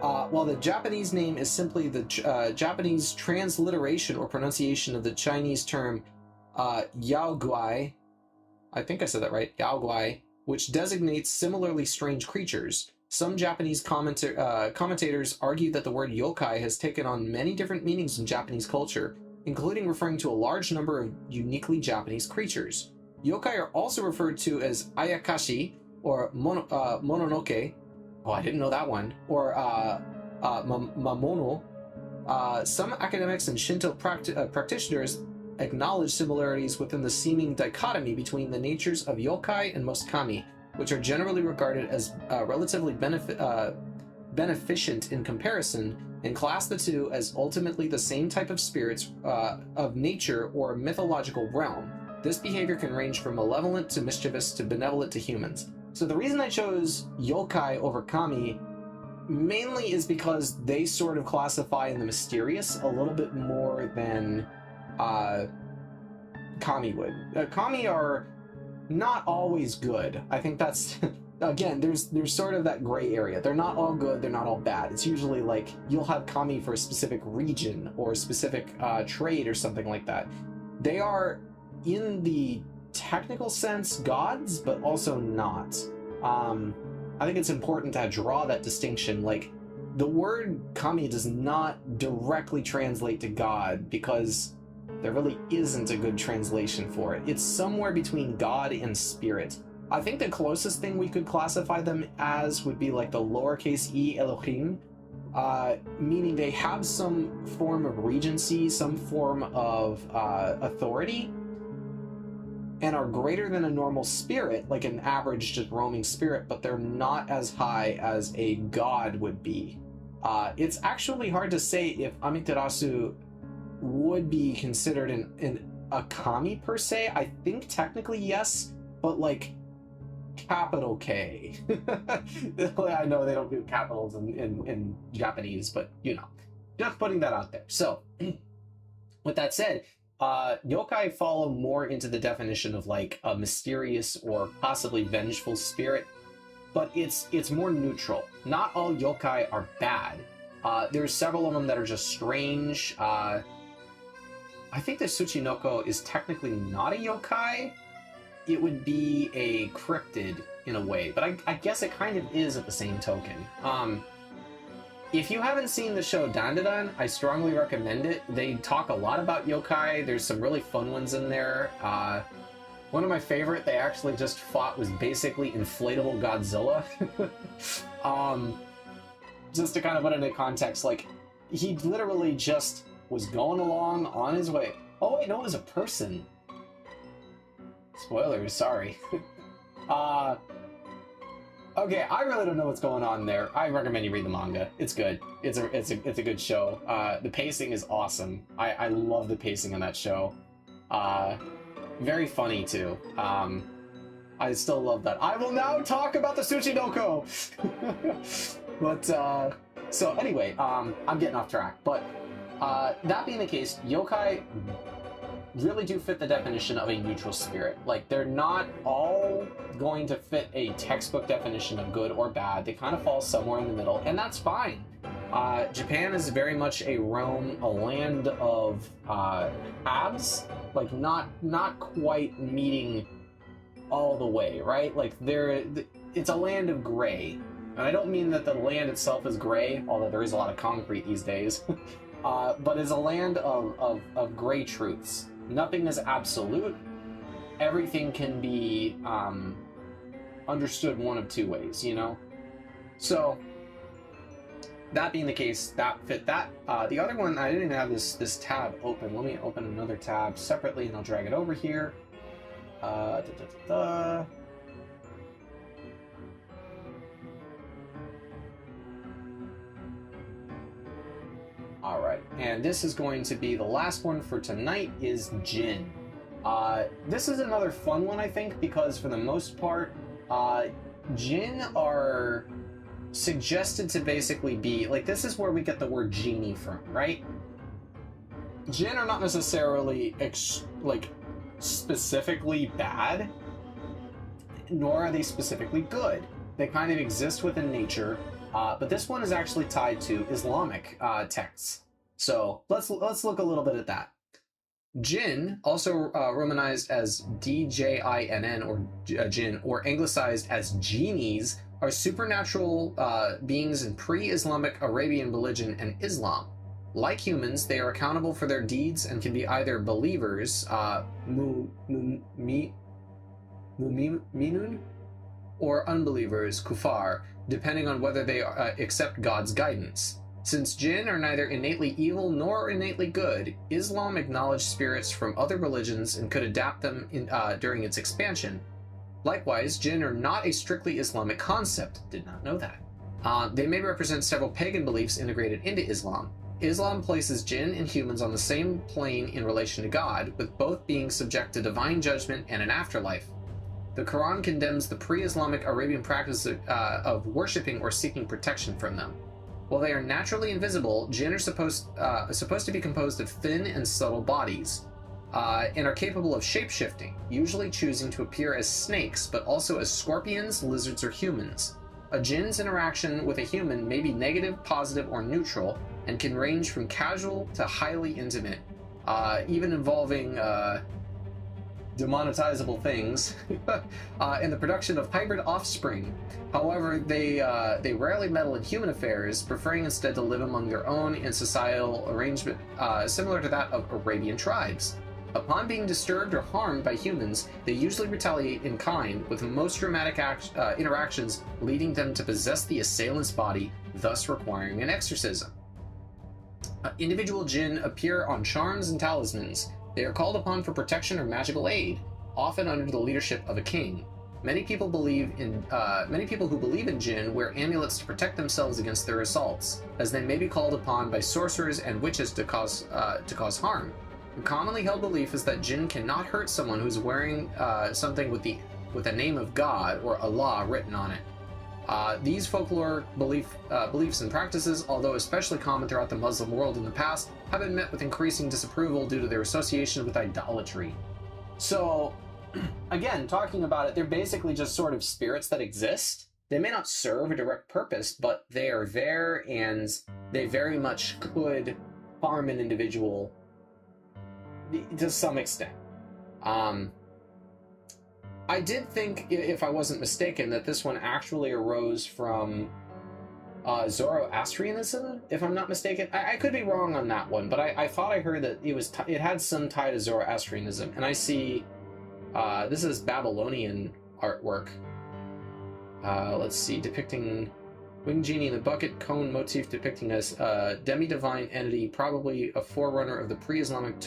While the Japanese name is simply the Japanese transliteration or pronunciation of the Chinese term yaoguai, I think I said that right, yaoguai, which designates similarly strange creatures. Some Japanese commentators argue that the word yokai has taken on many different meanings in Japanese culture, including referring to a large number of uniquely Japanese creatures. Yokai are also referred to as ayakashi, or mononoke. Oh, I didn't know that one. Or mamono. Some academics and Shinto practitioners acknowledge similarities within the seeming dichotomy between the natures of yokai and most kami, which are generally regarded as relatively beneficent in comparison, and class the two as ultimately the same type of spirits of nature or mythological realm. This behavior can range from malevolent to mischievous to benevolent to humans. So the reason I chose yokai over kami mainly is because they sort of classify in the mysterious a little bit more than kami would. Kami are not always good. I think that's again, there's sort of that gray area. They're not all good, they're not all bad. It's usually like you'll have kami for a specific region or a specific trade or something like that. They are, in the technical sense, gods, but also not. I think it's important to draw that distinction. Like, the word kami does not directly translate to god because there really isn't a good translation for it. It's somewhere between God and spirit. I think the closest thing we could classify them as would be like the lowercase e Elohim, meaning they have some form of regency, some form of authority, and are greater than a normal spirit, like an average just roaming spirit, but they're not as high as a god would be. It's actually hard to say if Amaterasu would be considered a kami per se. I think technically yes, but like capital K. I know they don't do capitals in Japanese, but you know, just putting that out there. So with that said, yokai fall more into the definition of like a mysterious or possibly vengeful spirit, but it's more neutral. Not all yokai are bad. There's several of them that are just strange. I think the Tsuchinoko is technically not a yokai. It would be a cryptid in a way, but I guess it kind of is at the same token. If you haven't seen the show Dandadan, I strongly recommend it. They talk a lot about yokai. There's some really fun ones in there. One of my favorite they actually just fought was basically inflatable Godzilla. Just to kind of put it into context, like, he literally just was going along on his way. Oh wait, no, it was a person. Spoilers, sorry. Okay, I really don't know what's going on there. I recommend you read the manga. It's good. It's a good show. The pacing is awesome. I love the pacing on that show. Very funny too. I still love that. I will now talk about the Tsuchinoko. But so anyway, I'm getting off track. But that being the case, yokai really do fit the definition of a neutral spirit. Like, they're not all going to fit a textbook definition of good or bad. They kind of fall somewhere in the middle, and that's fine. Japan is very much a realm, a land of halves, like not quite meeting all the way, right? Like, it's a land of gray. And I don't mean that the land itself is gray, although there is a lot of concrete these days, but it's a land of gray truths. Nothing is absolute. Everything can be understood one of two ways, you know? So, that being the case, that fit that. The other one, I didn't even have this tab open. Let me open another tab separately, and I'll drag it over here. Alright, and this is going to be the last one for tonight, is Jinn. This is another fun one, I think, because for the most part, Jinn are suggested to basically be, like, this is where we get the word genie from, right? Jinn are not necessarily, specifically bad, nor are they specifically good. They kind of exist within nature, but this one is actually tied to Islamic texts. So let's look a little bit at that. Jinn, also romanized as Djinn or Jinn, or anglicized as genies, are supernatural beings in pre-Islamic Arabian religion and Islam. Like humans, they are accountable for their deeds and can be either believers, minun, or unbelievers, kufar, depending on whether they accept God's guidance. Since Jinn are neither innately evil nor innately good, Islam acknowledged spirits from other religions and could adapt them during its expansion. Likewise, Jinn are not a strictly Islamic concept. Did not know that. They may represent several pagan beliefs integrated into Islam. Islam places Jinn and humans on the same plane in relation to God, with both being subject to divine judgment and an afterlife. The Quran condemns the pre-Islamic Arabian practice of worshipping or seeking protection from them. While they are naturally invisible, Jinn are supposed to be composed of thin and subtle bodies, and are capable of shape-shifting, usually choosing to appear as snakes, but also as scorpions, lizards, or humans. A Jinn's interaction with a human may be negative, positive, or neutral, and can range from casual to highly intimate, even involving demonetizable things, and the production of hybrid offspring. However, they rarely meddle in human affairs, preferring instead to live among their own in societal arrangement similar to that of Arabian tribes. Upon being disturbed or harmed by humans, they usually retaliate in kind, with most dramatic interactions leading them to possess the assailant's body, thus requiring an exorcism. Individual Jinn appear on charms and talismans. They are called upon for protection or magical aid, often under the leadership of a king. Many people who believe in Jinn wear amulets to protect themselves against their assaults, as they may be called upon by sorcerers and witches to cause harm. The commonly held belief is that Jinn cannot hurt someone who's wearing something with the name of God or Allah written on it. These folklore beliefs and practices, although especially common throughout the Muslim world in the past, have been met with increasing disapproval due to their association with idolatry. So, again, talking about it, they're basically just sort of spirits that exist. They may not serve a direct purpose, but they are there, and they very much could harm an individual to some extent. I did think, if I wasn't mistaken, that this one actually arose from Zoroastrianism, if I'm not mistaken. I could be wrong on that one, but I thought I heard that it had some tie to Zoroastrianism. And I see this is Babylonian artwork. Let's see, depicting winged genie in the bucket cone motif, depicting a demi-divine entity, probably a forerunner of the pre-Islamic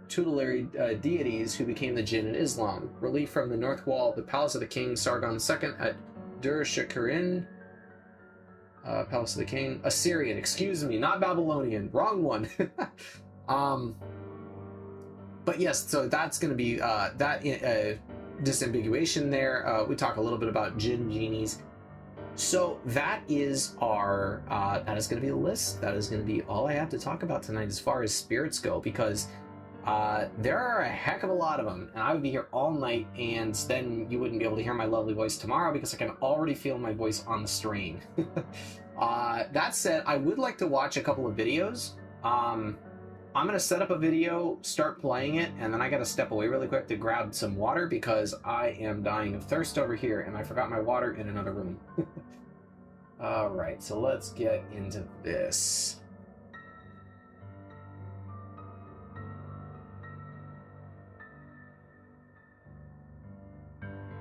tutelary deities who became the jinn in Islam. Relief from the north wall of the palace of the king Sargon II at Dur-Shakarin. Palace of the king. Assyrian, excuse me, not Babylonian. Wrong one. But yes, so that's going to be disambiguation there. We talk a little bit about jinn genies. So that is our that is going to be the list. That is going to be all I have to talk about tonight as far as spirits go, because there are a heck of a lot of them, and I would be here all night, and then you wouldn't be able to hear my lovely voice tomorrow because I can already feel my voice on the strain. That said, I would like to watch a couple of videos. I'm going to set up a video, start playing it, and then I got to step away really quick to grab some water because I am dying of thirst over here, and I forgot my water in another room. Alright, so let's get into this.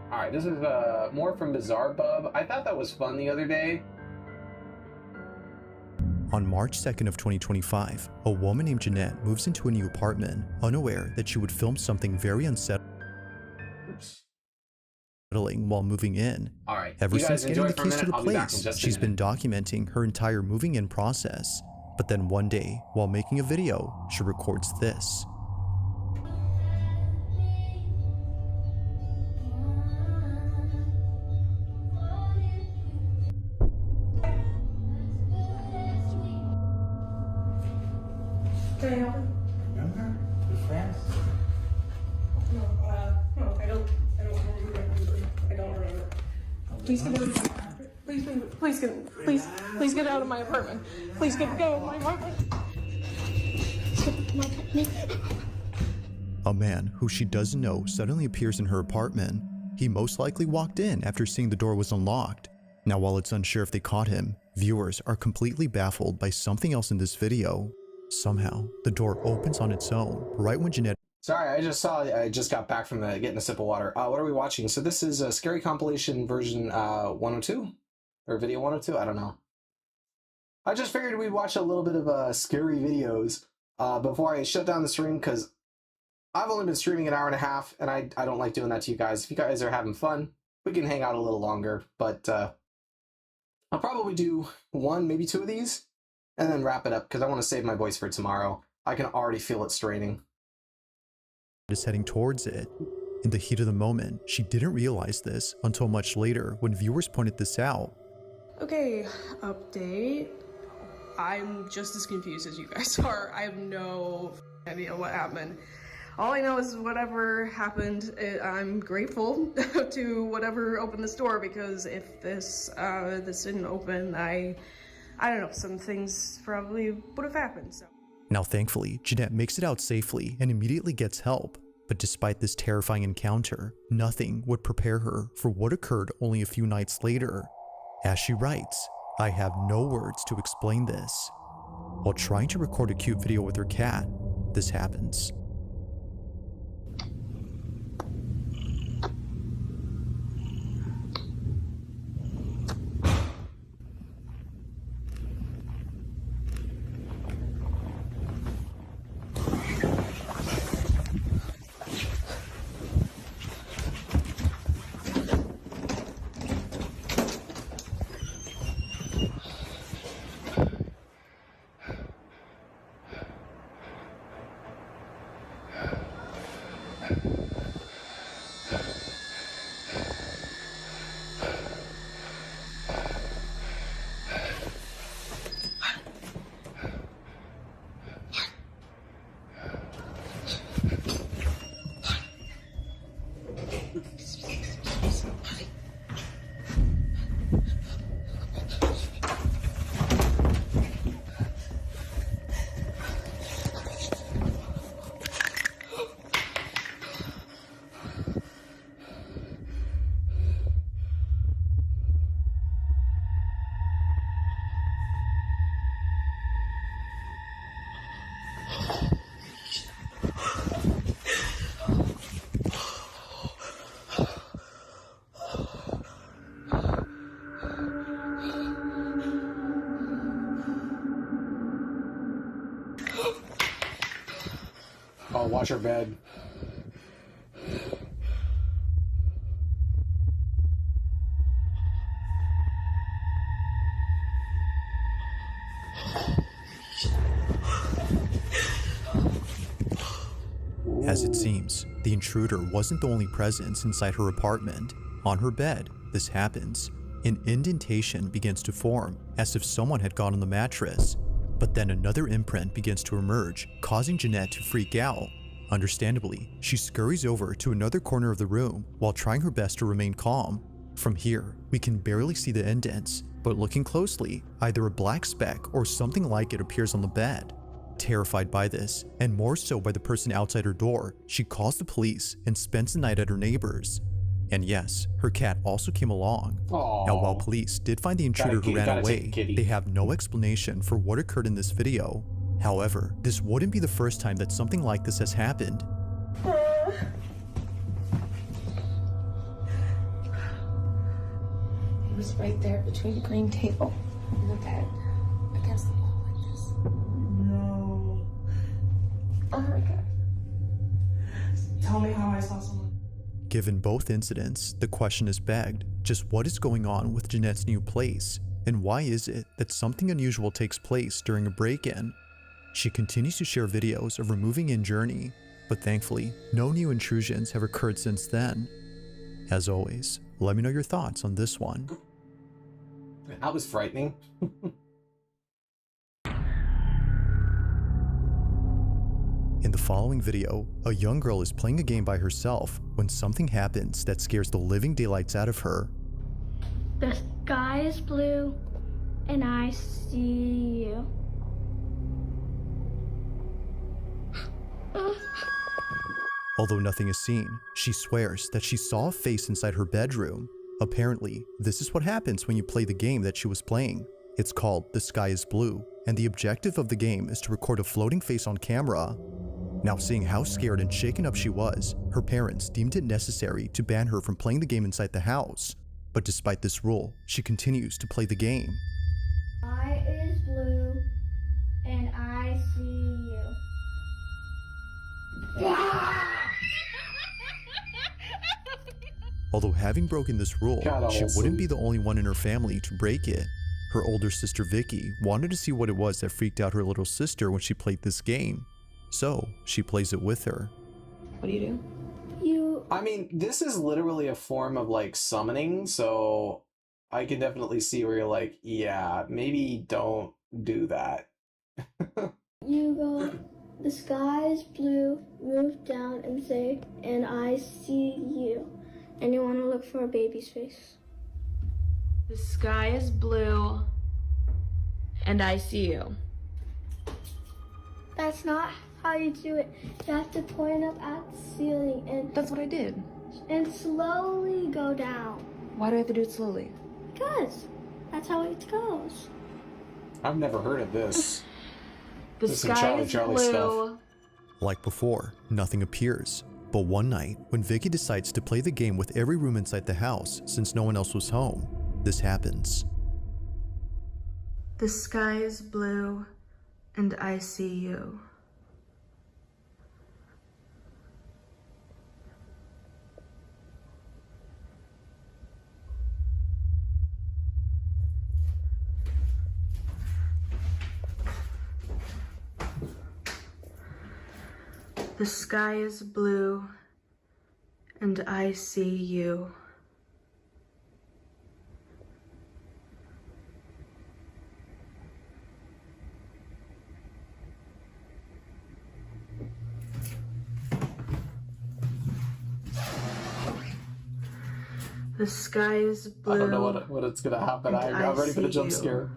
Alright, this is more from Bizarre Bub. I thought that was fun the other day. On March 2nd of 2025, a woman named Jeanette moves into a new apartment, unaware that she would film something very unsettling while moving in. Alright, Ever since getting the keys to the place, she's been documenting her entire moving in process. But then one day, while making a video, she records this. Can I help you? Remember? We're friends. No, I don't remember. I don't remember. Please get out of my apartment. Please get out of my apartment. Please get out of my apartment. A man who she doesn't know suddenly appears in her apartment. He most likely walked in after seeing the door was unlocked. Now, while it's unsure if they caught him, viewers are completely baffled by something else in this video. Somehow, the door opens on its own, right when Jeanette... Sorry, I just got back from getting a sip of water. What are we watching? So this is a Scary Compilation version 102? Or video 102? I don't know. I just figured we'd watch a little bit of scary videos before I shut down the stream, because I've only been streaming an hour and a half, and I don't like doing that to you guys. If you guys are having fun, we can hang out a little longer, but I'll probably do one, maybe two of these, and then wrap it up, because I want to save my voice for tomorrow. I can already feel it straining. ...is heading towards it. In the heat of the moment, she didn't realize this until much later when viewers pointed this out. Okay, update. I'm just as confused as you guys are. I have no idea what happened. All I know is whatever happened, I'm grateful to whatever opened this door, because if this didn't open, I don't know, some things probably would have happened. So. Now thankfully, Jeanette makes it out safely and immediately gets help. But despite this terrifying encounter, nothing would prepare her for what occurred only a few nights later. As she writes, "I have no words to explain this." While trying to record a cute video with her cat, this happens. Oh, watch her bed. As it seems, the intruder wasn't the only presence inside her apartment. On her bed, this happens. An indentation begins to form, as if someone had gone on the mattress. But then another imprint begins to emerge, causing Jeanette to freak out. Understandably, she scurries over to another corner of the room while trying her best to remain calm. From here, we can barely see the indents, but looking closely, either a black speck or something like it appears on the bed. Terrified by this, and more so by the person outside her door, she calls the police and spends the night at her neighbor's. And yes, her cat also came along. Aww. Now, while police did find the intruder who ran away, they have no explanation for what occurred in this video. However, this wouldn't be the first time that something like this has happened. It was right there between the green table and the bed, against the wall like this. No. Oh my god. Tell me how I saw someone. Given both incidents, the question is begged, just what is going on with Jeanette's new place? And why is it that something unusual takes place during a break-in? She continues to share videos of her moving-in journey, but thankfully, no new intrusions have occurred since then. As always, let me know your thoughts on this one. That was frightening. In the following video, a young girl is playing a game by herself when something happens that scares the living daylights out of her. The sky is blue, and I see you. Although nothing is seen, she swears that she saw a face inside her bedroom. Apparently, this is what happens when you play the game that she was playing. It's called The Sky is Blue, and the objective of the game is to record a floating face on camera. Now, seeing how scared and shaken up she was, her parents deemed it necessary to ban her from playing the game inside the house. But despite this rule, she continues to play the game. Sky is blue, and I see you. Although having broken this rule, God, she awesome. wouldn't be the only one in her family to break it. Her older sister Vicky wanted to see what it was that freaked out her little sister when she played this game. So, she plays it with her. What do you do? You. I mean, this is literally a form of, like, summoning, so I can definitely see where you're like, yeah, maybe don't do that. You go. The sky is blue. Move down and say, and I see you. And you want to look for a baby's face. The sky is blue, and I see you. That's not how you do it. You have to point up at the ceiling That's what I did. and slowly go down. Why do I have to do it slowly? Because that's how it goes. I've never heard of this. The This is some sky is Charlie blue. stuff. Like before, nothing appears. But one night, when Vicky decides to play the game with every room inside the house since no one else was home, this happens. The sky is blue, and I see you. The sky is blue, and I see you. The sky is blue. I don't know what it's gonna happen. and I'm ready for the see jump you. scare.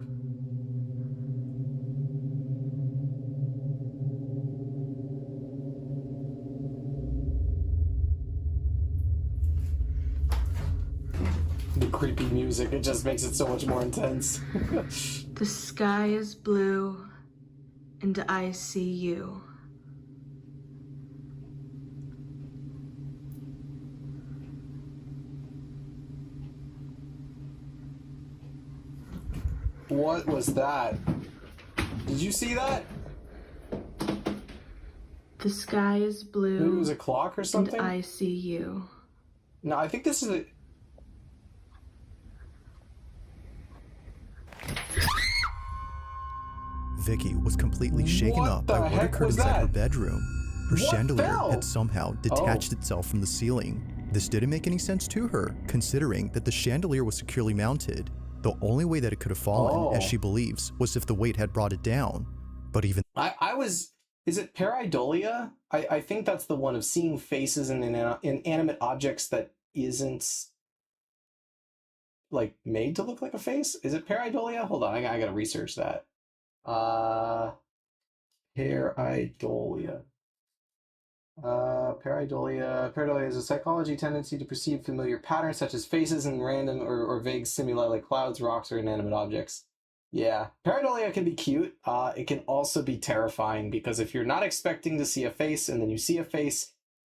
The creepy music, it just makes it so much more intense. The sky is blue, and I see you. What was that? Did you see that? The sky is blue. Maybe it was a clock or something? And I see you. No, I think this is a... Vicky was completely shaken What up the by what heck occurred was inside her that? bedroom. Her What chandelier fell? had somehow detached itself from the ceiling. This didn't make any sense to her, considering that the chandelier was securely mounted. The only way that it could have fallen, as she believes, was if the weight had brought it down. But even Is it pareidolia? I think that's the one of seeing faces in inanimate objects that isn't like made to look like a face. Is it pareidolia? Hold on, I gotta research that. Pareidolia. Pareidolia is a psychology tendency to perceive familiar patterns such as faces and random or vague stimuli like clouds, rocks, or inanimate objects. Yeah, pareidolia can be cute. It can also be terrifying because if you're not expecting to see a face and then you see a face,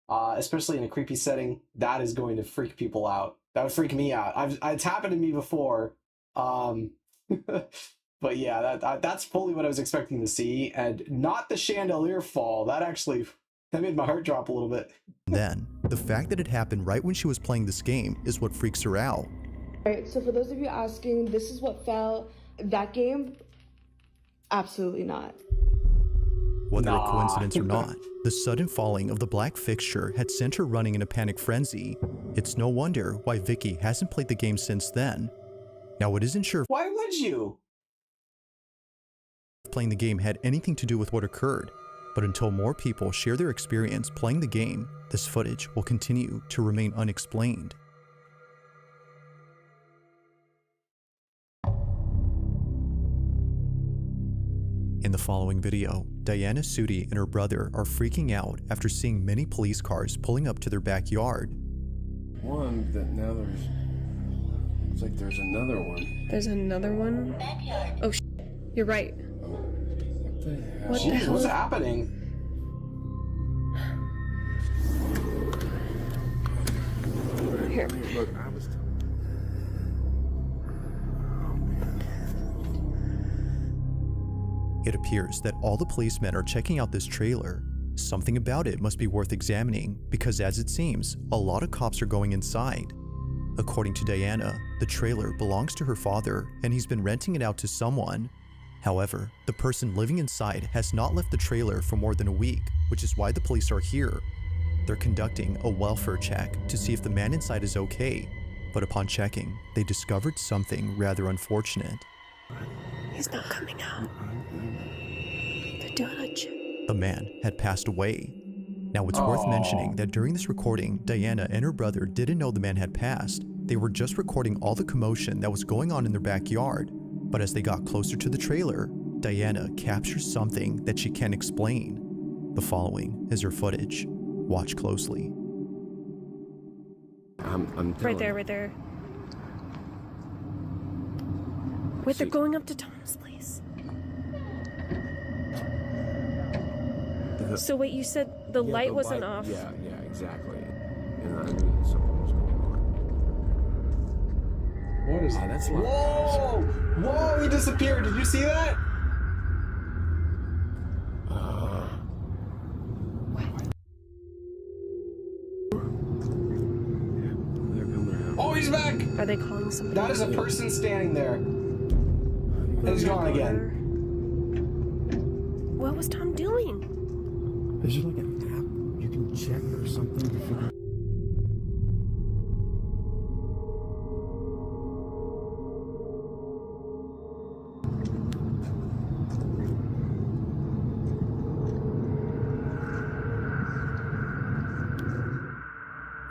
especially in a creepy setting, that is going to freak people out. That would freak me out. It's happened to me before. But yeah, that's fully what I was expecting to see, and not the chandelier fall. That made my heart drop a little bit. then, the fact that it happened right when she was playing this game is what freaks her out. Alright, so for those of you asking, this is what fell. That game? Absolutely not. Whether a coincidence or not, the sudden falling of the black fixture had sent her running in a panic frenzy. It's no wonder why Vicky hasn't played the game since then. Now, it isn't sure Why would you? if playing the game had anything to do with what occurred, but until more people share their experience playing the game, this footage will continue to remain unexplained. In the following video, Diana Sudi and her brother are freaking out after seeing many police cars pulling up to their backyard. One that now looks like there's another one. There's another one? Oh, you're right. What the hell? What's happening? Here. Look, I was. It appears that all the policemen are checking out this trailer. Something about it must be worth examining because, as it seems, a lot of cops are going inside. According to Diana, the trailer belongs to her father and he's been renting it out to someone. However, the person living inside has not left the trailer for more than a week, which is why the police are here. They're conducting a welfare check to see if the man inside is okay, but upon checking, they discovered something rather unfortunate. He's not coming out. They're doing a check. The man had passed away. Now, it's worth mentioning that during this recording, Diana and her brother didn't know the man had passed. They were just recording all the commotion that was going on in their backyard. But as they got closer to the trailer, Diana captures something that she can't explain. The following is her footage. Watch closely. I'm Right there. Wait, they're going up to Tom's place. So wait, you said the light wasn't off? Yeah, exactly. And I knew something was going on. What is That's loud. Whoa! Whoa, he disappeared. Did you see that? They're coming out. Oh, he's back! Are they calling somebody? That is a person standing there. And he's gone again. What was Tom doing? Is there like an app you can check or something to figure?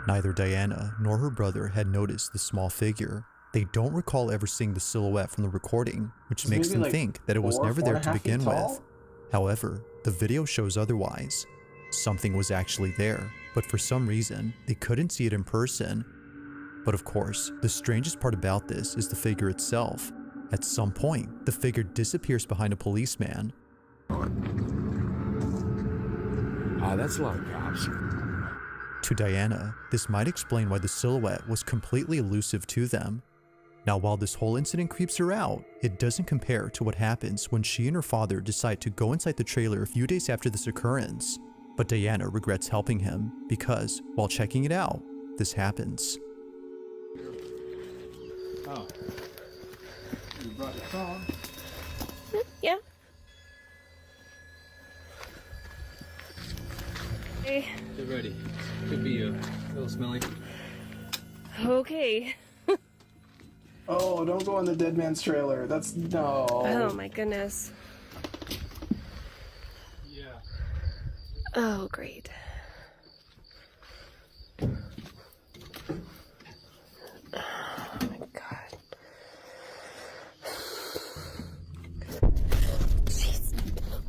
Neither Diana nor her brother had noticed the small figure. They don't recall ever seeing the silhouette from the recording, which makes them think that it was never there to begin with. However, the video shows otherwise. Something was actually there, but for some reason, they couldn't see it in person. But of course, the strangest part about this is the figure itself. At some point, the figure disappears behind a policeman. That's a lot of cops. To Diana, this might explain why the silhouette was completely elusive to them. Now, while this whole incident creeps her out, it doesn't compare to what happens when she and her father decide to go inside the trailer a few days after this occurrence. But Diana regrets helping him because, while checking it out, this happens. Oh. You brought your phone? Yeah. Hey. Get ready. Could be a little smelly. Okay. Oh, don't go on the dead man's trailer. That's no. Oh my goodness. Yeah. Oh, great. Oh my god. Jeez.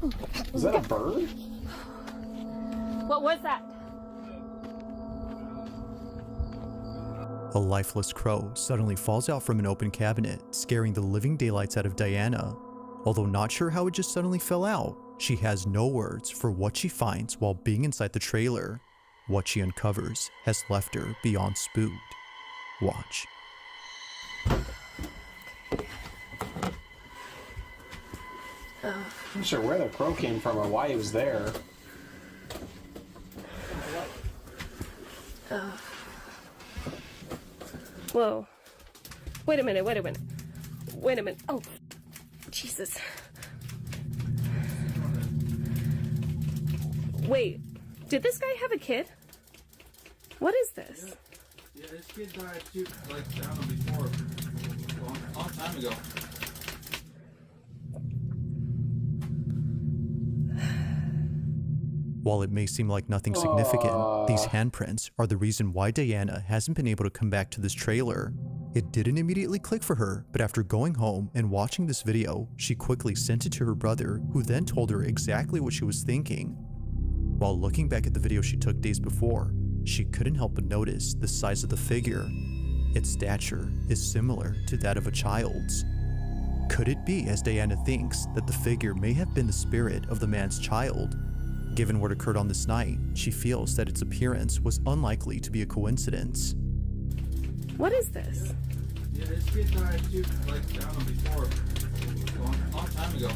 Oh my god. Is that a bird? What was that? A lifeless crow suddenly falls out from an open cabinet, scaring the living daylights out of Diana. Although not sure how it just suddenly fell out, she has no words for what she finds while being inside the trailer. What she uncovers has left her beyond spooked. Watch. I'm not sure where the crow came from or why he was there. Whoa. Wait a minute, wait a minute. Wait a minute. Oh, Jesus. Wait, did this guy have a kid? What is this? Yeah, this kid died too, like, down before. Long time ago. While it may seem like nothing significant, these handprints are the reason why Diana hasn't been able to come back to this trailer. It didn't immediately click for her, but after going home and watching this video, she quickly sent it to her brother, who then told her exactly what she was thinking. While looking back at the video she took days before, she couldn't help but notice the size of the figure. Its stature is similar to that of a child's. Could it be, as Diana thinks, that the figure may have been the spirit of the man's child? Given what occurred on this night, she feels that its appearance was unlikely to be a coincidence. What is this? Yeah, this kid died too, like, down before. Long time ago.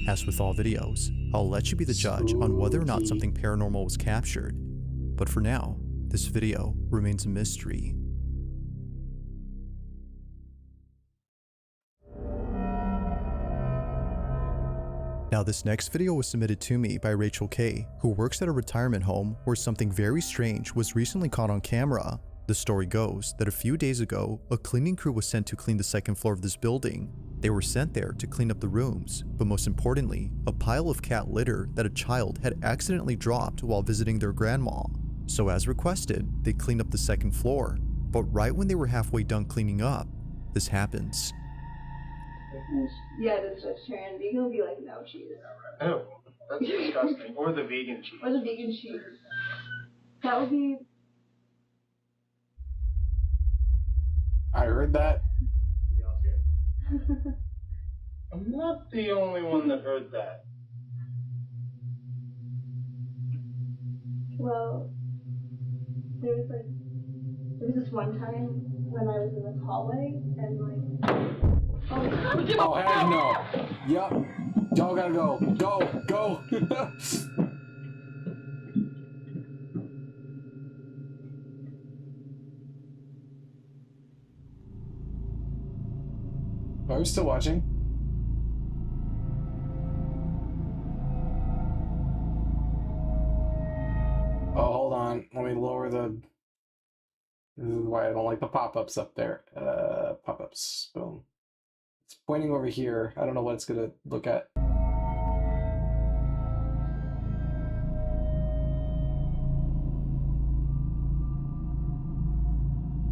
As with all videos, I'll let you be the judge on whether or not something paranormal was captured. But for now, this video remains a mystery. Now, this next video was submitted to me by Rachel K, who works at a retirement home where something very strange was recently caught on camera. The story goes that a few days ago, a cleaning crew was sent to clean the second floor of this building. They were sent there to clean up the rooms, but most importantly, a pile of cat litter that a child had accidentally dropped while visiting their grandma. So as requested, they cleaned up the second floor, but right when they were halfway done cleaning up, this happens. Yeah, that's vegetarian. Vegan will be like, no cheese. Oh, that's disgusting. Or the vegan cheese. Or the vegan cheese. That would be... I heard that. I'm not the only one that heard that. Well, there was this one time when I was in this hallway and Oh, heck no. Yup. Y'all gotta go. Go. Go. Are we still watching? Oh, hold on. Let me lower the... This is why I don't like the pop-ups up there. Pop-ups. Boom. It's pointing over here. I don't know what it's gonna look at.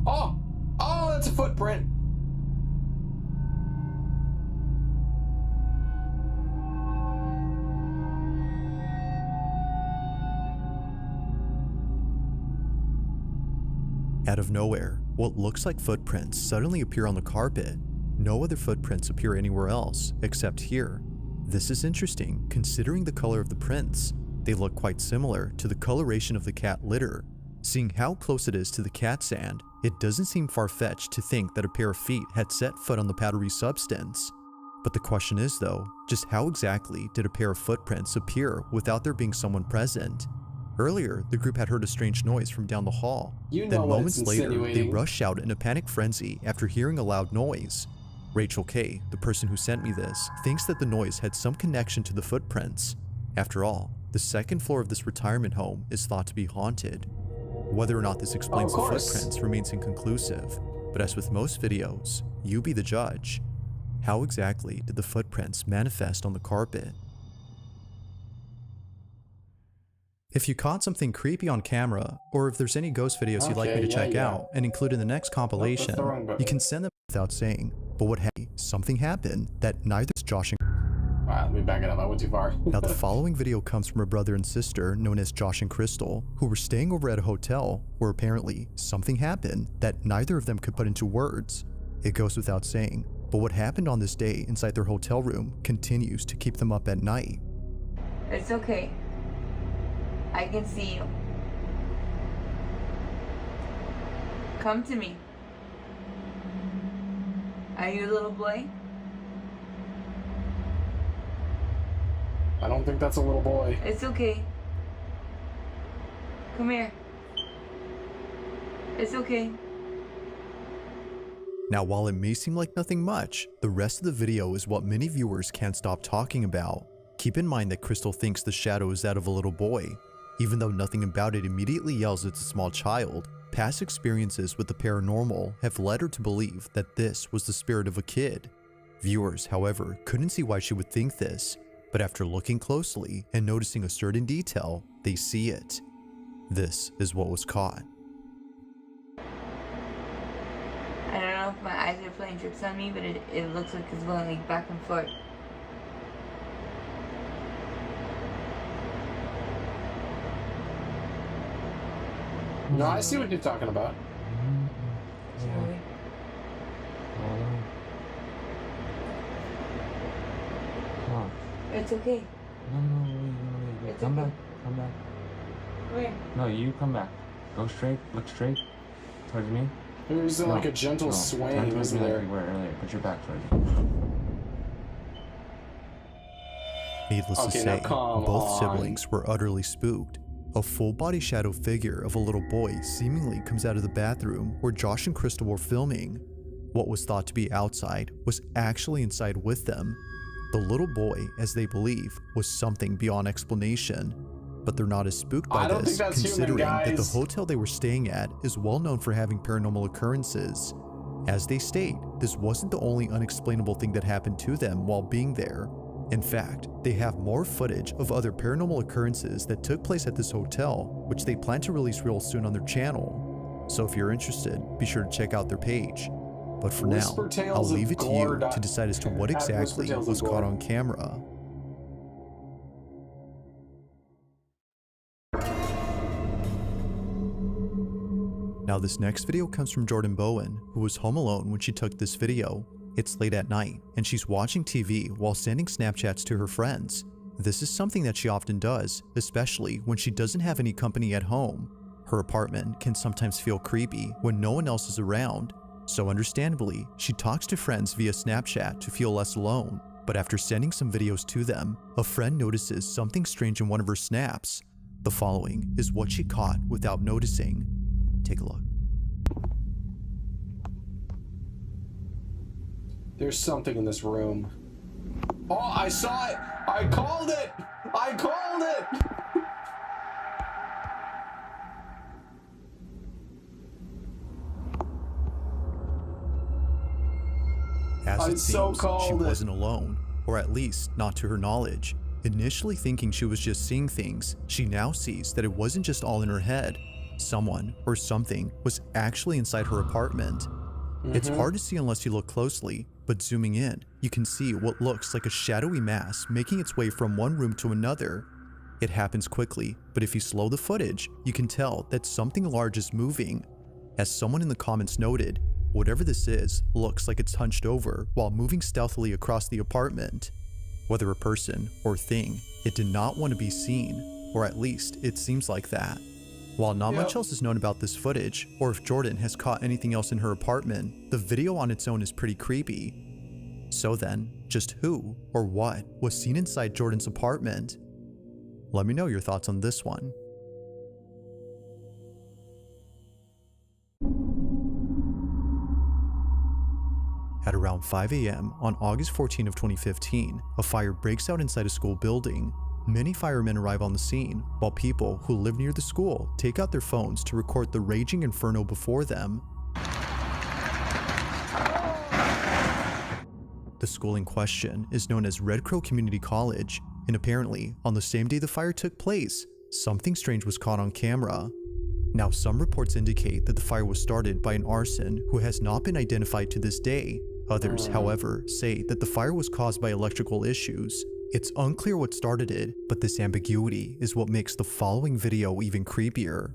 Oh! Oh, that's a footprint! Out of nowhere, what looks like footprints suddenly appear on the carpet. No other footprints appear anywhere else, except here. This is interesting, considering the color of the prints. They look quite similar to the coloration of the cat litter. Seeing how close it is to the cat sand, it doesn't seem far-fetched to think that a pair of feet had set foot on the powdery substance. But the question is though, just how exactly did a pair of footprints appear without there being someone present? Earlier, the group had heard a strange noise from down the hall. You know Then what moments it's later, they insinuating. rush out in a panic frenzy after hearing a loud noise. Rachel K., the person who sent me this, thinks that the noise had some connection to the footprints. After all, the second floor of this retirement home is thought to be haunted. Whether or not this explains the footprints remains inconclusive, but as with most videos, you be the judge. How exactly did the footprints manifest on the carpet? If you caught something creepy on camera, or if there's any ghost videos you'd like me to check out and include in the next compilation, you can send them without saying, but what something happened that neither Josh and Alright, let me back it up. I went too far. Now the following video comes from a brother and sister known as Josh and Crystal, who were staying over at a hotel where apparently something happened that neither of them could put into words. It goes without saying, but what happened on this day inside their hotel room continues to keep them up at night. It's okay. I can see you. Come to me. Are you a little boy? I don't think that's a little boy. It's okay. Come here. It's okay. Now while it may seem like nothing much, the rest of the video is what many viewers can't stop talking about. Keep in mind that Crystal thinks the shadow is that of a little boy. Even though nothing about it immediately yells it's a small child, past experiences with the paranormal have led her to believe that this was the spirit of a kid. Viewers, however, couldn't see why she would think this, but after looking closely and noticing a certain detail, they see it. This is what was caught. I don't know if my eyes are playing tricks on me, but it looks like it's going like back and forth. No, I see what you're talking about. Sorry. It's okay. No, It's come okay. back, come back. Where? No, you come back. Go straight, look straight towards me. It was like a gentle sway, towards wasn't me there? like you were earlier. Put your back towards me. Needless to say, both siblings were utterly spooked. A full-body shadow figure of a little boy seemingly comes out of the bathroom where Josh and Crystal were filming. What was thought to be outside was actually inside with them. The little boy, as they believe, was something beyond explanation. But they're not as spooked by this, considering that the hotel they were staying at is well known for having paranormal occurrences. As they state, this wasn't the only unexplainable thing that happened to them while being there. In fact, they have more footage of other paranormal occurrences that took place at this hotel, which they plan to release real soon on their channel. So if you're interested, be sure to check out their page. But for now, I'll leave it to you to decide as to what exactly was caught on camera. Now this next video comes from Jordan Bowen, who was home alone when she took this video. It's late at night, and she's watching TV while sending Snapchats to her friends. This is something that she often does, especially when she doesn't have any company at home. Her apartment can sometimes feel creepy when no one else is around, so understandably, she talks to friends via Snapchat to feel less alone. But after sending some videos to them, a friend notices something strange in one of her snaps. The following is what she caught without noticing. Take a look. There's something in this room. Oh, I saw it! I called it! I called it! As it seems, she wasn't alone, or at least not to her knowledge. Initially thinking she was just seeing things, she now sees that it wasn't just all in her head. Someone or something was actually inside her apartment. It's hard to see unless you look closely, but zooming in, you can see what looks like a shadowy mass making its way from one room to another. It happens quickly, but if you slow the footage, you can tell that something large is moving. As someone in the comments noted, whatever this is looks like it's hunched over while moving stealthily across the apartment. Whether a person or thing, it did not want to be seen, or at least it seems like that. While not much else is known about this footage, or if Jordan has caught anything else in her apartment, the video on its own is pretty creepy. So then, just who or what was seen inside Jordan's apartment? Let me know your thoughts on this one. At around 5 a.m. on August 14 of 2015, a fire breaks out inside a school building. Many firemen arrive on the scene, while people who live near the school take out their phones to record the raging inferno before them. The school in question is known as Red Crow Community College, and apparently, on the same day the fire took place, something strange was caught on camera. Now, some reports indicate that the fire was started by an arson who has not been identified to this day. Others, however, say that the fire was caused by electrical issues. It's unclear what started it, but this ambiguity is what makes the following video even creepier.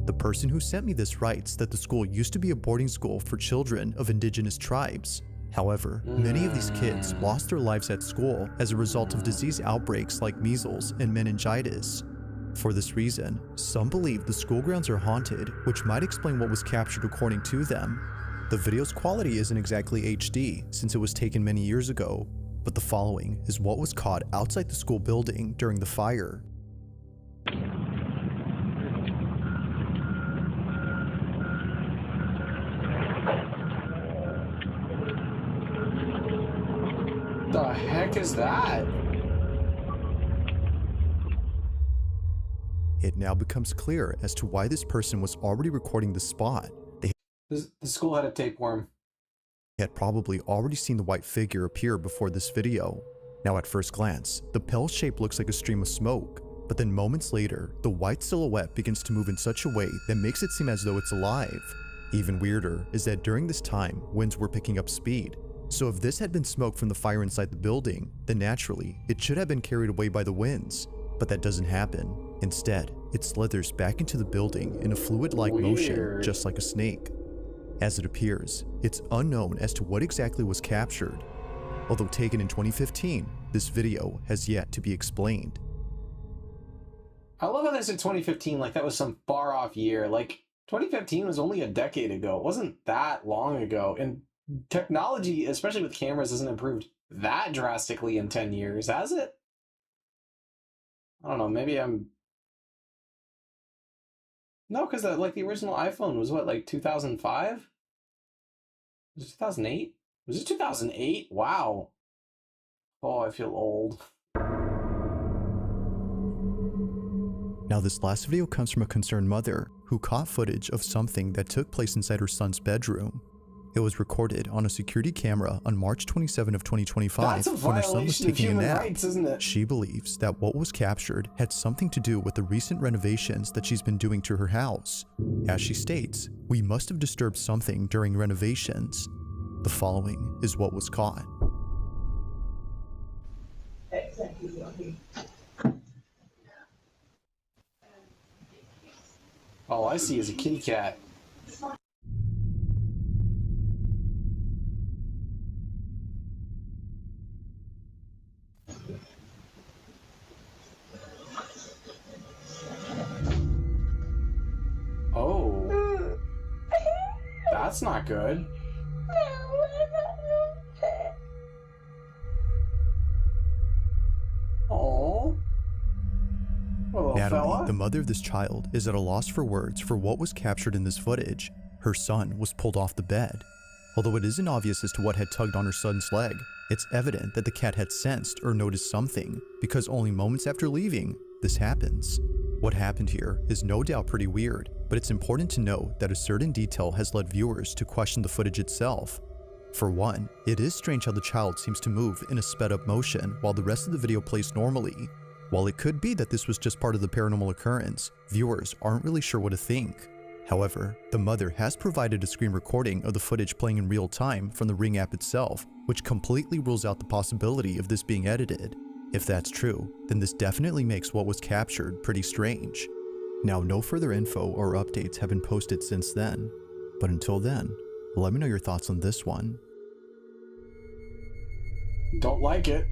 The person who sent me this writes that the school used to be a boarding school for children of indigenous tribes. However, many of these kids lost their lives at school as a result of disease outbreaks like measles and meningitis. For this reason, some believe the school grounds are haunted, which might explain what was captured according to them. The video's quality isn't exactly HD since it was taken many years ago, but the following is what was caught outside the school building during the fire. The heck is that? It now becomes clear as to why this person was already recording the spot. The school had a tapeworm. They had probably already seen the white figure appear before this video. Now at first glance, the pale shape looks like a stream of smoke, but then moments later, the white silhouette begins to move in such a way that makes it seem as though it's alive. Even weirder is that during this time, winds were picking up speed. So if this had been smoke from the fire inside the building, then naturally, it should have been carried away by the winds. But that doesn't happen. Instead, it slithers back into the building in a fluid-like motion, just like a snake. As it appears, it's unknown as to what exactly was captured. Although taken in 2015, this video has yet to be explained. I love how they said 2015 like that was some far off year. Like, 2015 was only a decade ago. It wasn't that long ago. And technology, especially with cameras, hasn't improved that drastically in 10 years, has it? I don't know, maybe I'm... No, because like the original iPhone was what, like 2005? Was it 2008? Was it 2008? Wow. Oh, I feel old. Now this last video comes from a concerned mother who caught footage of something that took place inside her son's bedroom. It was recorded on a security camera on March 27 of 2025 when her son was taking a nap. Rights, isn't it? She believes that what was captured had something to do with the recent renovations that she's been doing to her house. As she states, "We must have disturbed something during renovations." The following is what was caught. All I see is a kitty cat. Oh. That's not good. Oh. Natalie, the mother of this child, is at a loss for words for what was captured in this footage. Her son was pulled off the bed. Although it isn't obvious as to what had tugged on her son's leg, it's evident that the cat had sensed or noticed something, because only moments after leaving, this happens. What happened here is no doubt pretty weird, but it's important to note that a certain detail has led viewers to question the footage itself. For one, it is strange how the child seems to move in a sped-up motion while the rest of the video plays normally. While it could be that this was just part of the paranormal occurrence, viewers aren't really sure what to think. However, the mother has provided a screen recording of the footage playing in real time from the Ring app itself, which completely rules out the possibility of this being edited. If that's true, then this definitely makes what was captured pretty strange. Now, no further info or updates have been posted since then, but until then, let me know your thoughts on this one. Don't like it.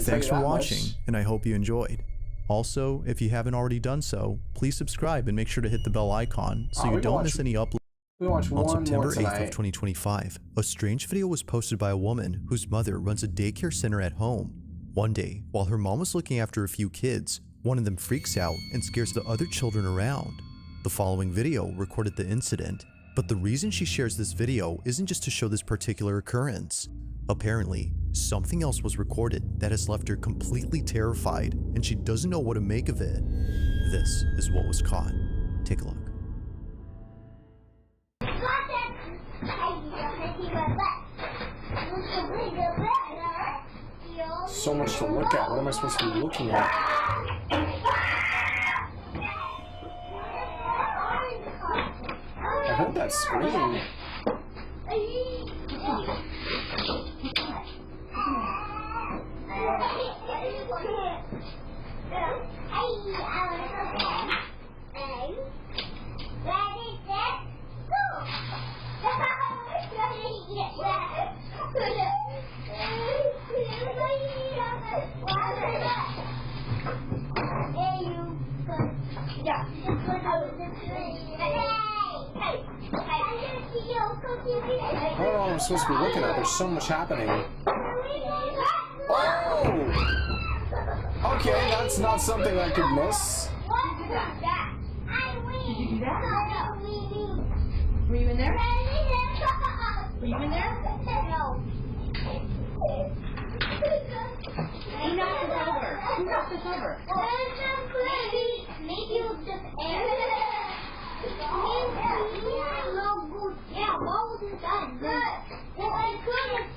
Thanks for watching, and I hope you enjoyed. Also, if you haven't already done so, please subscribe and make sure to hit the bell icon so you don't miss any uploads. We watch On one September more 8th tonight. of 2025, a strange video was posted by a woman whose mother runs a daycare center at home. One day, while her mom was looking after a few kids, one of them freaks out and scares the other children around. The following video recorded the incident, but the reason she shares this video isn't just to show this particular occurrence. Apparently, something else was recorded that has left her completely terrified and she doesn't know what to make of it. This is what was caught. Take a look. So much to look at. What am I supposed to be looking at? I heard that scream. I don't know what I'm supposed to be looking at. There's so much happening. Oh! Okay, that's not something I could miss. Did you do that? Were you in there? Were you in there? No. Who knocked this over? Who knocked this over? Maybe it was just air. Yeah, what was it done? Good. Well, I couldn't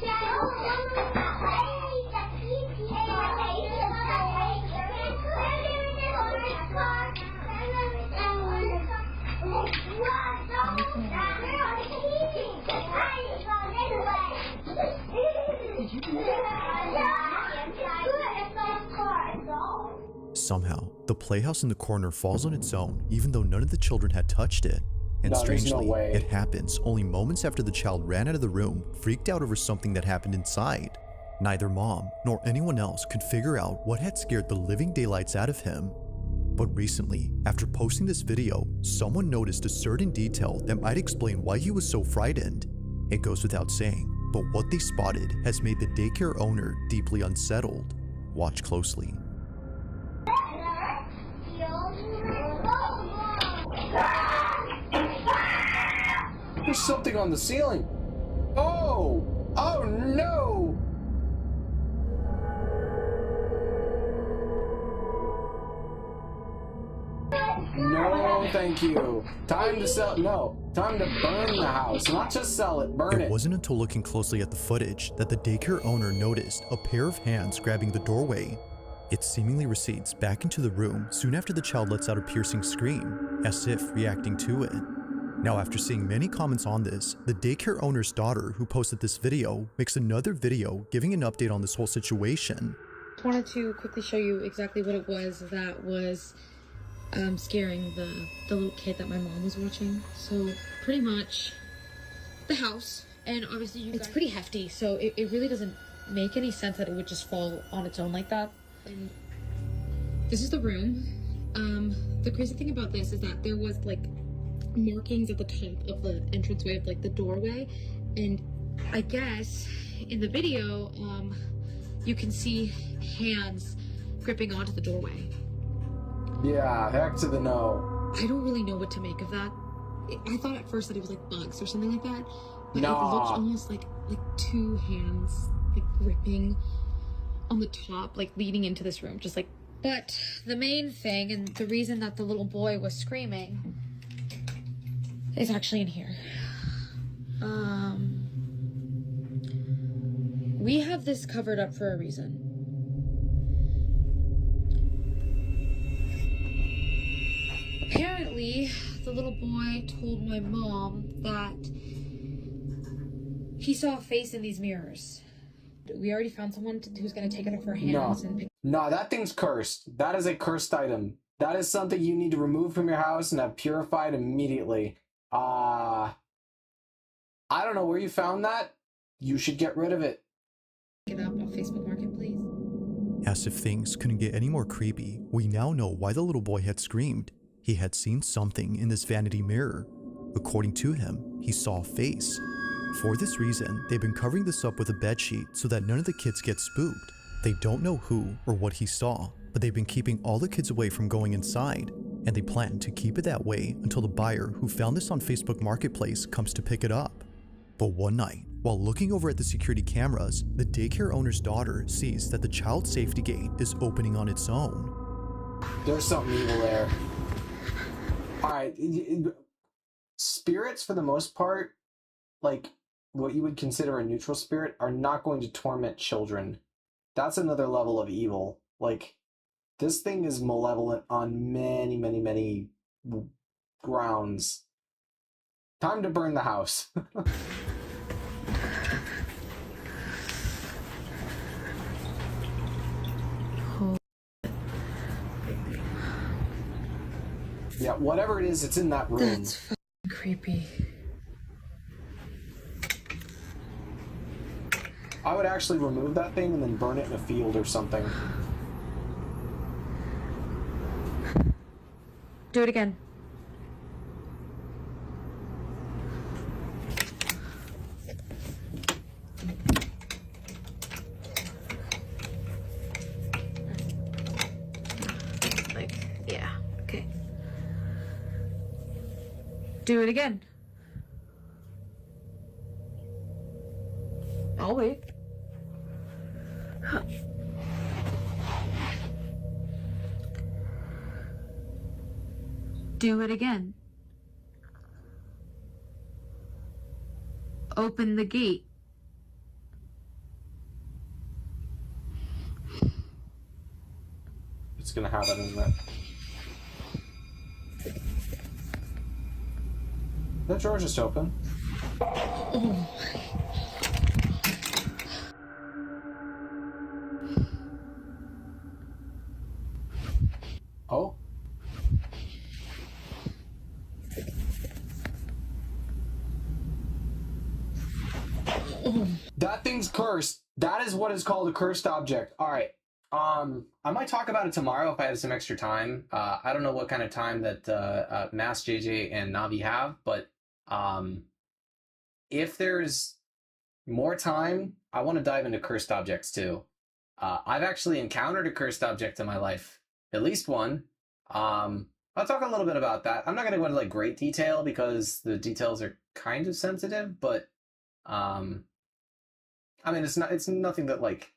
Somehow, the playhouse in the corner falls on its own even though none of the children had touched it. And No, there's strangely, no way. it happens only moments after the child ran out of the room, freaked out over something that happened inside. Neither mom nor anyone else could figure out what had scared the living daylights out of him. But recently, after posting this video, someone noticed a certain detail that might explain why he was so frightened. It goes without saying, but what they spotted has made the daycare owner deeply unsettled. Watch closely. There's something on the ceiling. Oh! Oh no! No, thank you. Time to sell. No, time to burn the house. Not just sell it, burn it. It wasn't until looking closely at the footage that the daycare owner noticed a pair of hands grabbing the doorway. It seemingly recedes back into the room soon after the child lets out a piercing scream, as if reacting to it. Now, after seeing many comments on this, the daycare owner's daughter, who posted this video, makes another video giving an update on this whole situation. I wanted to quickly show you exactly what it was that was scaring the little kid that my mom was watching. So pretty much the house, and obviously it's pretty hefty, so it really doesn't make any sense that it would just fall on its own like that. And this is the room. The crazy thing about this is that there was like markings at the top of the entranceway of like the doorway, and I guess in the video you can see hands gripping onto the doorway. Yeah, heck to the no. I don't really know what to make of that. I thought at first that it was like bugs or something like that, but Nah. it looked almost like two hands like gripping on the top, like leading into this room, just like. But the main thing, and the reason that the little boy was screaming, is actually in here. We have this covered up for a reason. Apparently, the little boy told my mom that he saw a face in these mirrors. We already found someone who's going to take it off our hands and pick. No, that thing's cursed. That is a cursed item. That is something you need to remove from your house and have purified immediately. I don't know where you found that. You should get rid of it. Pick it up on Facebook Marketplace. As if things couldn't get any more creepy, we now know why the little boy had screamed. He had seen something in this vanity mirror. According to him, he saw a face. For this reason, they've been covering this up with a bedsheet so that none of the kids get spooked. They don't know who or what he saw, but they've been keeping all the kids away from going inside, and they plan to keep it that way until the buyer who found this on Facebook Marketplace comes to pick it up. But one night, while looking over at the security cameras, the daycare owner's daughter sees that the child safety gate is opening on its own. There's something evil there. Alright, spirits for the most part, like what you would consider a neutral spirit, are not going to torment children. That's another level of evil. Like, this thing is malevolent on many, many, many grounds. Time to burn the house. Yeah, whatever it is, it's in that room. That's fucking creepy. I would actually remove that thing and then burn it in a field or something. Do it again. Like, yeah, okay. Do it again. I'll wait. Do it again. Open the gate. It's gonna have it in there. That drawer's just open. Oh. That thing's cursed. That is what is called a cursed object. All right. I might talk about it tomorrow if I have some extra time. I don't know what kind of time that Mass JJ and Navi have, but if there's more time, I want to dive into cursed objects too. I've actually encountered a cursed object in my life, at least one. I'll talk a little bit about that. I'm not going to go into like great detail because the details are kind of sensitive, but I mean, it's nothing that, like,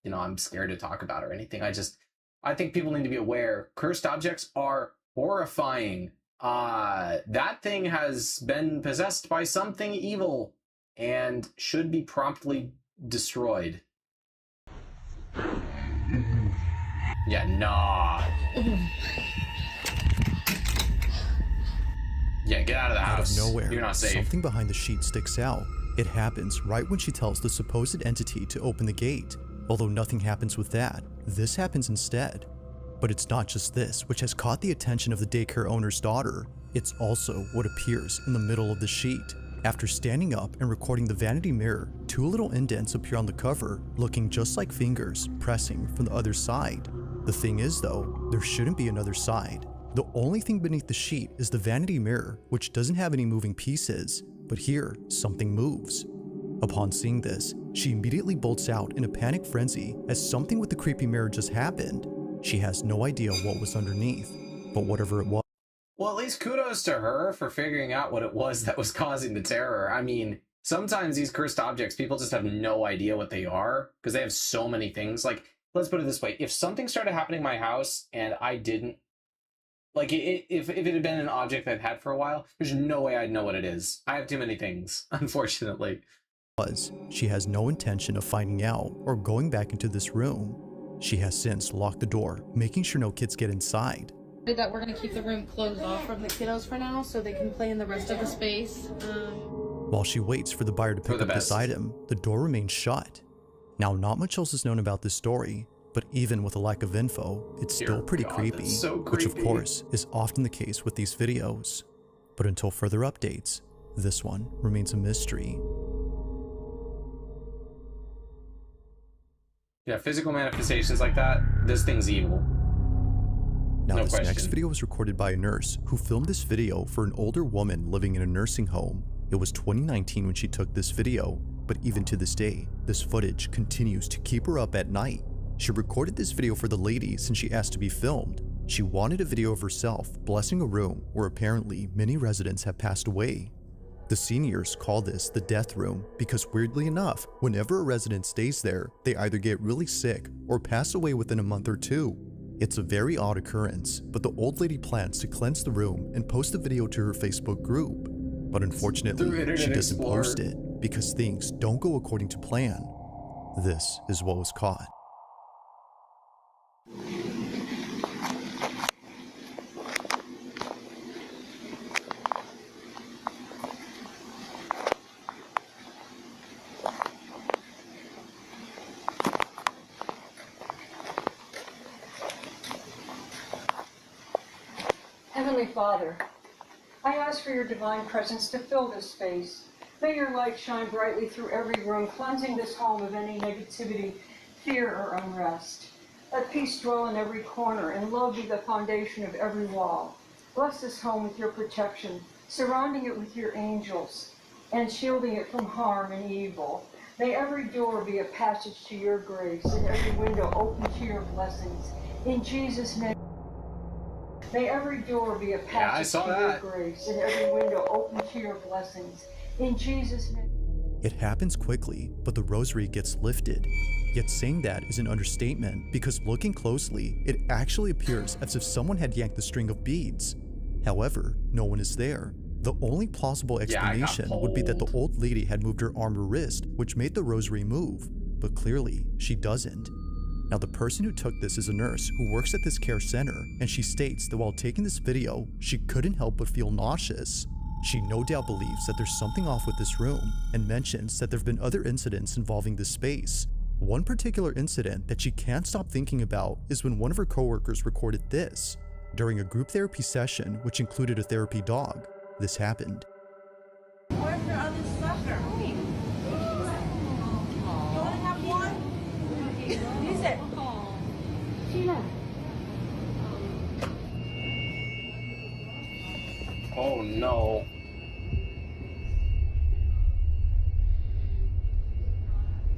you know, I'm scared to talk about or anything. I think people need to be aware. Cursed objects are horrifying. That thing has been possessed by something evil and should be promptly destroyed. Yeah, nah. Yeah, get out of the house. Out of nowhere, You're not safe. something behind the sheet sticks out. It happens right when she tells the supposed entity to open the gate. Although nothing happens with that, this happens instead. But it's not just this which has caught the attention of the daycare owner's daughter. It's also what appears in the middle of the sheet. After standing up and recording the vanity mirror, two little indents appear on the cover, looking just like fingers pressing from the other side. The thing is though, there shouldn't be another side. The only thing beneath the sheet is the vanity mirror, which doesn't have any moving pieces, but here, something moves. Upon seeing this, she immediately bolts out in a panic frenzy as something with the creepy mirror just happened. She has no idea what was underneath, but whatever it was. Well, at least kudos to her for figuring out what it was that was causing the terror. I mean, sometimes these cursed objects, people just have no idea what they are because they have so many things. Like, let's put it this way. If something started happening in my house and I didn't, like, if it had been an object I've had for a while, there's no way I'd know what it is. I have too many things, unfortunately. She has no intention of finding out or going back into this room. She has since locked the door, making sure no kids get inside. That we're going to keep the room closed off from the kiddos for now so they can play in the rest of the space. While she waits for the buyer to pick up this item, the door remains shut. Now, not much else is known about this story, but even with a lack of info, it's still pretty creepy, which of course is often the case with these videos. But until further updates, this one remains a mystery. Yeah, physical manifestations like that, this thing's evil. Now, No this next question. video was recorded by a nurse who filmed this video for an older woman living in a nursing home. It was 2019 when she took this video, but even to this day, this footage continues to keep her up at night. She recorded this video for the lady since she asked to be filmed. She wanted a video of herself blessing a room where apparently many residents have passed away. The seniors call this the death room because, weirdly enough, whenever a resident stays there, they either get really sick or pass away within a month or two. It's a very odd occurrence, but the old lady plans to cleanse the room and post the video to her Facebook group. But unfortunately, she doesn't post it because things don't go according to plan. This is what was caught. Heavenly Father, I ask for your divine presence to fill this space. May your light shine brightly through every room, cleansing this home of any negativity, fear, or unrest. Let peace dwell in every corner and love be the foundation of every wall. Bless this home with your protection, surrounding it with your angels, and shielding it from harm and evil. May every door be a passage to your grace, and every window open to your blessings. In Jesus' name. May every door be a passage to your grace, and every window open to your blessings. In Jesus' name. It happens quickly, but the rosary gets lifted. Yet saying that is an understatement because looking closely, it actually appears as if someone had yanked the string of beads. However, no one is there. The only plausible explanation would be that the old lady had moved her arm or wrist, which made the rosary move, but clearly she doesn't. Now, the person who took this is a nurse who works at this care center, and she states that while taking this video, she couldn't help but feel nauseous. She no doubt believes that there's something off with this room and mentions that there have been other incidents involving this space. One particular incident that she can't stop thinking about is when one of her coworkers recorded this. During a group therapy session, which included a therapy dog, this happened. Where's your other sucker? You want to have one? Use it. Sheila. Oh no.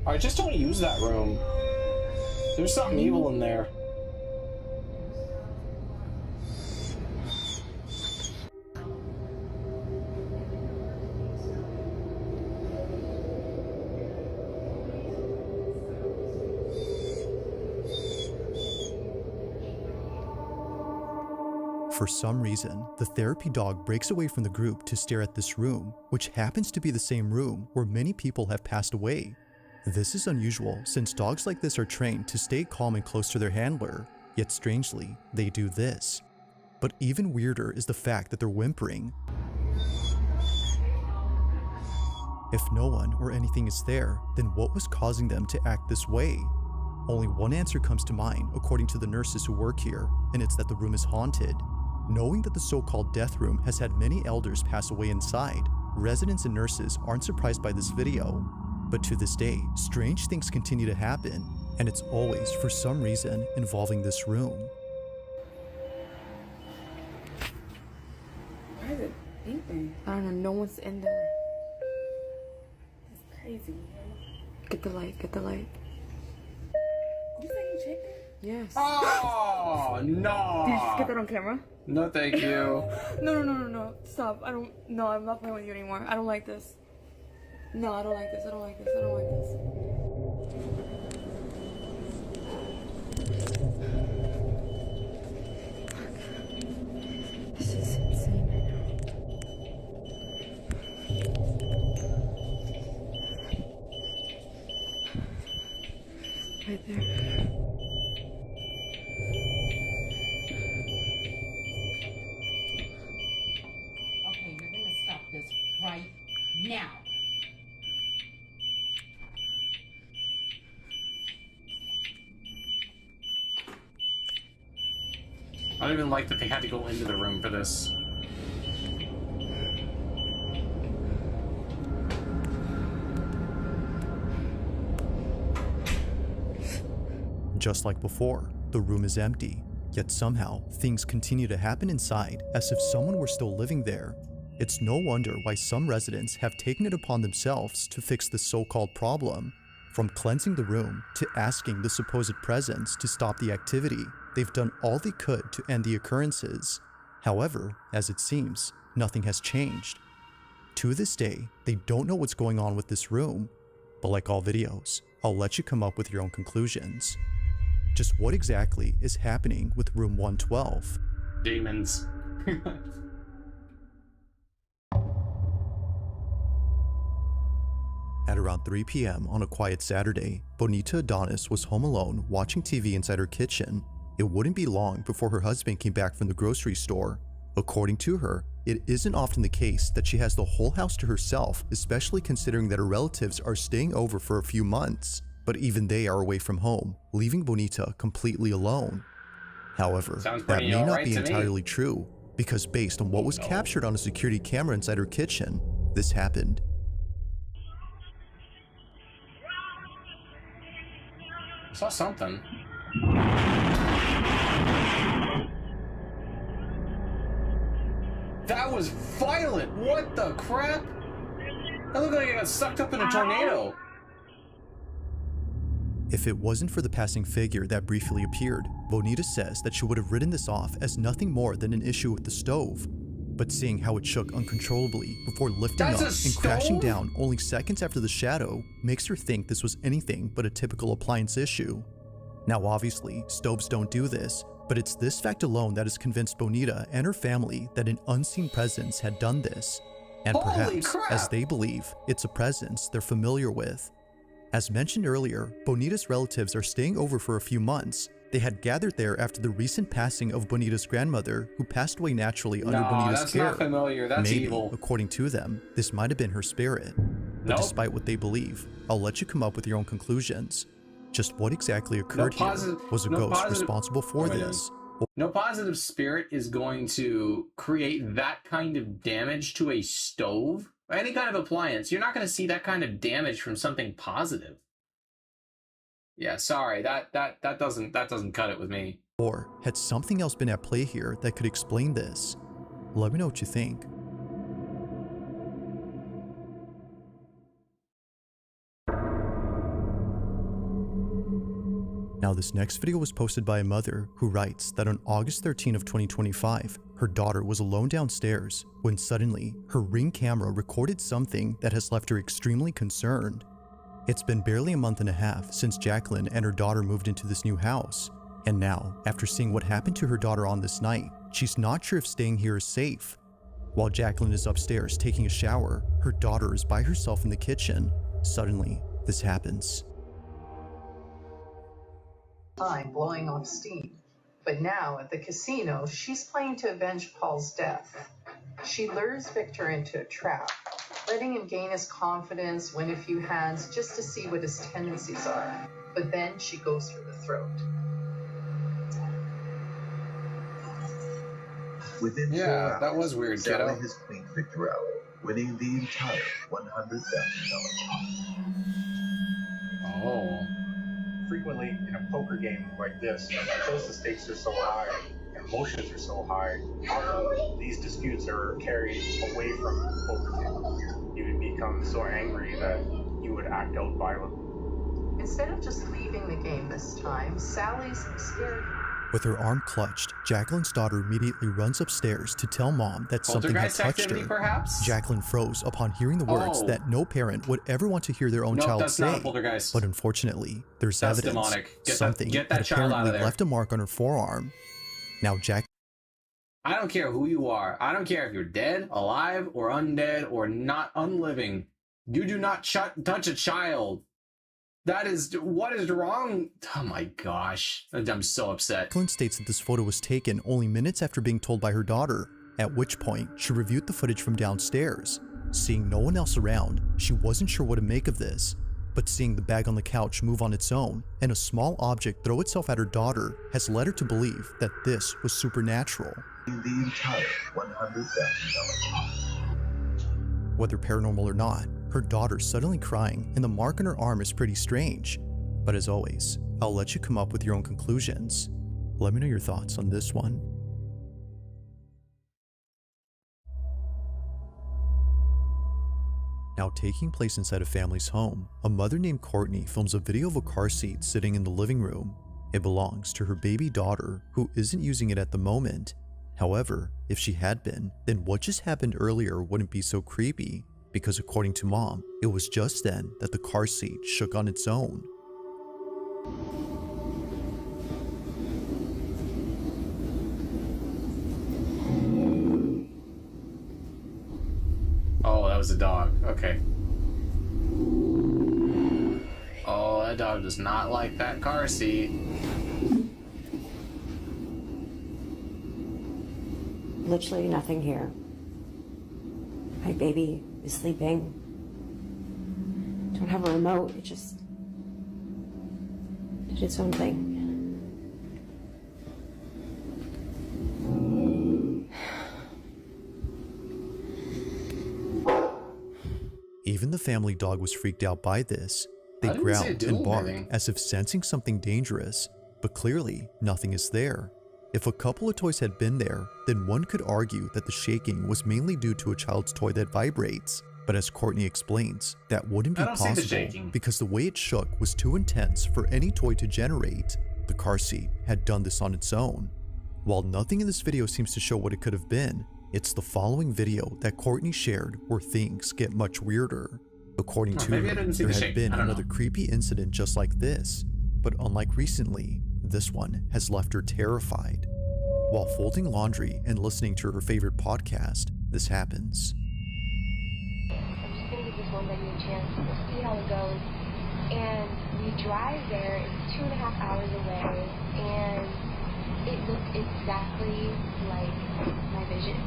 Alright, just don't use that room. There's something evil in there. For some reason, the therapy dog breaks away from the group to stare at this room, which happens to be the same room where many people have passed away. This is unusual since dogs like this are trained to stay calm and close to their handler, yet strangely, they do this. But even weirder is the fact that they're whimpering. If no one or anything is there, then what was causing them to act this way? Only one answer comes to mind according to the nurses who work here, and it's that the room is haunted. Knowing that the so-called death room has had many elders pass away inside, residents and nurses aren't surprised by this video. But to this day, strange things continue to happen, and it's always, for some reason, involving this room. Why is it beeping? I don't know, no one's in there. It's crazy. Get the light, get the light. You say you checked it? Yes. Oh, no! Did you just get that on camera? No, thank you. No. Stop. No, I'm not playing with you anymore. I don't like this. No, I don't like this. I don't like this. I don't like this. This is insane right now. Right there. Okay, you're gonna stop this right now. I don't even like that they had to go into the room for this. Just like before, the room is empty. Yet somehow, things continue to happen inside as if someone were still living there. It's no wonder why some residents have taken it upon themselves to fix this so-called problem. From cleansing the room to asking the supposed presence to stop the activity, they've done all they could to end the occurrences. However, as it seems, nothing has changed. To this day, they don't know what's going on with this room. But like all videos, I'll let you come up with your own conclusions. Just what exactly is happening with room 112? Demons. At around 3 p.m. on a quiet Saturday, Bonita Adonis was home alone watching TV inside her kitchen. It wouldn't be long before her husband came back from the grocery store. According to her, it isn't often the case that she has the whole house to herself, especially considering that her relatives are staying over for a few months. But even they are away from home, leaving Bonita completely alone. However, that may not be entirely true, because based on what was captured on a security camera inside her kitchen, this happened. I saw something. That was violent! What the crap? That looked like I got sucked up in a tornado. If it wasn't for the passing figure that briefly appeared, Bonita says that she would have written this off as nothing more than an issue with the stove. But seeing how it shook uncontrollably before lifting up and crashing down only seconds after the shadow makes her think this was anything but a typical appliance issue. Now obviously, stoves don't do this, but it's this fact alone that has convinced Bonita and her family that an unseen presence had done this. And perhaps, as they believe, it's a presence they're familiar with. As mentioned earlier, Bonita's relatives are staying over for a few months. They had gathered there after the recent passing of Bonita's grandmother, who passed away naturally under Bonita's care. That's not familiar. That's Maybe, evil. according to them, this might have been her spirit. But despite what they believe, I'll let you come up with your own conclusions. Just what exactly occurred here? Was a ghost responsible for this? No positive spirit is going to create that kind of damage to a stove or any kind of appliance. You're not going to see that kind of damage from something positive. Yeah, sorry, that doesn't cut it with me. Or had something else been at play here that could explain this? Let me know what you think. Now this next video was posted by a mother who writes that on August 13 of 2025, her daughter was alone downstairs when suddenly her Ring camera recorded something that has left her extremely concerned. It's been barely a month and a half since Jacqueline and her daughter moved into this new house. And now, after seeing what happened to her daughter on this night, she's not sure if staying here is safe. While Jacqueline is upstairs taking a shower, her daughter is by herself in the kitchen. Suddenly, this happens. Time blowing off steam. But now at the casino, she's playing to avenge Paul's death. She lures Victor into a trap, letting him gain his confidence, win a few hands just to see what his tendencies are. But then she goes for the throat. Within 4 that hours, was weird, Sally kiddo. has cleaned Victor out, winning the entire $100,000. Oh. Frequently in a poker game like this, because the stakes are so high, emotions are so high, often these disputes are carried away from the poker table. You would become so angry that you would act out violently. Instead of just leaving the game this time, Sally's scared. With her arm clutched, Jacqueline's daughter immediately runs upstairs to tell mom that something had touched her. Perhaps? Jacqueline froze upon hearing the words that no parent would ever want to hear their own child that's say. not a poltergeist. But unfortunately, there's That's evidence. demonic. Something Get that had child out of apparently there. left a mark on her forearm. Now I don't care who you are. I don't care if you're dead, alive, or undead, or not unliving. You do not touch a child. That is, what is wrong? Oh my gosh. I'm so upset. Jacqueline states that this photo was taken only minutes after being told by her daughter, at which point she reviewed the footage from downstairs. Seeing no one else around, she wasn't sure what to make of this, but seeing the bag on the couch move on its own and a small object throw itself at her daughter has led her to believe that this was supernatural. The entire $100,000. Whether paranormal or not, her daughter's suddenly crying and the mark on her arm is pretty strange. But as always, I'll let you come up with your own conclusions. Let me know your thoughts on this one. Now taking place inside a family's home, a mother named Courtney films a video of a car seat sitting in the living room. It belongs to her baby daughter, who isn't using it at the moment. However, if she had been, then what just happened earlier wouldn't be so creepy, because according to mom, it was just then that the car seat shook on its own. Oh, that was a dog. Okay. Oh, that dog does not like that car seat. Literally nothing here. My baby is sleeping. Don't have a remote. It just did its own thing. Even the family dog was freaked out by this. They growled and barked as if sensing something dangerous, but clearly nothing is there. If a couple of toys had been there, then one could argue that the shaking was mainly due to a child's toy that vibrates. But as Courtney explains, that wouldn't be possible because the way it shook was too intense for any toy to generate. The car seat had done this on its own. While nothing in this video seems to show what it could have been, it's the following video that Courtney shared where things get much weirder. According to her, there had been another creepy incident just like this, but unlike recently, this one has left her terrified. While folding laundry and listening to her favorite podcast, this happens. I'm just gonna give this one video a chance. We'll see how it goes. And we drive there, it's 2.5 hours away, and it looked exactly like my vision.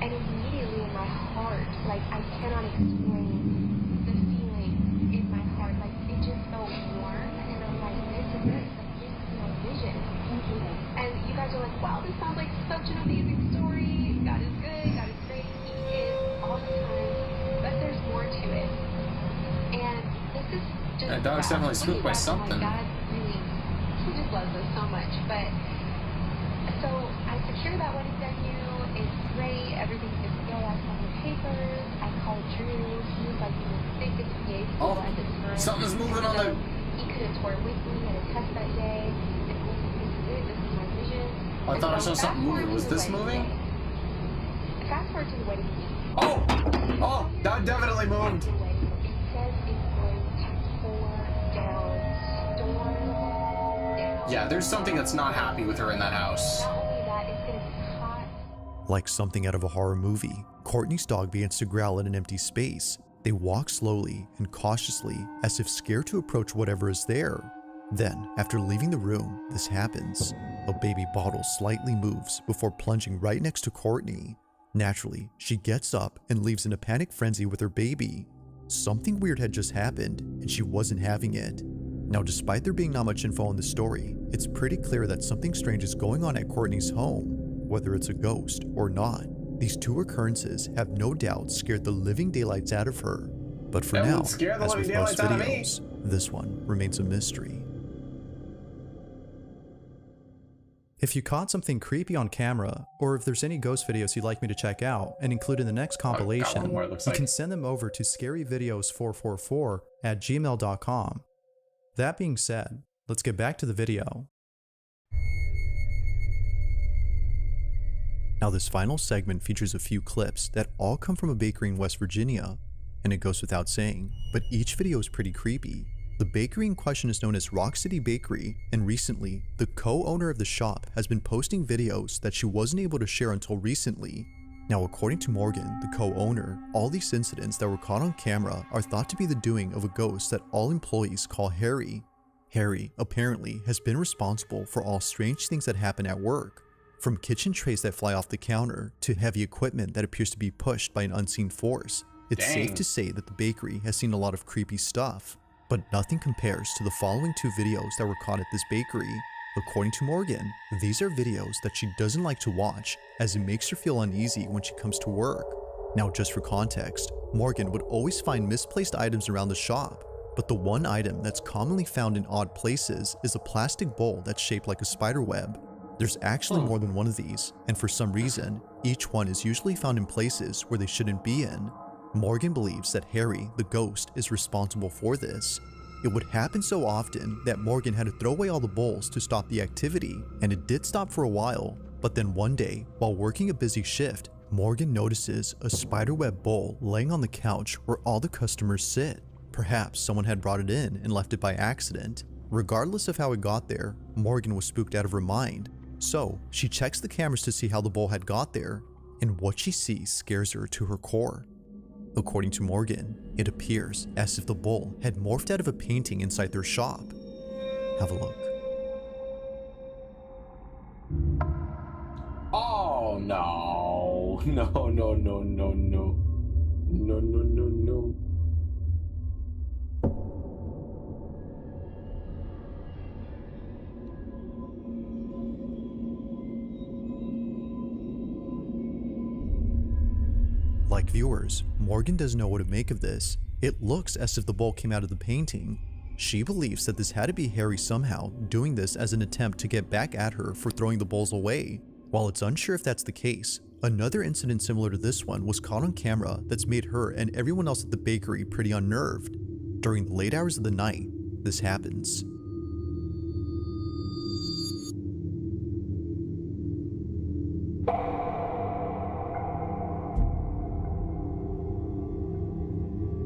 And immediately in my heart, like I cannot explain the feeling in my heart. Like it just felt warm, and I'm like, this is it. Like this is my vision. And you guys are like, wow, this sounds like such an amazing story. God is good. God is great. He is all the time. But there's more to it. And this is just. That dog's definitely spooked by something. God really, he just loves us so much. But so I secured that wedding venue. It's great. Everything's good to go. I signed the papers. I called Drew. He was like, sick at the PA school at the time. Something's moving on the. He could have toured with me at a test that day. And he was like, this is it. This is my vision. I thought I saw something moving. Was this moving? Fast forward to the wedding day. Oh! Oh! That definitely moved! It says it's going to pour down, storm down. Yeah, there's something that's not happy with her in that house. Not only that, it's going to be hot. Like something out of a horror movie, Courtney's dog begins to growl in an empty space. They walk slowly and cautiously, as if scared to approach whatever is there. Then, after leaving the room, this happens. A baby bottle slightly moves before plunging right next to Courtney. Naturally, she gets up and leaves in a panic frenzy with her baby. Something weird had just happened, and she wasn't having it. Now, despite there being not much info on the story, it's pretty clear that something strange is going on at Courtney's home, whether it's a ghost or not. These two occurrences have no doubt scared the living daylights out of her. But for now, as with most videos, this one remains a mystery. If you caught something creepy on camera, or if there's any ghost videos you'd like me to check out and include in the next compilation, you can send them over to scaryvideos444@gmail.com. That being said, let's get back to the video. Now this final segment features a few clips that all come from a bakery in West Virginia, and it goes without saying, but each video is pretty creepy. The bakery in question is known as Rock City Bakery, and recently, the co-owner of the shop has been posting videos that she wasn't able to share until recently. Now according to Morgan, the co-owner, all these incidents that were caught on camera are thought to be the doing of a ghost that all employees call Harry. Harry apparently has been responsible for all strange things that happen at work, from kitchen trays that fly off the counter to heavy equipment that appears to be pushed by an unseen force. It's safe to say that the bakery has seen a lot of creepy stuff. But nothing compares to the following two videos that were caught at this bakery. According to Morgan, these are videos that she doesn't like to watch as it makes her feel uneasy when she comes to work. Now just for context, Morgan would always find misplaced items around the shop. But the one item that's commonly found in odd places is a plastic bowl that's shaped like a spider web. There's actually more than one of these, and for some reason, each one is usually found in places where they shouldn't be in. Morgan believes that Harry, the ghost, is responsible for this. It would happen so often that Morgan had to throw away all the bowls to stop the activity, and it did stop for a while. But then one day, while working a busy shift, Morgan notices a spiderweb bowl laying on the couch where all the customers sit. Perhaps someone had brought it in and left it by accident. Regardless of how it got there, Morgan was spooked out of her mind. So she checks the cameras to see how the bowl had got there, and what she sees scares her to her core. According to Morgan, it appears as if the bowl had morphed out of a painting inside their shop. Have a look. Oh no. No, no, no, no, no. No, no, no, no. Like viewers, Morgan doesn't know what to make of this. It looks as if the bowl came out of the painting. She believes that this had to be Harry somehow doing this as an attempt to get back at her for throwing the bowls away. While it's unsure if that's the case, another incident similar to this one was caught on camera that's made her and everyone else at the bakery pretty unnerved. During the late hours of the night, this happens.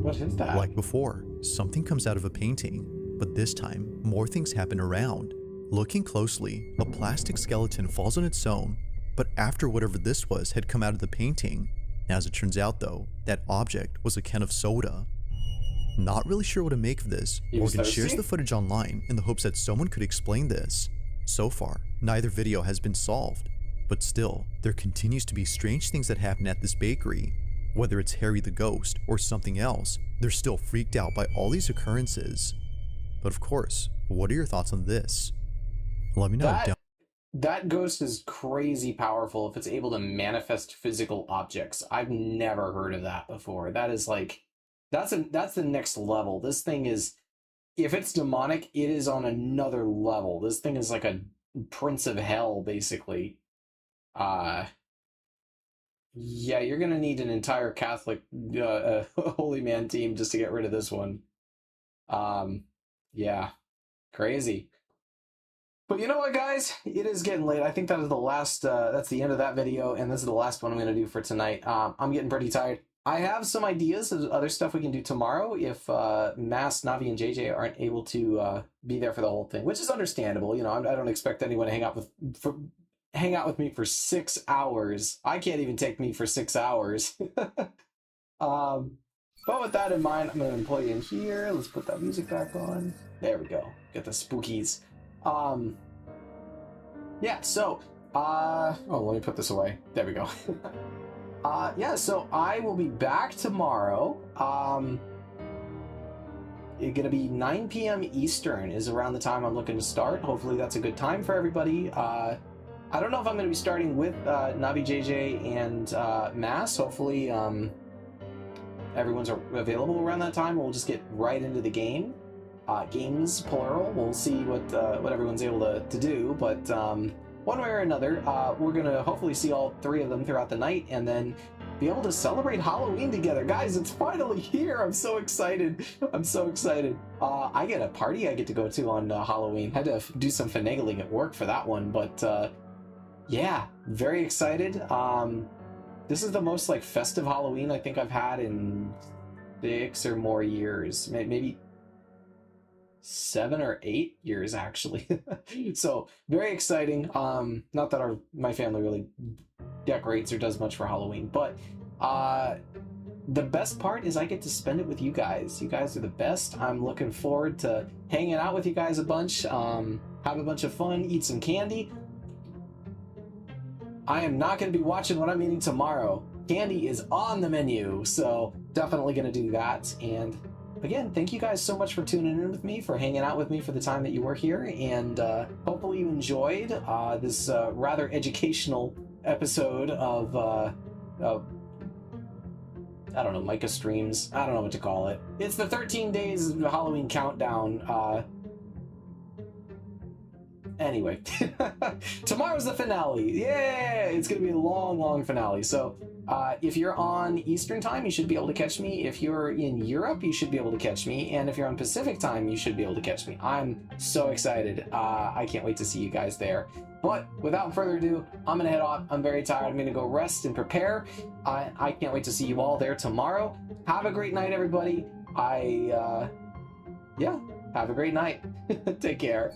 What is that? Like before, something comes out of a painting, but this time, more things happen around. Looking closely, a plastic skeleton falls on its own, but after whatever this was had come out of the painting. As it turns out though, that object was a can of soda. Not really sure what to make of this, Morgan shares the footage online in the hopes that someone could explain this. So far, neither video has been solved, but still, there continues to be strange things that happen at this bakery. Whether it's Harry the ghost or something else, they're still freaked out by all these occurrences. But of course, what are your thoughts on this? Let me know. That ghost is crazy powerful if it's able to manifest physical objects. I've never heard of that before. That is like, that's the next level. This thing is, if it's demonic, it is on another level. This thing is like a prince of hell, basically. Yeah, you're gonna need an entire Catholic holy man team just to get rid of this one. Yeah, crazy. But you know what, guys? It is getting late. I think that is the last, that's the end of that video, and this is the last one I'm gonna do for tonight. I'm getting pretty tired. I have some ideas of other stuff we can do tomorrow if Mass, Navi, and JJ aren't able to be there for the whole thing, which is understandable. You know, I don't expect anyone to hang out with me for 6 hours. I can't even take me for 6 hours. But with that in mind, I'm going to plug in here. Let's put that music back on. There we go. Get the spookies. Yeah, so, oh, let me put this away. There we go. Yeah, so I will be back tomorrow. It's going to be 9 p.m. Eastern is around the time I'm looking to start. Hopefully that's a good time for everybody. I don't know if I'm going to be starting with Navi, JJ, and Mass. Hopefully everyone's available around that time. We'll just get right into the game. Games, plural. We'll see what everyone's able to do. But one way or another, we're going to hopefully see all three of them throughout the night and then be able to celebrate Halloween together. Guys, it's finally here. I'm so excited. I'm so excited. I get a party I get to go to on Halloween. Had to do some finagling at work for that one, but yeah, very excited. This is the most like festive Halloween I think I've had in 6 or more years, maybe 7 or 8 years actually. So very exciting. Not that my family really decorates or does much for Halloween, but the best part is I get to spend it with you guys. You guys are the best. I'm looking forward to hanging out with you guys a bunch, have a bunch of fun, eat some candy. I am not going to be watching what I'm eating tomorrow. Candy is on the menu, so definitely going to do that. And again, thank you guys so much for tuning in with me, for hanging out with me for the time that you were here, and hopefully you enjoyed this rather educational episode of I don't know, Micah streams. I don't know what to call it. It's the 13 days Halloween countdown. Anyway, tomorrow's the finale. Yay! It's gonna be a long, long finale. So, if you're on Eastern time, you should be able to catch me. If you're in Europe, you should be able to catch me. And if you're on Pacific time, you should be able to catch me. I'm so excited. I can't wait to see you guys there. But without further ado, I'm gonna head off. I'm very tired. I'm gonna go rest and prepare. I can't wait to see you all there tomorrow. Have a great night, everybody. Yeah, have a great night. Take care.